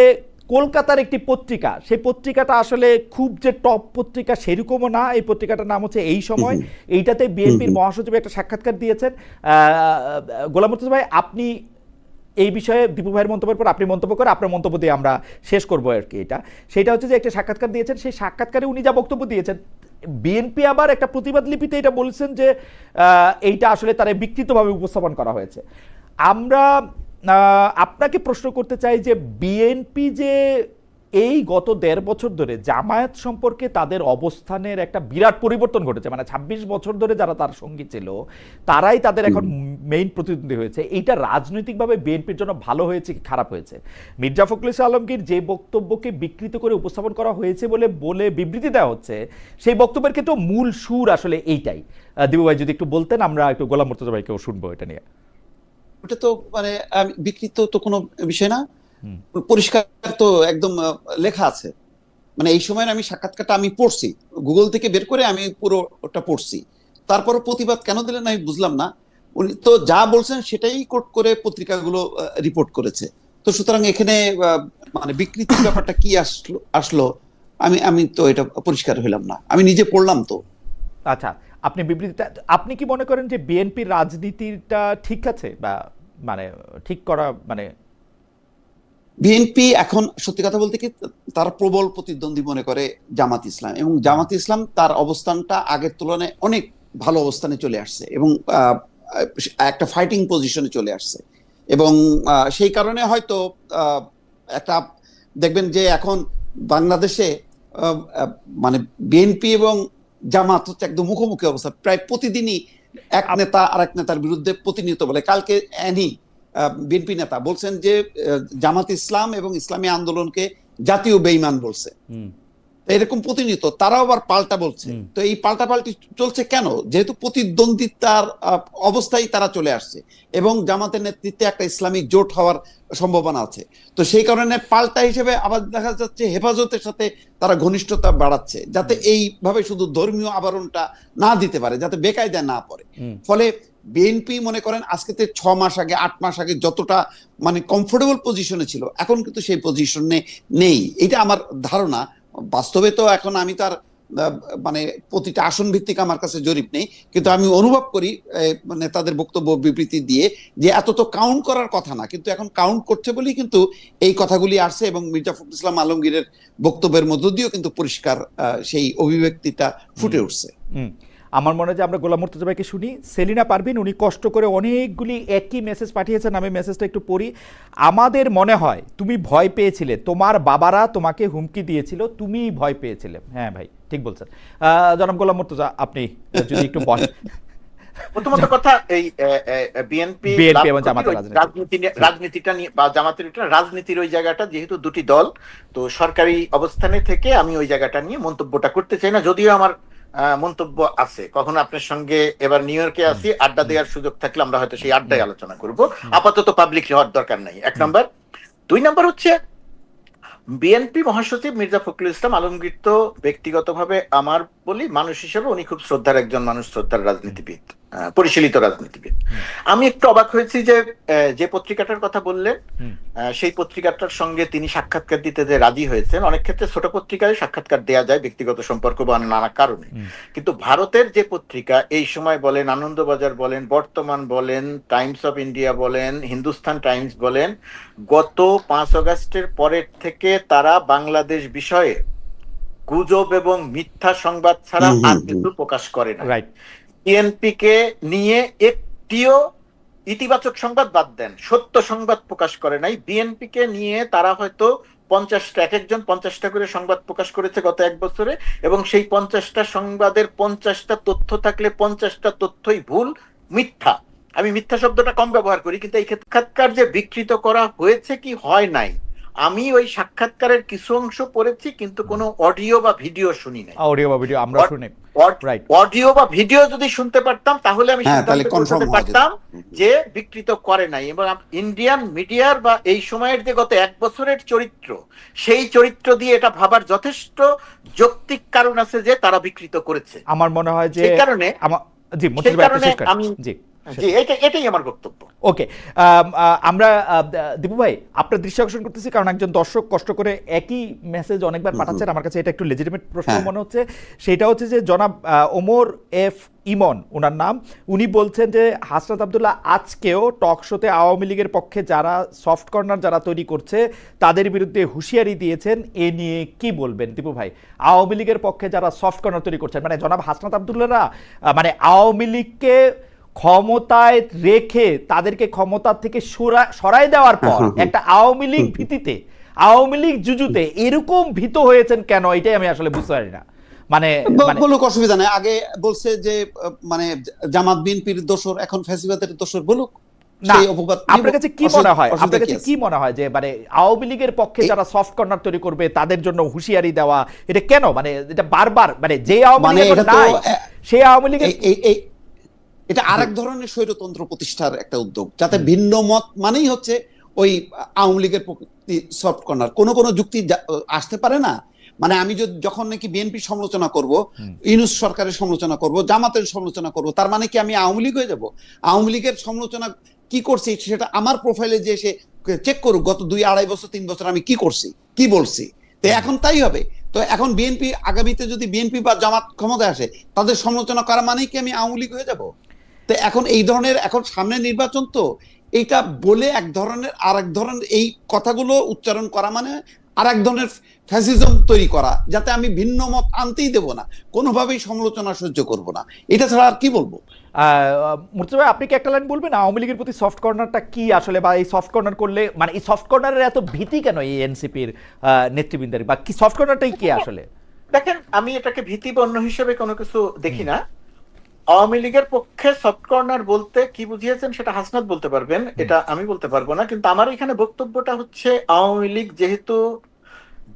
A: কলকাতার একটি পত্রিকা, সেই পত্রিকাটা আসলে খুব যে টপ পত্রিকা সেরকমও না। এই পত্রিকাটার নাম হচ্ছে এই সময়। এইটাতে বিএনপির মহাসচিব একটা সাক্ষাৎকার দিয়েছেন। গোলাম মুর্তজা ভাই, আপনি এই বিষয়ে দীপু ভাইয়ের মন্তব্যের পর আপনি মন্তব্য করে আপনার মন্তব্য দিয়ে আমরা শেষ করবো আর কি। সেটা হচ্ছে যে একটা সাক্ষাৎকার দিয়েছেন, সেই সাক্ষাৎকারে উনি যা বক্তব্য দিয়েছেন, বিএনপি আবার একটা প্রতিবাদ লিপিতে এটা বলছেন যে এইটা আসলে তারা বিকৃতভাবে উপস্থাপন করা হয়েছে। আমরা আপনাকে প্রশ্ন করতে চাই যে বিএনপি যে এই গত 1.5 বছর ধরে জামায়াত সম্পর্কে তাদের অবস্থানের একটা বিরাট পরিবর্তন ঘটেছে, মানে 26 বছর ধরে যারা তার সঙ্গী ছিল তারাই তাদের এখন মেইন প্রতিদ্বন্দ্বী হয়েছে। এইটা রাজনৈতিকভাবে বিএনপির জন্য ভালো হয়েছে কি খারাপ হয়েছে? মির্জা ফখরুল ইসলাম আলমগীর যে বক্তব্যকে বিকৃত করে উপস্থাপন করা হয়েছে বলে বিবৃতি দেওয়া হচ্ছে, সেই বক্তব্যের ক্ষেত্রে মূল সুর আসলে এইটাই। দিবু ভাই যদি একটু বলতেন, আমরা একটু গোলাম মুর্তজা ভাইকেও শুনবো এটা নিয়ে।
C: ওটা তো মানে বিকৃত তো কোনো বিষয় না, পরিষ্কার তো একদম লেখা আছে। মানে এই সময় আমি সাক্ষাৎকারটা আমি পড়ছি, গুগল থেকে বের করে আমি পুরো ওটা পড়ছি। তারপরও প্রতিবাদ কেন দিলেন আমি বুঝলাম না। উনি তো যা বলছেন সেটাই কোট করে পত্রিকাগুলো রিপোর্ট করেছে। তো সুতরাং এখানে মানে বিকৃতির ব্যাপারটা কি আসলো আমি তো এটা পরিষ্কার হইলাম না। আমি নিজে পড়লাম তো।
A: আচ্ছা, আপনি বিবৃতিটা, আপনি কি মনে করেন যে বিএনপির রাজনীতিটা ঠিক আছে, বা মানে ঠিক করা, মানে
C: বিএনপি এখন সত্যি কথা বলতে কি তার প্রবল প্রতিদ্বন্দ্বী মনে করে জামাত ইসলাম, এবং জামাত ইসলাম তার অবস্থানটা আগের তুলনায় অনেক ভালো অবস্থানে চলে আসছে এবং একটা ফাইটিং পজিশনে চলে আসছে। এবং সেই কারণে হয়তো একটা দেখবেন যে এখন বাংলাদেশে মানে বিএনপি এবং জামাত হচ্ছে একদম মুখোমুখি অবস্থা। প্রায় প্রতিদিনই এক নেতা আরেক নেতার বিরুদ্ধে প্রতিনিয়ত বলে। কালকে বিএনপি নেতা বলছেন যে জামাত ইসলাম এবং ইসলামী আন্দোলনকে জাতীয় বেঈমান বলছে। এরকম প্রতিনিয়ত তারাও আবার পাল্টা বলছে। তো এই পাল্টাপাল্টি চলছে কেন? যেহেতু প্রতিদ্বন্দ্বিতার অবস্থায় তারা চলে আসছে এবং জামাতের নেতৃত্বে একটা ইসলামিক জোট হওয়ার সম্ভাবনা আছে। তো সেই কারণে পাল্টা হিসেবে আবার দেখা যাচ্ছে হেফাজতের সাথে তারা ঘনিষ্ঠতা বাড়াচ্ছে, যাতে এইভাবে শুধু ধর্মীয় আবরণটা না দিতে পারে, যাতে বেকায়দায় না পড়ে। ফলে বিএনপি মনে করেন আজকে 6 মাস আগে 8 মাস আগে যতটা মানে কমফোর্টেবল পজিশনে ছিল, এখন কিন্তু সেই পজিশনে নেই। এটা আমার ধারণা। বাস্তবে তো এখন আমি তার মানে প্রতিটা আসন ভিত্তিক আমার কাছে জরিপ নেই, কিন্তু আমি অনুভব করি নেতাদের বক্তব্য বিবৃতি দিয়ে যে এত তো কাউন্ট করার কথা না, কিন্তু এখন কাউন্ট করছে বলেই কিন্তু এই কথাগুলি আসছে এবং মির্জা ফখরুল ইসলাম আলমগীরের বক্তব্যের মধ্য দিয়েও কিন্তু পরিষ্কার সেই অভিব্যক্তিটা ফুটে উঠছে।
A: আমার মনে হয় যে আমরা গোলাম মুর্তজা ভাইকে শুনি। সেলিনা পারভিন উনি কষ্ট করে অনেকগুলি একই মেসেজ পাঠিয়েছেন, আমি মেসেজটা একটু পড়ি। আমাদের মনে হয় তুমি ভয় পেয়েছিলে, তোমার বাবারা তোমাকে হুমকি দিয়েছিল, তুমি ভয় পেয়েছিলে। হ্যাঁ ভাই ঠিক বলছেন। জনাব গোলাম মুর্তজা আপনি যদি একটু বলেন।
B: প্রথমত কথা, এই বিএনপি এবং জামাতের রাজনীতিটা নিয়ে বা জামাতের রাজনীতির ওই জায়গাটা, যেহেতু দুটি দল, তো সরকারি অবস্থানে থেকে আমি ওই জায়গাটা নিয়ে মন্তব্যটা করতে চাই না, যদিও আমার মন্তব্য আছে। কখনো আপনার সঙ্গে এবার নিউ ইয়র্কে আসি, আড্ডা দেওয়ার সুযোগ থাকলে আমরা হয়তো সেই আড্ডায় আলোচনা করব। আপাতত পাবলিক হওয়ার দরকার নাই, 1 নম্বর। 2 নম্বর হচ্ছে বিএনপি মহাসচিব মির্জা ফখরুল ইসলাম আলমগীর তো ব্যক্তিগতভাবে আমার বলি, মানুষ হিসেবে উনি খুব শ্রদ্ধার একজন মানুষ, শ্রদ্ধার রাজনীতিবিদ, পরিশীলিত রাজনীতিবিদ। আমি একটু অবাক হয়েছি যে পত্রিকাটার কথা বললেন, সেই পত্রিকাটার সঙ্গে তিনি সাক্ষাৎকার দিতে যে রাজি হয়েছেন। অনেক ক্ষেত্রে ছোট পত্রিকায় সাক্ষাৎকার দেয়া যায় ব্যক্তিগত সম্পর্ক বা নানা কারণে, কিন্তু ভারতের যে পত্রিকা এই সময় বলেন, আনন্দবাজার বলেন, বর্তমান বলেন, টাইমস অফ ইন্ডিয়া বলেন, হিন্দুস্তান টাইমস বলেন, গত 5 আগস্টের পরের থেকে তারা বাংলাদেশ বিষয়ে গুজব এবং মিথ্যা সংবাদ ছাড়া আর কিছু প্রকাশ করে না। বিএনপি কে নিয়ে একটিও ইতিবাচক সংবাদ, বাদ দেন সত্য সংবাদ প্রকাশ করে নাই। বিএনপি কে নিয়ে তারা হয়তো 50টা, এক একজন 50টা করে সংবাদ প্রকাশ করেছে গত 1 বছরে, এবং সেই 50টা সংবাদের 50টা তথ্য থাকলে 50টা তথ্যই ভুল, মিথ্যা। আমি মিথ্যা শব্দটা কম ব্যবহার করি, কিন্তু এই সাক্ষাৎকার যে বিকৃত করা হয়েছে কি হয় নাই, আমি ওই সাক্ষাৎকারের কিছু অংশ পড়েছি, কিন্তু কোনো অডিও বা ভিডিও শুনি নাই।
A: অডিও বা ভিডিও আমরা শুনি,
B: অডিও বা ভিডিও যদি শুনতে পারতাম তাহলে আমি সিদ্ধান্ত করতে পারতাম যে বিকৃত করে নাই। এবং ইন্ডিয়ান মিডিয়ার বা এই সময়ের যে গত 1 বছরের চরিত্র, সেই চরিত্র দিয়ে এটা ভাবার যথেষ্ট যৌক্তিক কারণ আছে যে তারা বিকৃত করেছে।
A: আমার মনে হয় যে
B: সেই কারণে আমি এটাই আমার বক্তব্য।
A: ওকে, আমরা দীপু ভাই আপনার দৃষ্টি আকর্ষণ করতেছি, কারণ একজন দর্শক কষ্ট করে একই মেসেজ অনেকবার পাঠাচ্ছেন। আমার কাছে এটা একটু লেজিটিমেট প্রশ্ন মনে হচ্ছে। সেটা হচ্ছে যে জনাব ওমর এফ ইমন ওনার নাম, উনি বলছেন যে হাসনাত আব্দুল্লাহ আজকেও টক শোতে আওয়ামী লীগের পক্ষে যারা সফট কর্নার যারা তৈরি করছে তাদের বিরুদ্ধে হুঁশিয়ারি দিয়েছেন। এ নিয়ে কি বলবেন দীপু ভাই? আওয়ামী লীগের পক্ষে যারা সফট কর্নার তৈরি করছেন, মানে জনাব হাসনাত আব্দুল্লাহরা মানে আওয়ামী লীগকে ক্ষমতায় রেখে তাদেরকে ক্ষমতার থেকে সরাই দেওয়ার পর একটা আওয়ামী লীগ ভীতিতে, আওয়ামী লীগ জুজুতে এরকম ভীত হয়েছেন কেন, এটাই আমি আসলে বুঝতে পারি না। মানে
C: বলুক, অসুবিধা নেই। আগে বলছে যে মানে জামাত বিএনপির দোসর, এখন ফ্যাসিবাদের দোসর, বলুক।
A: না, আপনার কাছে কি মনে হয়, আপনার কাছে কি মনে হয় যে মানে আওয়ামী লীগের পক্ষে যারা সফট কর্নার তৈরি করবে তাদের জন্য হুঁশিয়ারি দেওয়া, এটা কেন? মানে এটা বারবার মানে যে আওয়ামী লীগ নাই সেই আওয়ামী লীগের
C: এটা আরেক ধরনের স্বৈরতন্ত্র প্রতিষ্ঠার একটা উদ্যোগ, যাতে ভিন্ন মত মানেই হচ্ছে ওই আওয়ামী লীগের প্রতি সফট কর্নার। কোন যুক্তি আসতে পারে না। মানে আমি যখন নাকি বিএনপির সমালোচনা করব, ইউনূস সরকারের সমালোচনা করব, জামাতের সমালোচনা করব, তার মানে কি আমি আওয়ামী লীগ হয়ে যাব? আওয়ামী লীগের সমালোচনা কি করছি সেটা আমার প্রোফাইলে যে সে চেক করুক, গত 2-2.5 বছর 3 বছর আমি কি করছি, কি বলছি। তো এখন তাই হবে। তো এখন বিএনপি আগামীতে যদি বিএনপি বা জামাত ক্ষমতায় আসে, তাদের সমালোচনা করা মানেই কি আমি আওয়ামী লীগ হয়ে যাব? তো এখন এই ধরনের, এখন সামনে নির্বাচন, তো এইটা বলে এক ধরনের আর এক ধরনের এই কথাগুলো উচ্চারণ করা মানে আর এক ধরনের ফ্যাসিজম তৈরি করা, যাতে আমি ভিন্ন মত আনতেই দেব না, কোনোভাবেই সমালোচনা সহ্য করব না। এটা ছাড়া আর কি বলবো?
A: মুর্তজা ভাই আপনি কি একটা লাইন বলবেন আওয়ামী লীগের প্রতি সফট কর্নারটা কি আসলে, বা এই সফট কর্নার করলে মানে এই সফট কর্নারের এত ভীতি কেন এই এনসিপির নেতৃবৃন্দের, বা কি সফট কর্নারটাই কি আসলে?
B: দেখেন, আমি এটাকে ভীতি বা অন্য হিসেবে কোনো কিছু দেখি না। আওয়ামী লীগের পক্ষে সফট কর্নার বলতে কি বুঝিয়েছেন সেটা হাসনাত বলতে পারবেন, এটা আমি বলতে পারবো না। কিন্তু আমার এখানে বক্তব্যটা হচ্ছে, আওয়ামী লীগ যেহেতু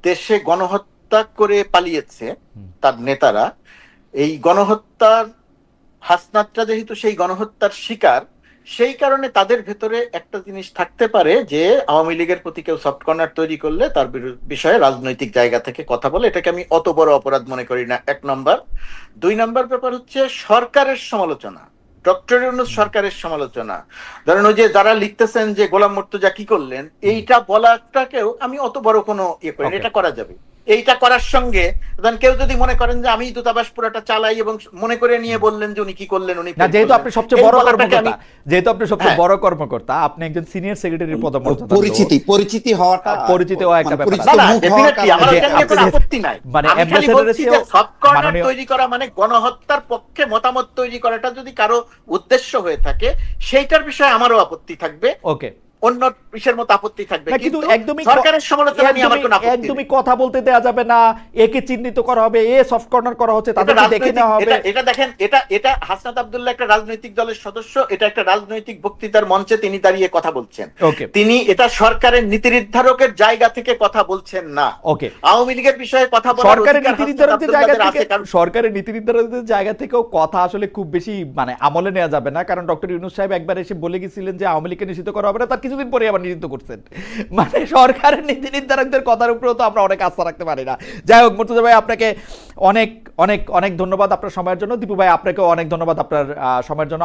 B: দেশে গণহত্যা গণহত্যা করে পালিয়েছে তার নেতারা, এই গণহত্যার হাসনাতটা যেহেতু সেই গণহত্যার শিকার, সেই কারণে তাদের ভেতরে একটা জিনিস থাকতে পারে যে আওয়ামী লীগের প্রতি কেউ সফট কর্নার তৈরি করলে তার বিষয়ে রাজনৈতিক জায়গা থেকে কথা বলে, এটাকে আমি অত বড় অপরাধ মনে করি না, 1 নম্বর। 2 নম্বর ব্যাপার হচ্ছে সরকারের সমালোচনা, ডক্টর ইউনূস সরকারের সমালোচনা। ধরেন ওই যে যারা লিখতেছেন যে গোলাম মুর্তজা কি করলেন, এইটা বলাটাকেও আমি অত বড় কোনো ইয়ে করি না, এটা করা যাবে। এইটা করার সঙ্গে ধরেন কেউ যদি মনে করেন যে আমি দূতাবাস পুরোটা চালাই এবং মনে করে নিয়ে বললেন যে উনি কি করলেন, উনি
A: না, যেহেতু আপনি সবচেয়ে বড় কর্মকর্তা, যেহেতু আপনি সবচেয়ে
B: হ্যাঁ।
A: বড় কর্মকর্তা, আপনি একজন সিনিয়র সেক্রেটারির পদমর্যাদা,
C: পরিচিতি হওয়াটা
A: পরিচিত হওয়া একটা ব্যাপার
B: না,
A: আছে।
B: না,
C: মুখ হওয়ার
B: definitely আমার
C: কারণে
B: এটা নিয়ে কোনো
A: আপনি-
B: আপত্তি নাই।
A: মানে
B: আমি খালি
A: ambassador-এর
B: বলছি যে
A: চেয়েও
B: সফট কর্নার
A: মাননীয়-
B: তৈরি করা মানে গণহত্যার পক্ষে মতামত তৈরি করাটা যদি কারো উদ্দেশ্য হয়ে থাকে, সেইটার বিষয়ে আমারও আপত্তি থাকবে,
A: ওকে,
B: অন্য বিষয়ের মতো আপত্তি থাকবে,
A: না,
B: কিন্তু
A: একদমই
B: সরকারের সমালোচনা নিয়ে আমার কোনো আপত্তি নেই।
A: একদমই কথা বলতে দেওয়া যাবে না, একে চিহ্নিত করা হবে, এ সফট কর্নার করা হচ্ছে,
B: এটা
A: তাদেরকে দেখে নেওয়া হবে।
B: এটা দেখেন, এটা হাসনাত আব্দুল্লাহ একটা রাজনৈতিক দলের সদস্য, এটা একটা রাজনৈতিক বক্তৃতার মঞ্চে তিনি দাঁড়িয়ে কথা বলছেন।
A: ওকে,
B: তিনি এটা সরকারের নীতি নির্ধারকের জায়গা থেকে কথা বলছেন না।
A: ওকে,
B: আওয়ামী লীগের বিষয়ে কথা বলার
A: সরকারের
B: অধিকার
A: নীতি
B: হাসনাত
A: নির্ধারকদের জায়গা
B: আব্দুল্লাহদের
A: থেকে,
B: আছে, কারণ
A: সরকারের নীতি নির্ধারকদের জায়গা থেকেও কথা আসলে খুব বেশি মানে আমলে নেওয়া যাবে না, কারণ ডক্টর ইউনূস সাহেব একবার এসে বলে গেছিলেন যে আওয়ামী লীগকে নিষিদ্ধ করা হবে না, তার কিছুদিন পরে আবার নিষিদ্ধ করছেন। মানে সরকারের নীতি নির্ধারকদের কথার উপরেও তো আমরা অনেক আস্থা রাখতে পারি না। যাই হোক, মুর্তজা ভাই, আপনাকে অনেক অনেক অনেক ধন্যবাদ আপনার সময়ের জন্য। দীপু ভাই, আপনাকেও অনেক ধন্যবাদ আপনার সময়ের জন্য।